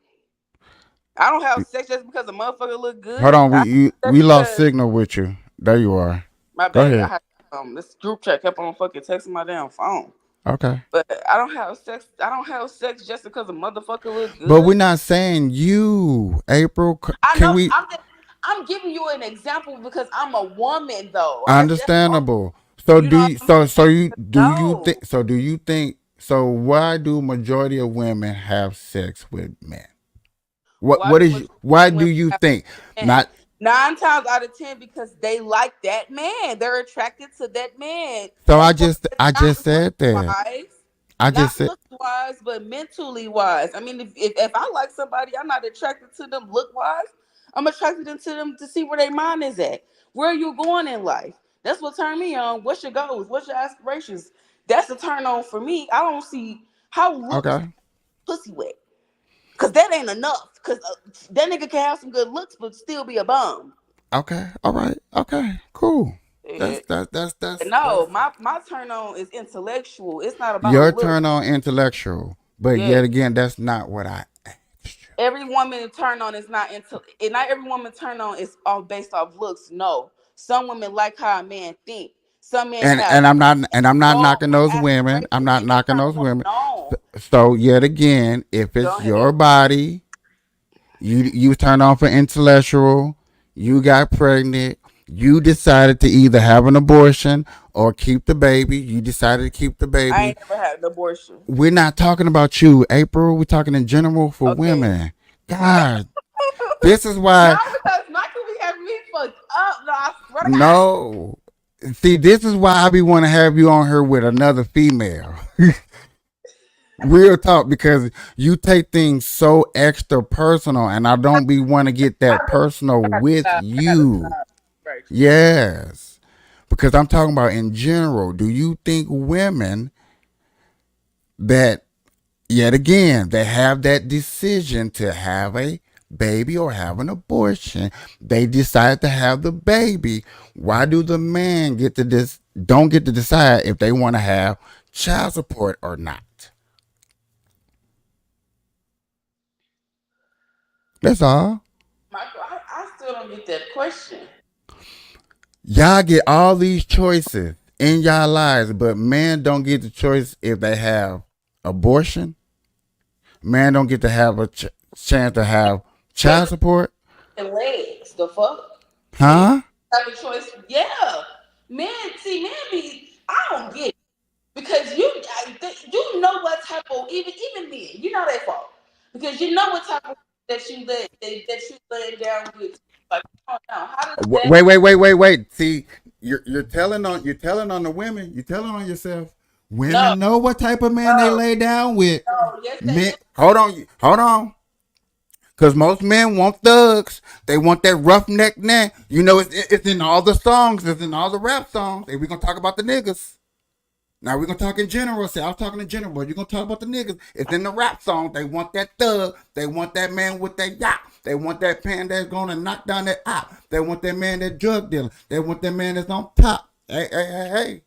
I don't have sex just because a motherfucker look good. Hold on, we lost signal with you. There you are. My Go bad. ahead. This group chat kept on fucking texting my damn phone. Okay. But I don't have sex. I don't have sex just because a motherfucker look good. But we're not saying you, April. I'm giving you an example because I'm a woman, though. Understandable. So do you think? So why do majority of women have sex with men? Why do you think? Not 9 times out of 10 because they like that man. They're attracted to that man. So I just said that. Not look wise, but mentally wise. I mean, if I like somebody, I'm not attracted to them look wise. I'm attracted to them to see where their mind is at. Where are you going in life? That's what turned me on. What's your goals? What's your aspirations? That's a turn on for me. I don't see how looks pussy wet. Cause that ain't enough. Cause that nigga can have some good looks, but still be a bum. Okay. All right. Okay. Cool. That's no. My turn on is intellectual. It's not about your looks. turn on intellectual, but yet again, that's not what I. Every woman turn on is not not every woman turn on is all based off looks. No, some women like how a man think. Some men and I'm not knocking those women. I'm not knocking those women. So yet again, if it's your body, you turn on for intellectual, you got pregnant, you decided to either have an abortion or keep the baby. You decided to keep the baby. I ain't never had an abortion. We're not talking about you, April. We're talking in general for women. God, this is why. No, because Michael be having me fucked up. No, I swear to God. No. See, this is why I be want to have you on here with another female. Real talk, because you take things so extra personal, and I don't be want to get that personal with you. Yes, because I'm talking about in general. Do you think women that, yet again, they have that decision to have a baby or have an abortion, they decide to have the baby, why do the man don't get to decide if they want to have child support or not? That's all. Michael, I still don't get that question. Y'all get all these choices in y'all lives, but men don't get the choice if they have abortion. Men don't get to have a chance to have child support. And legs, the fuck? Huh? Have a choice. Yeah. Men be, I don't get it. Because you know what type of, even men, you know their fault. Because you know what type of that you laying down with. Like, I don't know. How does that Wait. See, you're telling on the women. You're telling on yourself. Women know what type of man they lay down with. No, yes, men, hold on. Because most men want thugs. They want that roughneck man. You know, it's in all the songs. It's in all the rap songs. And we're going to talk about the niggas. Now we're going to talk in general. See, I was talking in general, but you're going to talk about the niggas. It's in the rap song. They want that thug. They want that man with that yacht. They want that man that's going to knock down that op. They want that man that drug dealer. They want that man that's on top. Hey.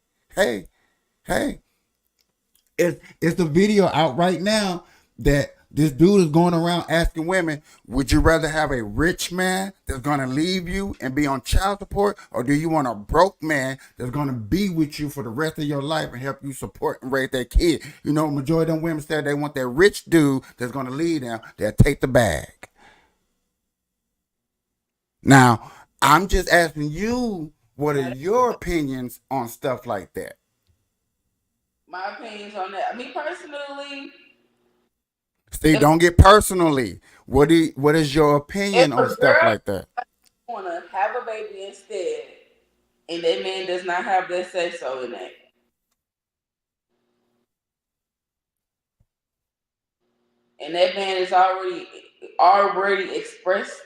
It's the video out right now that this dude is going around asking women, would you rather have a rich man that's going to leave you and be on child support, or do you want a broke man that's going to be with you for the rest of your life and help you support and raise that kid? You know, majority of them women said they want that rich dude that's going to lead them. They'll take the bag. Now, I'm just asking you, what are your opinions on stuff like that? My opinions on that. Me personally, See, don't get personally. What is your opinion if on a stuff girl like that? want to have a baby instead, and that man does not have that say so in that, and that man is already expressed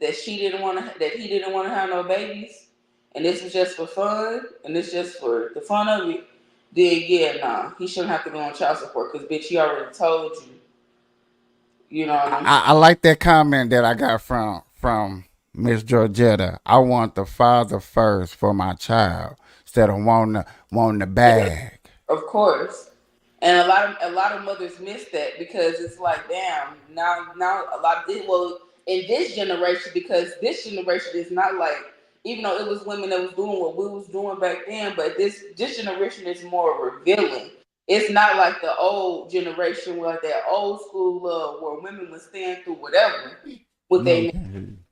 that he didn't want to have no babies, and this was just for fun, and it's just for the fun of it, then yeah, nah, he shouldn't have to go on child support because bitch, he already told you. You know what I'm saying? I like that comment that I got from Miss Georgetta. I want the father first for my child instead of wanting the bag. Of course. And a lot of mothers miss that because it's like, damn, now a lot of in this generation, because this generation is not like, even though it was women that was doing what we was doing back then, but this generation is more revealing. It's not like the old generation where like that old school love where women would stand through whatever with No.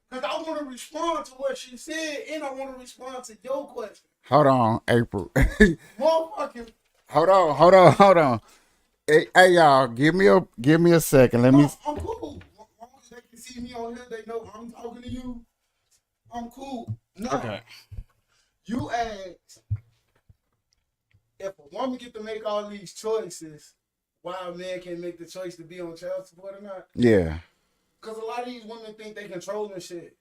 Because I want to respond to what she said, and I want to respond to your question. Hold on, April. Motherfucking. Hold on. Hey, y'all, give me a second. Let me. I'm cool. As long as they can see me on here, they know I'm talking to you. I'm cool. No. Okay. You asked if a woman get to make all these choices, why a man can't make the choice to be on child support or not? Yeah. Because a lot of these women think they controlling shit.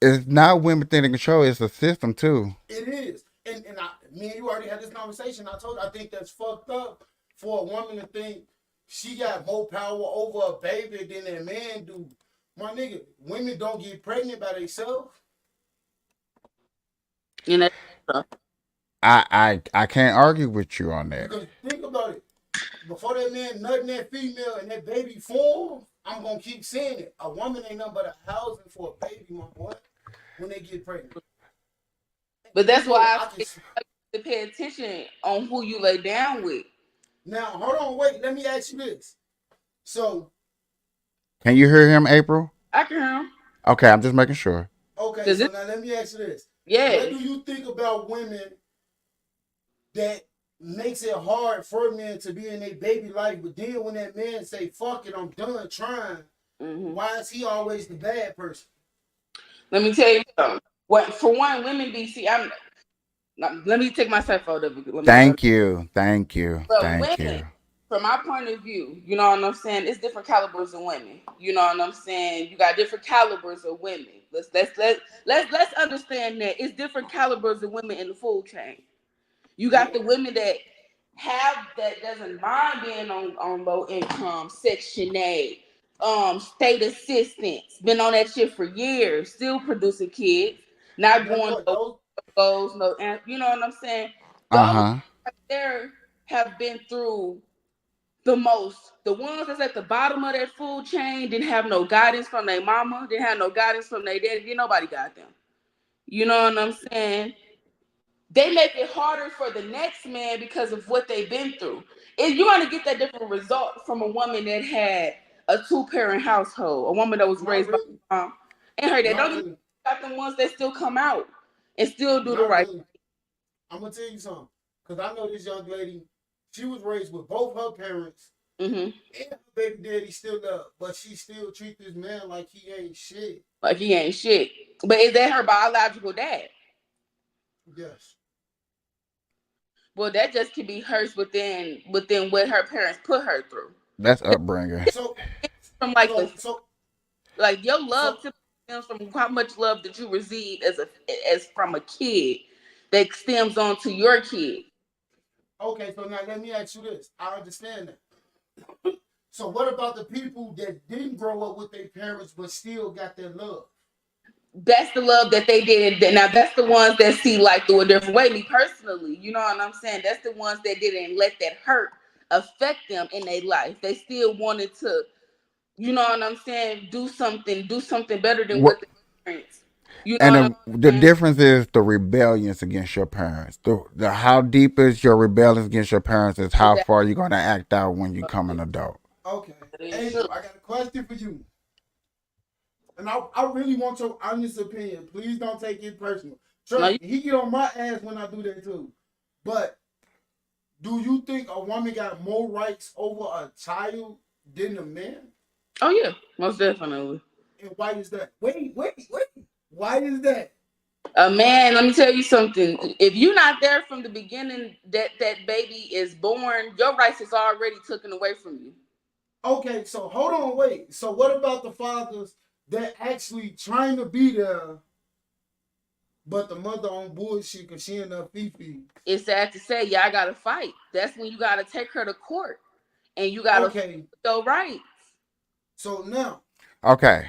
It's not women think they control. It's a system too. It is. And me and you already had this conversation. I told you I think that's fucked up for a woman to think she got more power over a baby than a man do. My nigga, women don't get pregnant by themselves. You know, I can't argue with you on that. Because think about it. Before that man nutting that female and that baby form, I'm gonna keep saying it. A woman ain't nothing but a housing for a baby, my boy, when they get pregnant. But that's why I think to pay attention on who you lay down with. Now, hold on, wait. Let me ask you this. So, Can you hear him, April? I can hear him. Okay, I'm just making sure. Okay, so now let me ask you this. Yeah. What do you think about women that makes it hard for men to be in their baby life, but then when that man say, fuck it, I'm done trying, why is he always the bad person? Let me tell you something. For one, women be, let me take myself out of it. Thank you. But women, from my point of view, you know what I'm saying? It's different calibers of women. You know what I'm saying? You got different calibers of women. Let's understand that it's different calibers of women in the food chain. You got the women that doesn't mind being on low income, Section 8, state assistance, been on that shit for years, still producing kids, not going no goals, no, you know what I'm saying? Those right there have been through the most. The ones that's at the bottom of that food chain didn't have no guidance from their mama, didn't have no guidance from their daddy, didn't nobody got them. You know what I'm saying? They make it harder for the next man because of what they've been through. And you're going to get that different result from a woman that had a 2-parent household, a woman that was raised by her mom and her dad. Don't even got them ones that still come out and still do the right thing. I'm going to tell you something. Because I know this young lady, she was raised with both her parents and her baby daddy still love, but she still treat this man like he ain't shit. Like he ain't shit. But is that her biological dad? Yes. Well, that just can be hers within what her parents put her through. That's upbringing. So from like like your love stems from how much love that you receive as from a kid that stems on to your kid. Okay, so now let me ask you this. I understand that. So what about the people that didn't grow up with their parents but still got their love? That's the love that they did. Now that's the ones that see life through a different way. Me personally, you know what I'm saying? That's the ones that didn't let that hurt affect them in their life. They still wanted to, you know what I'm saying, do something better than what they experienced. You know what I'm the difference is the rebellions against your parents. The how deep is your rebellion against your parents is how far you're gonna act out when you become an adult. Okay, Angel, I got a question for you, and I really want your honest opinion. Please don't take it personal. Trust me, he get on my ass when I do that too. But do you think a woman got more rights over a child than a man? Oh yeah, most definitely. And why is that? Wait. Why is that? Man, let me tell you something. If you're not there from the beginning that that baby is born, your rights is already taken away from you. Okay, so hold on, wait. So what about the fathers that actually trying to be there, but the mother on bullshit because she in her fifi? It's sad to say, y'all gotta fight. That's when you gotta take her to court, and you gotta fight your rights. So now, okay,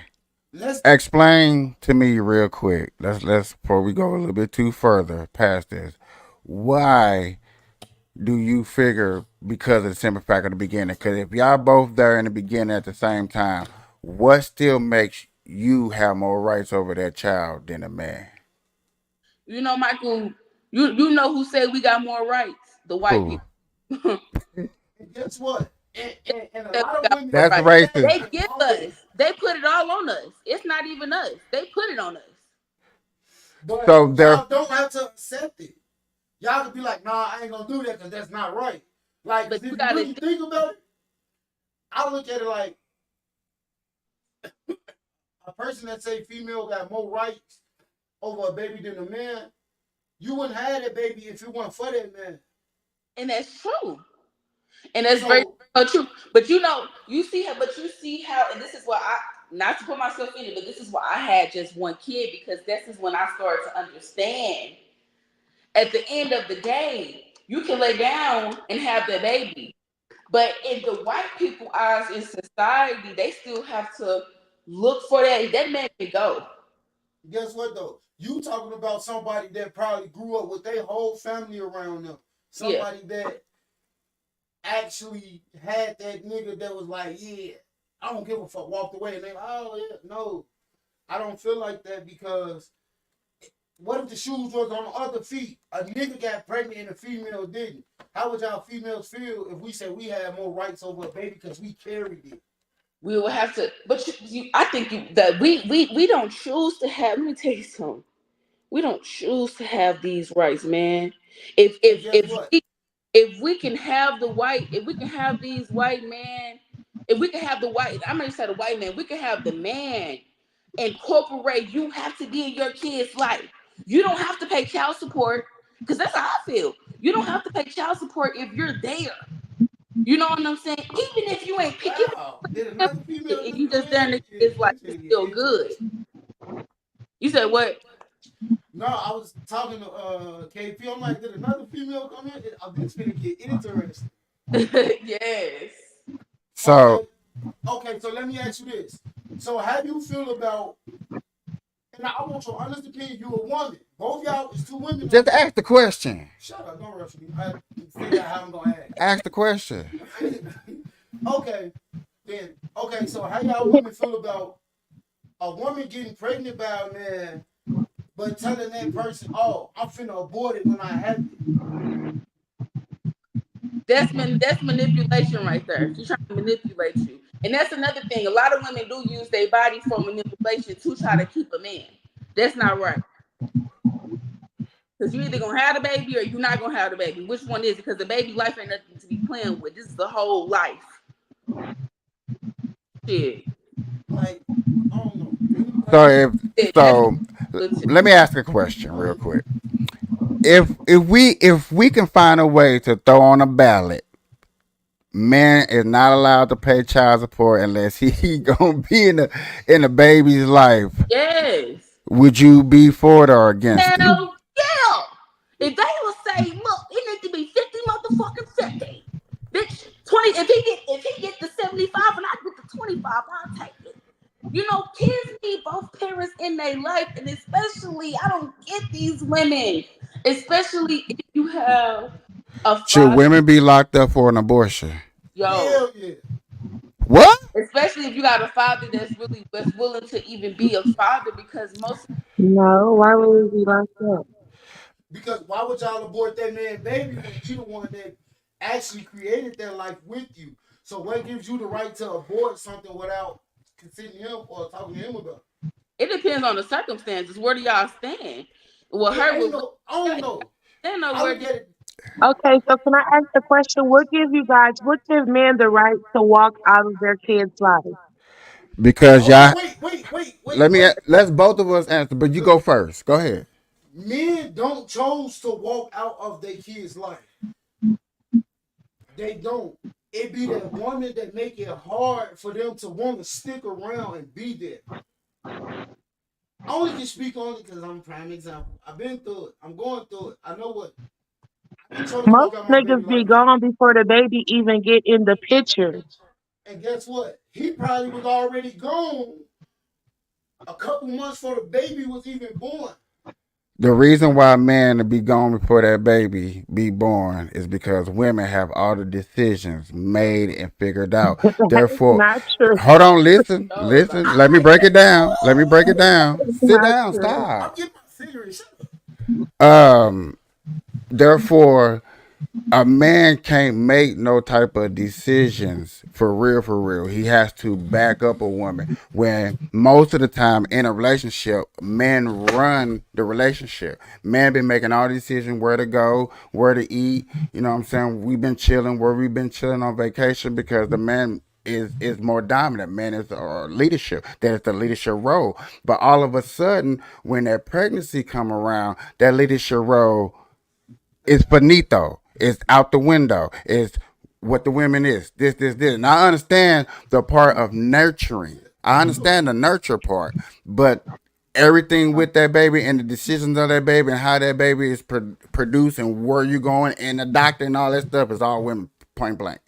let's explain to me real quick. Let's before we go a little bit too further past this. Why do you figure because of the simple fact of the beginning? Because if y'all both there in the beginning at the same time, what still makes you have more rights over that child than a man? You know, Michael, you know who said we got more rights? The white people. Guess what? And a lot of women, that's racist. They give us. They put it all on us. It's not even us. They put it on us. But so y'all don't have to accept it. Y'all could be like, nah, I ain't gonna do that because that's not right. Like, but if you really think about it, I look at it like a person that say female got more rights over a baby than a man. You wouldn't have that baby if it weren't for that man. And that's true. And that's very true. But you know, you see how, and this is why not to put myself in it, but this is why I had just one kid, because this is when I started to understand. At the end of the day, you can lay down and have that baby. But in the white people eyes in society, they still have to look for that. That man can go. Guess what though? You talking about somebody that probably grew up with their whole family around them. Somebody that actually had that nigga that was like, yeah, I don't give a fuck, walked away, and they like, oh yeah, no. I don't feel like that, because what if the shoes was on the other feet? A nigga got pregnant and a female didn't. How would y'all females feel if we said we had more rights over a baby because we carried it? We will have to, but I think that we don't choose to have. Let me tell you something. We don't choose to have these rights, man. If we can have the white, if we can have these white men, if we can have the white, I'm gonna say the white man, we can have the man incorporate. You have to be in your kid's life. You don't have to pay child support, because that's how I feel. You don't have to pay child support if you're there. You know what I'm saying? Even if you ain't picking, if you just there in the kid's life, it's still good. You said what? No, I was talking to KP. I'm like, did another female come in? This gonna get interesting. Yes. So okay, so let me ask you this. So how do you feel about, and I want your honest opinion, you a woman. Both y'all is two women. Just ask the question. Shut up, don't rush me. I figure out how I'm gonna ask. Ask the question. Okay. Then okay, so how y'all women feel about a woman getting pregnant by a man, but telling that person, oh, I'm finna abort it when I have it? That's manipulation right there. She's trying to manipulate you. And that's another thing. A lot of women do use their body for manipulation to try to keep a man. That's not right. Because you're either going to have the baby or you're not going to have the baby. Which one is it? Because the baby life ain't nothing to be playing with. This is the whole life. Shit. Like, I don't know. So let me ask a question real quick. If we can find a way to throw on a ballot, man is not allowed to pay child support unless he gonna be in the baby's life. Yes. Would you be for it or against it? Hell yeah. If they would say, look, it needs to be 50 motherfucking 50. Bitch, 20. If he get the 75 and I get the 25, I'll take it. You know, kids need both parents in their life, and especially, I don't get these women, especially if you have Should father. women be locked up for an abortion? Yo, Hell yeah. What? especially if you got a father that's willing to even be a father, because most No, why would we be locked up? Because why would y'all abort that man baby when you the one that actually created that life with you? So what gives you the right to abort something without considering him or talking to him about it depends on the circumstances. Where do y'all stand? Well, it? her Ain't with no, I don't know. they know I where. look at it. Okay, so can I ask the question? What gives men the right to walk out of their kids' lives? Because Hold on, y'all, wait. let's both of us answer, but you go first. Go ahead. Men don't choose to walk out of their kid's life. They don't. It be that woman that make it hard for them to want to stick around and be there. I only can speak on it because I'm a prime example. I've been through it. I'm going through it. I know what. I've been trying to Most walk out my baby niggas be life. gone before the baby even get in the picture. And guess what? He probably was already gone a couple months before the baby was even born. The reason why men to be gone before that baby be born is because women have all the decisions made and figured out. That is Therefore, not true. hold on, listen. Let me break it down. It's Sit not down. true. Stop. I'm getting my cigarette. Therefore, a man can't make no type of decisions for real, for real. He has to back up a woman. When most of the time in a relationship, men run the relationship. Men been making all the decisions where to go, where to eat. You know what I'm saying? We've been chilling where we've been chilling on vacation because the man is more dominant. Man is leadership. There's the leadership role. But all of a sudden, when that pregnancy come around, that leadership role is finito. It's out the window. It's what the women is. This. And I understand the part of nurturing. I understand the nurture part, but everything with that baby and the decisions of that baby and how that baby is produced and where you going and the doctor and all that stuff is all women, point blank.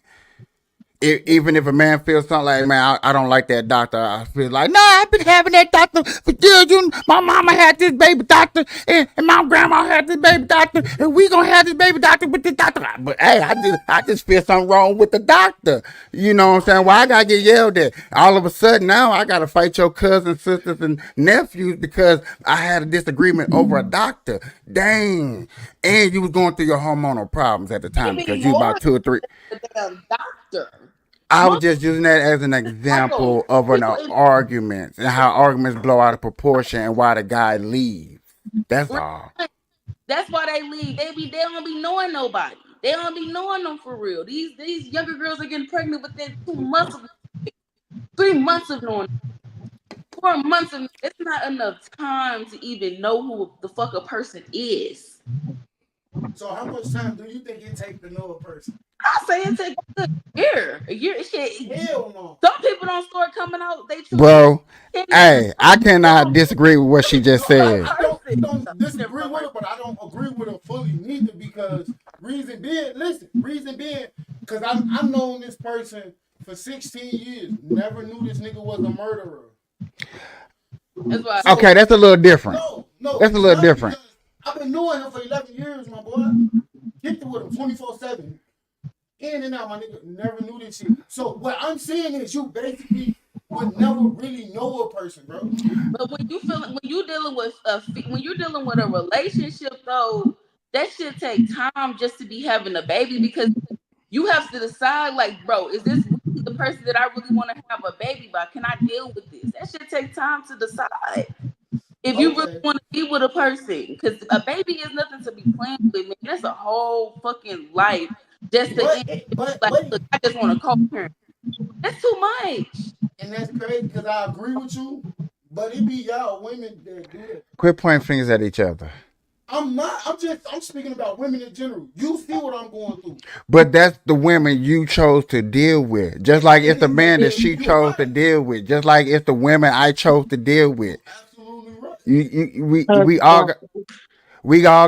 Even if a man feels something like, man, I don't like that doctor, I feel like, no, I've been having that doctor for years. My mama had this baby doctor, and my grandma had this baby doctor, and we gonna have this baby doctor with this doctor. But hey, I just feel something wrong with the doctor. You know what I'm saying? Well, I gotta get yelled at. All of a sudden now I gotta fight your cousins, sisters, and nephews because I had a disagreement over a doctor. Dang. And you was going through your hormonal problems at the time maybe because you was more about 2 or 3. than the damn doctor. I was just using that as an example of an argument and how arguments blow out of proportion and why the guy leaves. That's all. That's why they leave. They don't be knowing nobody. They don't be knowing them for real. These younger girls are getting pregnant within 2 months of 3 months of knowing. 4 months of it's not enough time to even know who the fuck a person is. So how much time do you think it takes to know a person? I say it takes a year. A year. Shit. Hell no. Some people don't start coming out. They true. Bro, hey, I cannot disagree with what she just said. I don't disagree with it, but I don't agree with her fully neither because reason being, because I've known this person for 16 years, never knew this nigga was a murderer. That's why. Okay, that's a little different. No, That's a little different. I've been knowing him for 11 years, my boy. Kicked it with him 24/7. In and out, my nigga. Never knew this shit. So what I'm saying is you basically would never really know a person, bro. But when you're dealing with a relationship though, that should take time just to be having a baby because you have to decide like, bro, is this really the person that I really want to have a baby by? Can I deal with this? That should take time to decide. If you really want to be with a person, because a baby is nothing to be playing with, man. That's a whole fucking life just to look, I just want to co-parent. That's too much. And that's crazy because I agree with you, but it be y'all women that do it. Quit pointing fingers at each other. I'm speaking about women in general. You see what I'm going through. But that's the women you chose to deal with. Just like it's the man that she chose to deal with. Just like it's the women I chose to deal with. We all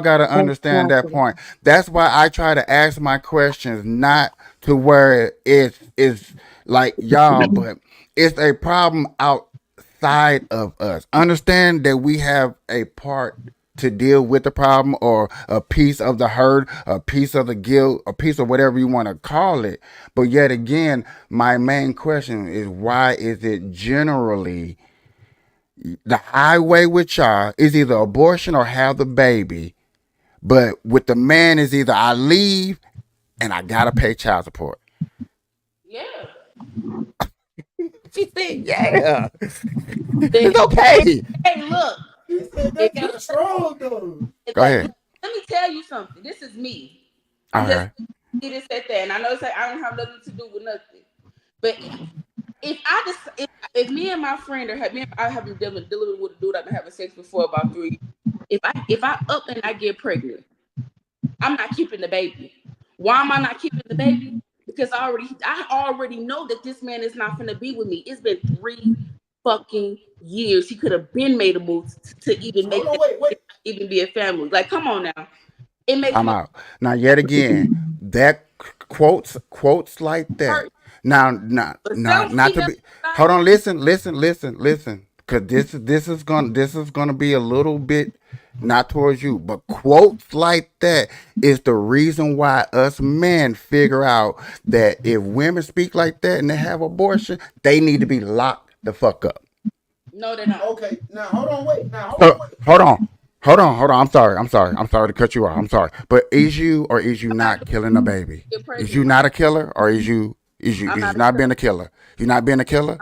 got to understand that point. That's why I try to ask my questions not to where it's like y'all, but it's a problem outside of us. Understand that we have a part to deal with the problem, or a piece of the hurt, a piece of the guilt, a piece of whatever you want to call it. But yet again, my main question is, why is it generally the highway with y'all is either abortion or have the baby, but with the man is either I leave and I gotta pay child support. Yeah. She said, "Yeah, it's okay." Hey, look. That kind of strong though. Go ahead. Let me tell you something. This is me. All I'm just right. this at that, and I know it's like I don't have nothing to do with nothing. But if I just if me and my friend or I have been dealing with a dude I've been having sex before about 3 years. If I up and I get pregnant, I'm not keeping the baby. Why am I not keeping the baby? Because I already know that this man is not gonna be with me. It's been 3 fucking years. He could have been made a move to even make even be a family. Like, come on now. It makes I'm out. Now, yet again, that quotes like that. Now, not to be. Hold on, listen. Because this is gonna be a little bit not towards you, but quotes like that is the reason why us men figure out that if women speak like that and they have abortion, they need to be locked the fuck up. No, they're not. Okay, now hold on, wait. Hold on. I'm sorry to cut you off. I'm sorry. But is you or is you not killing a baby? Is you not a killer, or is you not being a killer? You not being a killer?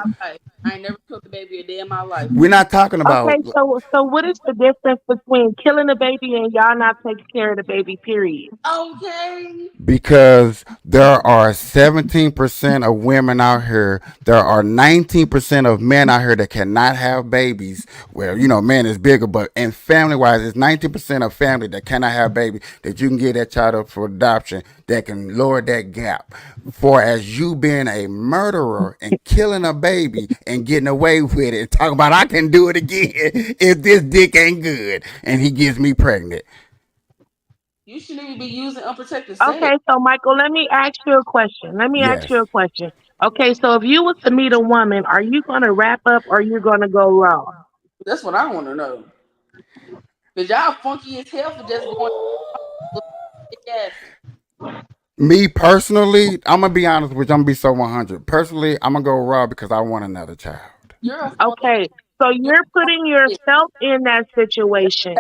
I ain't never killed a baby a day in my life. We're not talking about. Okay, so what is the difference between killing a baby and y'all not taking care of the baby? Period. Okay. Because there are 17% of women out here, there are 19% of men out here that cannot have babies. Well, man is bigger, but in family wise, it's 19% of family that cannot have babies that you can get that child up for adoption, that can lower that gap. For as you being a murderer and killing a baby and getting away with it, and talking about I can do it again if this dick ain't good and he gets me pregnant. You shouldn't even be using unprotected sex. Okay, so Michael, let me ask you a question. Yes. Okay, so if you was to meet a woman, are you gonna wrap up or you gonna go raw? That's what I want to know. Cause y'all funky as hell for just going. Yes. Me personally, I'm gonna be honest with you. I'm gonna be so 100. Personally, I'm gonna go raw because I want another child. Okay, so you're putting yourself in that situation.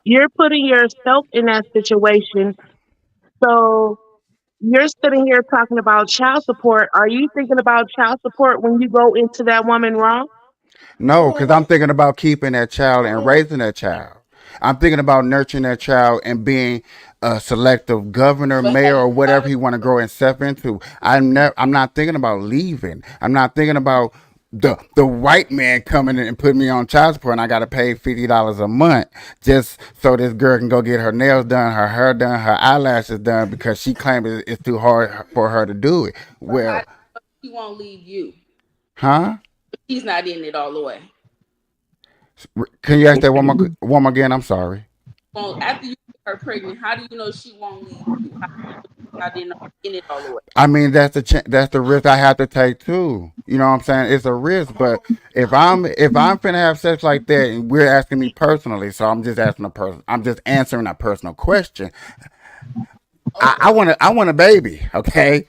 You're putting yourself in that situation. So you're sitting here talking about child support. Are you thinking about child support when you go into that woman raw? No, because I'm thinking about keeping that child and raising that child. I'm thinking about nurturing that child and being a selective governor, mayor, or whatever he want to grow himself into. I'm not thinking about leaving. I'm not thinking about the white man coming in and putting me on child support, and I got to pay $50 a month just so this girl can go get her nails done, her hair done, her eyelashes done, because she claims it's too hard for her to do it. Well, He won't leave you. huh? He's not in it all the way. Can you ask that one more again? I'm sorry. Well, after you get her pregnant, how do you know she won't leave you? How do you know in it all the way? I mean, that's the risk I have to take too. You know what I'm saying? It's a risk, but if I'm finna have sex like that, and we're asking me personally, so I'm just answering a personal question. I want a baby. Okay,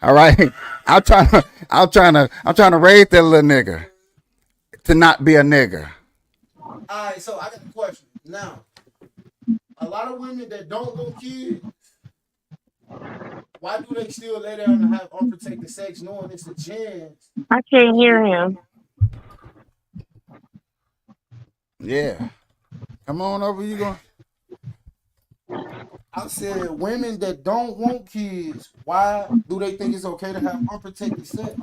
all right. I'm trying to raise that little nigga to not be a nigga. All right, so I got a question. Now, a lot of women that don't want kids, why do they still lay down and have unprotected sex knowing it's a chance? I can't hear him. Yeah. Come on over, you going. I said women that don't want kids, why do they think it's okay to have unprotected sex?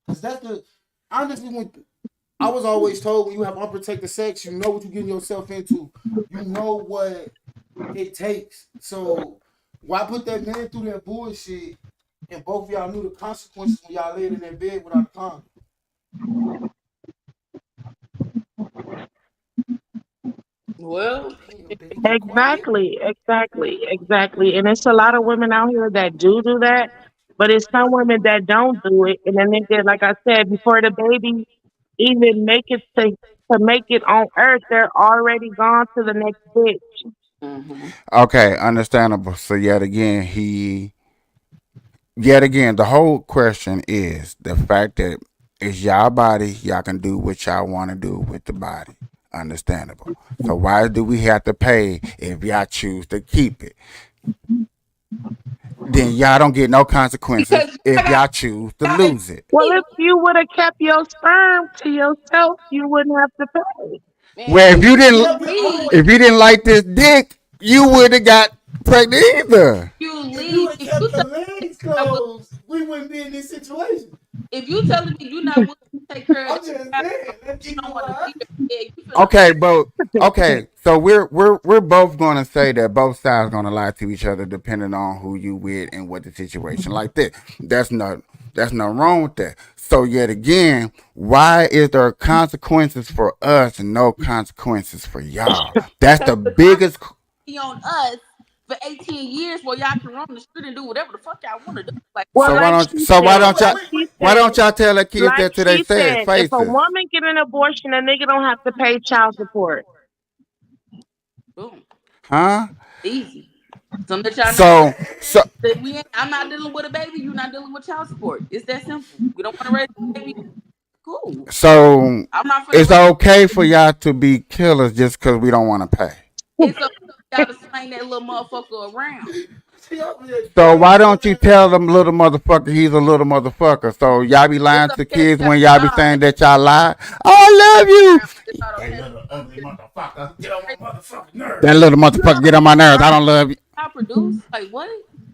Because honestly, when I was always told when you have unprotected sex, you know what you're getting yourself into. You know what it takes. So why put that man through that bullshit and both of y'all knew the consequences when y'all laid in that bed without a condom? Well, Exactly. And it's a lot of women out here that do that, but it's some women that don't do it. And then they get, like I said, before the baby even make it to to make it on earth, they're already gone to the next bitch. Okay, understandable. So yet again, the whole question is the fact that it's y'all body, y'all can do what y'all want to do with the body. Understandable. So why do we have to pay if y'all choose to keep it? Then y'all don't get no consequences if y'all choose to lose it. Well, if you would have kept your sperm to yourself, you wouldn't have to pay. Well, if you didn't like this dick, you would have got pregnant either. You If leave. you would have kept your legs closed, we wouldn't be in this situation. If you telling me you're not willing to take care of I'm just saying. you don't want to be there, you feel Okay, but okay, so we're both gonna say that both sides gonna lie to each other depending on who you with and what the situation like that. That's nothing wrong with that. So yet again, why is there consequences for us and no consequences for y'all? That's the biggest. be on us for 18 years while y'all can roam the street and do whatever the fuck y'all want to do. Like, Well, Why don't y'all tell the kids that to their if a faces? woman get an abortion, a nigga don't have to pay child support. Boom. Huh? Easy. Some that y'all know. So I'm not dealing with a baby. You're not dealing with child support. It's that simple. We don't want to raise a baby. Cool. So I'm not it's okay for y'all to be killers just because we don't want to pay. It's okay for y'all to slang that little motherfucker around. So why don't you tell them little motherfucker he's a little motherfucker? So y'all be lying to kids when y'all be saying that y'all lie. Oh, I love you. That little ugly motherfucker. Get on my motherfucking nerves. That little motherfucker get on my nerves. I don't love you. I produce? Like what?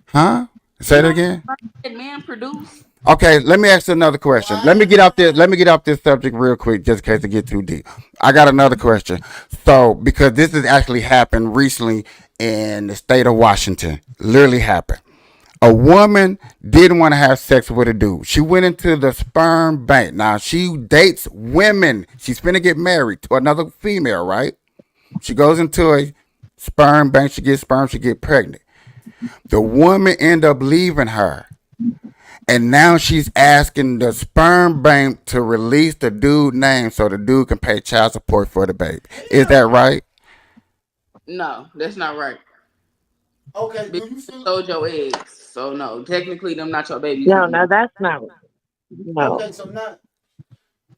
Huh? Say it again. That man produce? Okay, let me ask you another question. Let me get off this subject real quick, just in case it get too deep. I got another question. So, because this has actually happened recently in the state of Washington, literally happened. A woman didn't want to have sex with a dude. She went into the sperm bank. Now she dates women. She's finna get married to another female, right? She goes into a sperm bank. She gets sperm. She get pregnant. The woman end up leaving her. And now she's asking the sperm bank to release the dude name so the dude can pay child support for the baby. Is that right? No, that's not right. Okay, do you sold your eggs? So no, technically them not your babies. No, that's not. No. Okay, so now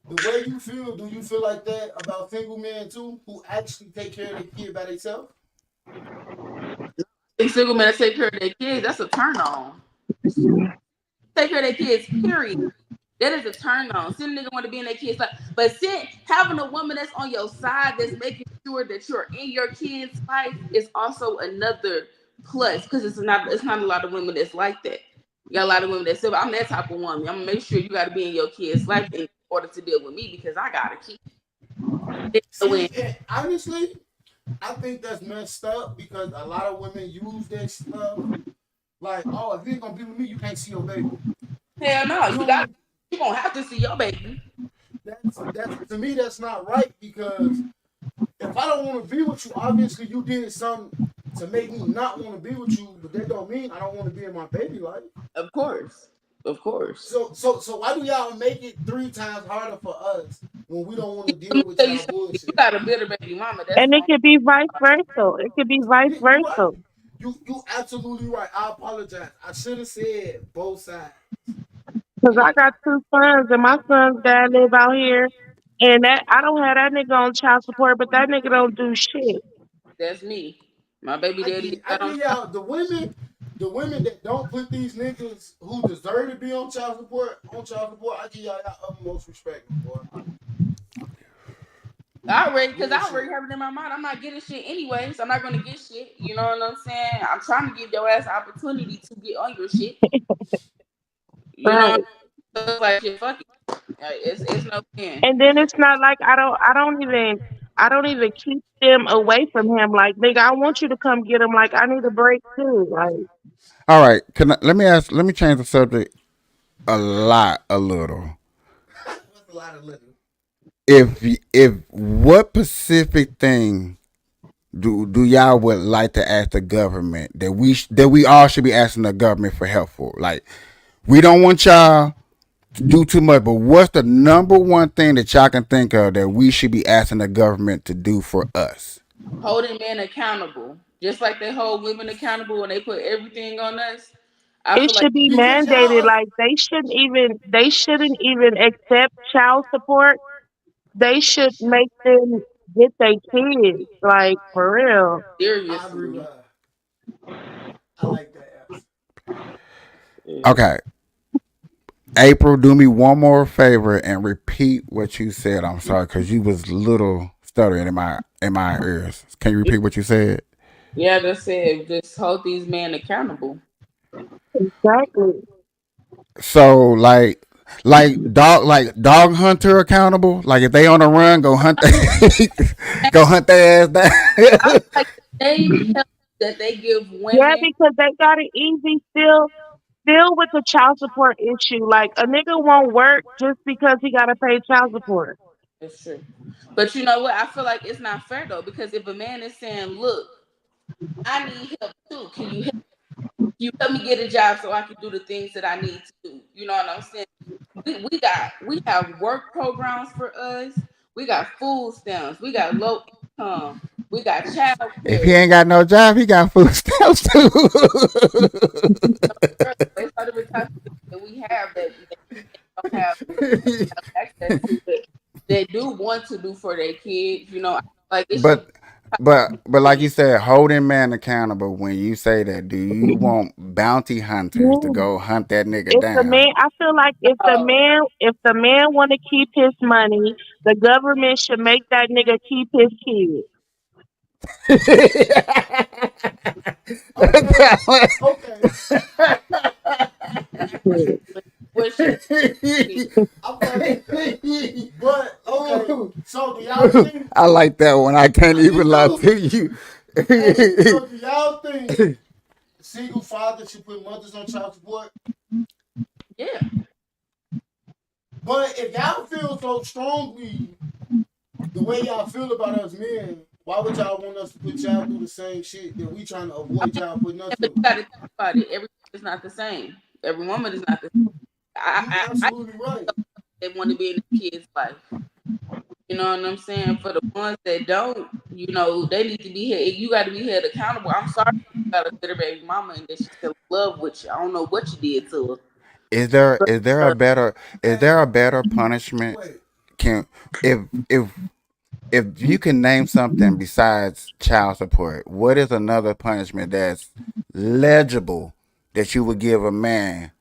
the way you feel, do you feel like that about single men too, who actually take care of their kid by themselves? Single men that take care of their kids, that's a turn on. Take care of their kids, period. That is a turn on. Some nigga want to be in their kids' life. But having a woman that's on your side that's making sure that you're in your kid's life is also another plus, because it's not a lot of women that's like that. You got a lot of women that say, I'm that type of woman. I'm gonna make sure you gotta be in your kid's life in order to deal with me because I got a kid. See, honestly, I think that's messed up because a lot of women use that stuff. Like, oh, if you ain't gonna be with me, you can't see your baby. Hell no, you gonna have to see your baby. That's to me, that's not right because if I don't want to be with you, obviously you did something to make me not want to be with you, but that don't mean I don't want to be in my baby life. Of course. So why do y'all make it 3 times harder for us when we don't want to deal with y'all bullshit? You got a bitter baby mama. And it could be vice versa. It could be vice versa. You absolutely right. I apologize. I should have said both sides. Because I got 2 sons, and my son's dad live out here, and that I don't have that nigga on child support, but that nigga don't do shit. That's me. My baby daddy. I give y'all the women that don't put these niggas who deserve to be on child support, I give y'all utmost respect, boy. I already have it in my mind. I'm not getting shit anyway, so I'm not gonna get shit. You know what I'm saying? I'm trying to give your ass opportunity to get on your shit. You know, it's like shit, fuck it. It's no end. And then it's not like I don't even keep them away from him. Like, nigga, I want you to come get him. Like, I need a break too. Like, all right, let me change the subject a little. What's a lot of little? If what specific thing do y'all would like to ask the government that we all should be asking the government for help for? Like, we don't want y'all do too much, but what's the number one thing that y'all can think of that we should be asking the government to do for us? Holding men accountable, just like they hold women accountable and they put everything on us. I It feel like should be mandated. Like they shouldn't even accept child support. They should make them get their kids. Like for real. seriously. I like that answer. Okay. April, do me one more favor and repeat what you said. I'm sorry, because you was little stuttering in my ears. Can you repeat what you said? Yeah, they said just hold these men accountable. Exactly. So like dog hunter accountable. Like if they on the run, go hunt go hunt their ass down. Like they help that they give women. Yeah, because they got it easy still with the child support issue. Like a nigga won't work just because he gotta pay child support. It's true. But you know what? I feel like it's not fair though, because if a man is saying, look, I need help too. Can you help me get a job so I can do the things that I need to do? You know what I'm saying? We have work programs for us. We got food stamps. We got low income. We got child care. If he ain't got no job, he got food stamps too. Those are the types of things that we have that don't have access to, but they do want to do for their kids. You know, like it should. But like you said, holding man accountable. When you say that, do you want bounty hunters to go hunt that nigga If the down? man, I feel like if the man want to keep his money, the government should make that nigga keep his kids. But okay, so do y'all think? I like that one. I can't even lie to you. So do y'all think single fathers should put mothers on child support? Yeah. But if y'all feel so strongly the way y'all feel about us men, why would y'all want us to put y'all through the same shit that we trying to avoid y'all putting us through? But you got to think about it. Every woman is not the same. Every woman is not the same. Absolutely right. They want to be in the kid's life. You know what I'm saying? For the ones that don't, you know, they need to be held. You got to be held accountable. I'm sorry you got a bitter baby mama and that she's still in love with you. I don't know what you did to her. Is there a better punishment? If you can name something besides child support, what is another punishment that's legible that you would give a man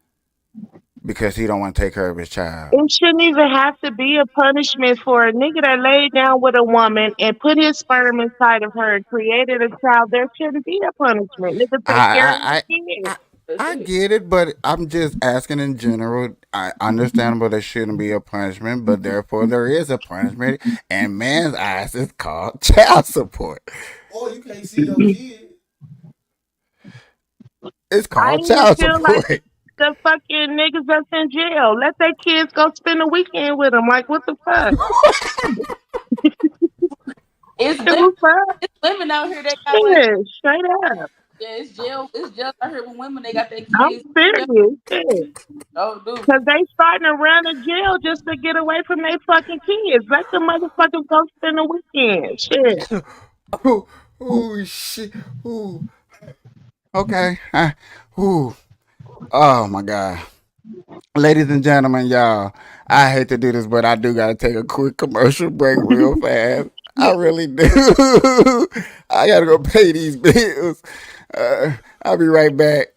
because he don't want to take care of his child? It shouldn't even have to be a punishment for a nigga that laid down with a woman and put his sperm inside of her and created a child. There shouldn't be a punishment. Nigga take care of his kids. I get it, but I'm just asking in general. I understandable there shouldn't be a punishment, but therefore there is a punishment, and man's eyes is called child support. Or you can't see your kid. It's I called even child feel support. like the fucking niggas that's in jail. Let their kids go spend the weekend with them. Like, what the fuck? It's women out here that got Yeah, like, straight up. yeah, it's jail out here with women. They got their I'm kids. serious. Shit. Oh, dude. Because they starting to run to jail just to get away from their fucking kids. Let the motherfuckers go spend the weekend. Shit. Ooh, shit. Ooh. Okay. Ooh. Oh my God. Ladies and gentlemen, y'all, I hate to do this, but I do gotta take a quick commercial break real fast. I really do. I gotta go pay these bills. I'll be right back.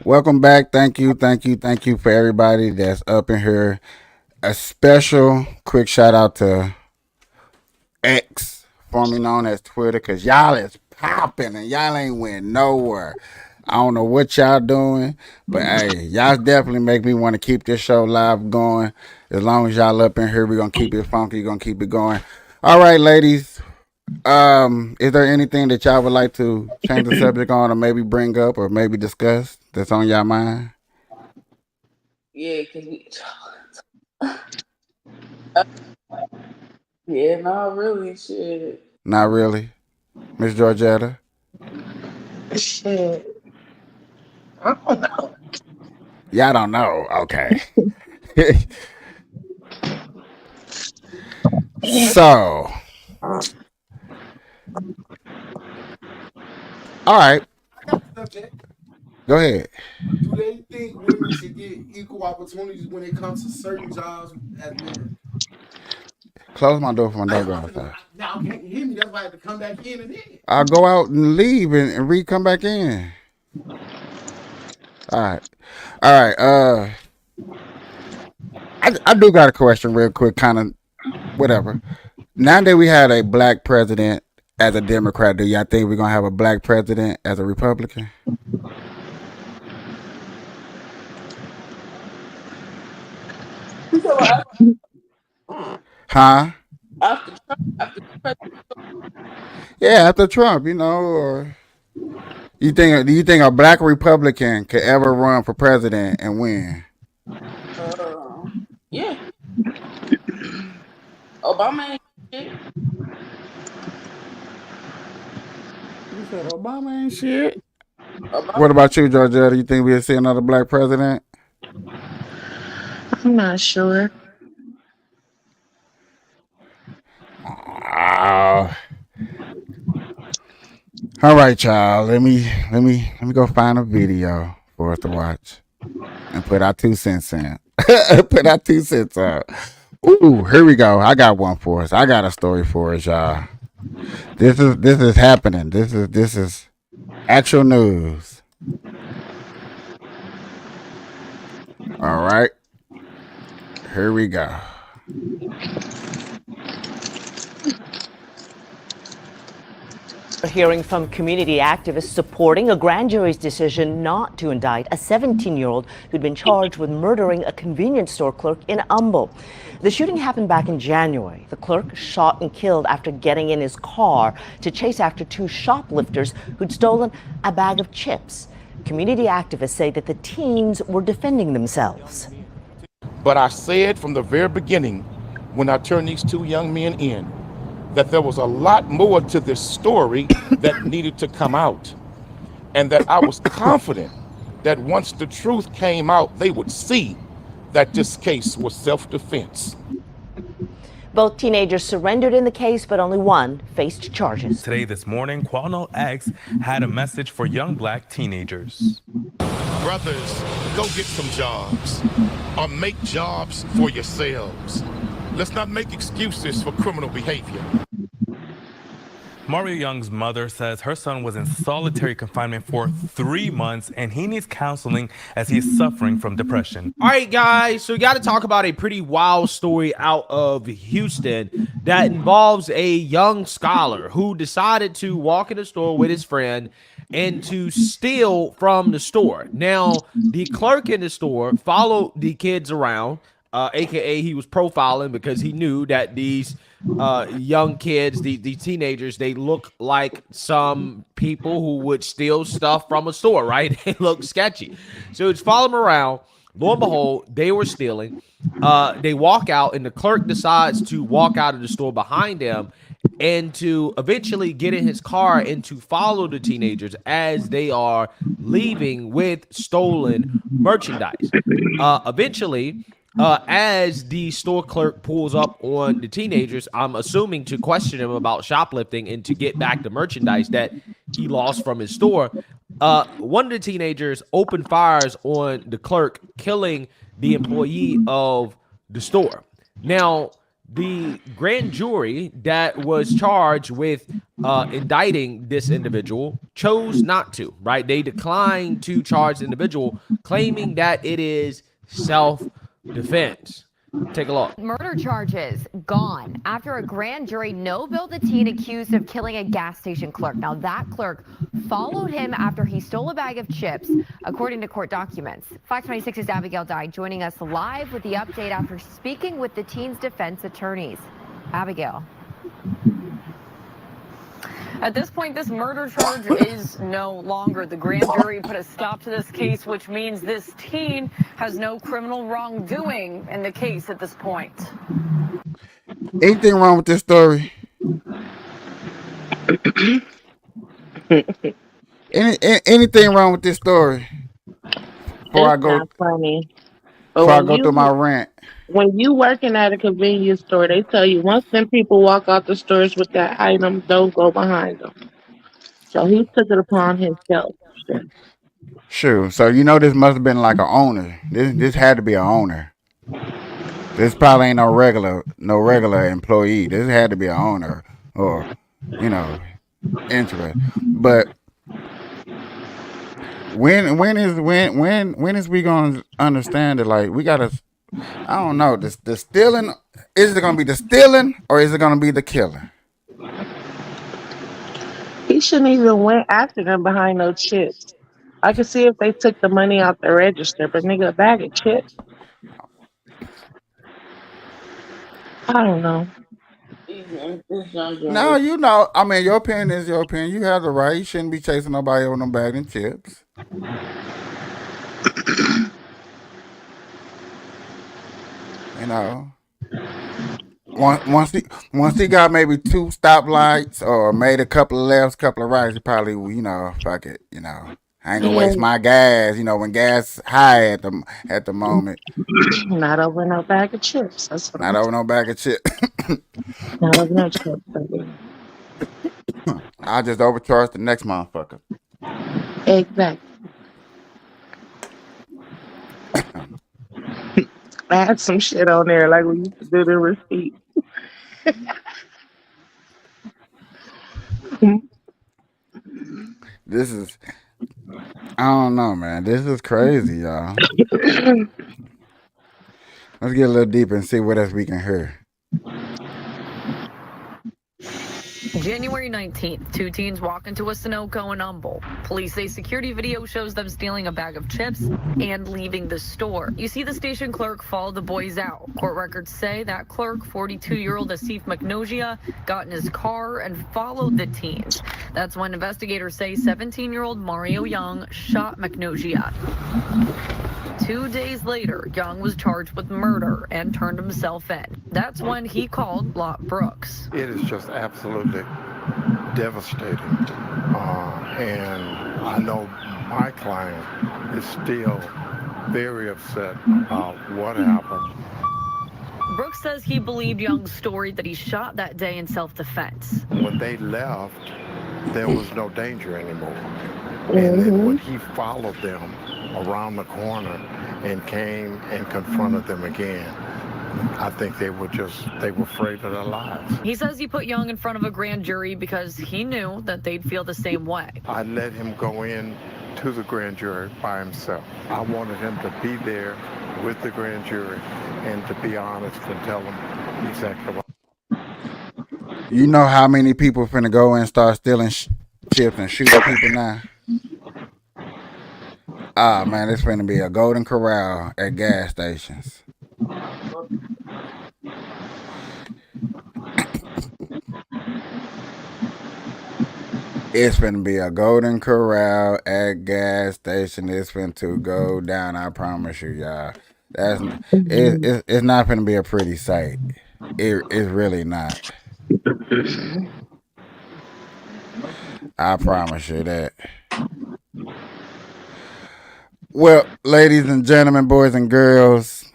Welcome back. Thank you for everybody that's up in here. A special quick shout out to X, formerly known as Twitter, because y'all is popping and y'all ain't went nowhere. I don't know what y'all doing, but hey, y'all definitely make me want to keep this show live going. As long as y'all up in here, we're gonna keep it funky, gonna keep it going. All right, ladies. Is there anything that y'all would like to change the subject on, or maybe bring up, or maybe discuss that's on y'all mind? Yeah, cause we. Yeah, not really. Shit. Not really, Miss Georgetta. Shit. I don't know. Y'all don't know. Okay. So, all right. Go ahead. Do they think women should get equal opportunities when it comes to certain jobs as men? Close my door for my dog outside. Now can't hear me. That's why I had to come back in and in. I'll go out and leave and come back in. All right. I do got a question real quick, kind of whatever. Now that we had a black president as a Democrat, do y'all think we're gonna have a black president as a Republican? Huh? Yeah, after Trump, or do you think a black Republican could ever run for president and win? Yeah. Obama ain't shit. You said Obama ain't shit. What about you, Georgia? Do you think we'll see another black president? I'm not sure. All right, y'all. Let me go find a video for us to watch and put our 2 cents in. Put our 2 cents out. Ooh, here we go. I got one for us. I got a story for us, y'all. This is happening. This is actual news. All right. Here we go. We're hearing from community activists supporting a grand jury's decision not to indict a 17-year-old who'd been charged with murdering a convenience store clerk in Wnba. The shooting happened back in January. The clerk shot and killed after getting in his car to chase after 2 shoplifters who'd stolen a bag of chips. Community activists say that the teens were defending themselves. But I said from the very beginning, when I turned these 2 young men in, that there was a lot more to this story that needed to come out. And that I was confident that once the truth came out, they would see that this case was self-defense. Both teenagers surrendered in the case, but only one faced charges. Today, this morning, Qualnall X had a message for young black teenagers. Brothers, go get some jobs, or make jobs for yourselves. Let's not make excuses for criminal behavior. Mario Young's mother says her son was in solitary confinement for 3 months and he needs counseling as he is suffering from depression. All right, guys, so we got to talk about a pretty wild story out of Houston that involves a young scholar who decided to walk in a store with his friend and to steal from the store. Now, the clerk in the store followed the kids around, aka he was profiling because he knew that these young kids, the teenagers, they look like some people who would steal stuff from a store, right? They look sketchy. So it's following them around. Lo and behold, they were stealing. They walk out, and the clerk decides to walk out of the store behind them and to eventually get in his car and to follow the teenagers as they are leaving with stolen merchandise. Eventually, as the store clerk pulls up on the teenagers, I'm assuming to question him about shoplifting and to get back the merchandise that he lost from his store, one of the teenagers opened fires on the clerk, killing the employee of the store. Now, the grand jury that was charged with indicting this individual chose not to, right? They declined to charge the individual, claiming that it is self-defense. Take a look. Murder charges gone after a grand jury no-billed the teen accused of killing a gas station clerk. Now, that clerk followed him after he stole a bag of chips, according to court documents. Fox 26's Abigail Dye joining us live with the update after speaking with the teen's defense attorneys. Abigail. At this point, this murder charge is no longer. The grand jury put a stop to this case, which means this teen has no criminal wrongdoing in the case at this point. Anything wrong with this story? Anything wrong with this story? Before I go, not funny. before I go through my rant. When you working at a convenience store, they tell you once them people walk out the stores with that item, don't go behind them. So he took it upon himself. Sure. So you know this must have been like an owner. This had to be an owner. This probably ain't no regular employee. This had to be an owner or, interest. But when is we gonna understand it? Like we gotta, I don't know. The stealing, is it gonna be the stealing or is it gonna be the killing? He shouldn't even went after them behind those chips. I could see if they took the money out the register, but nigga, a bag of chips. I don't know. No, I mean, your opinion is your opinion. You have the right. You shouldn't be chasing nobody over no bag and chips. Once he got maybe 2 stoplights or made a couple of lefts, couple of rights, he probably, fuck it, I ain't gonna waste my gas, when gas high at the moment. Not over no bag of chips. That's what Not over no bag of chips. Not over no chips, baby. I'll just overcharge the next motherfucker. Exactly. Add some shit on there like we used to do the receipt. This is, I don't know, man. This is crazy, y'all. Let's get a little deeper and see what else we can hear. January 19th, 2 teens walk into a Sunoco in Humble. Police say security video shows them stealing a bag of chips and leaving the store. You see the station clerk follow the boys out. Court records say that clerk, 42-year-old Asif McNogia, got in his car and followed the teens. That's when investigators say 17-year-old Mario Young shot McNogia. 2 days later, Young was charged with murder and turned himself in. That's when he called Lot Brooks. It is just absolutely devastating. And I know my client is still very upset about what happened. Brooks says he believed Young's story that he shot that day in self-defense. When they left, there was no danger anymore. And then when he followed them around the corner and came and confronted them again, I think they were afraid of their lives. He says he put Young in front of a grand jury because he knew that they'd feel the same way. I let him go in to the grand jury by himself. I wanted him to be there with the grand jury and to be honest and tell them exactly what. You know how many people finna go and start stealing chips and shooting people now? Ah, man, it's finna be a golden corral at gas stations. It's finna be a golden corral at gas station. It's finna go down. I promise you, y'all. It's not finna be a pretty sight. It's really not. I promise you that. Well, ladies and gentlemen, boys and girls,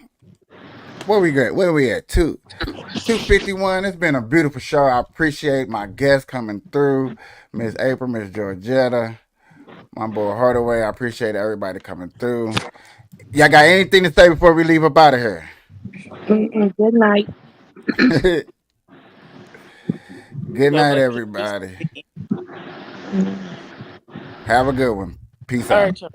where we at? 2:51. It's been a beautiful show. I appreciate my guests coming through. Miss April, Miss Georgetta, my boy Hardaway. I appreciate everybody coming through. Y'all got anything to say before we leave up out of here? Good night. Good night, everybody. Have a good one. Peace All out. right, y'all.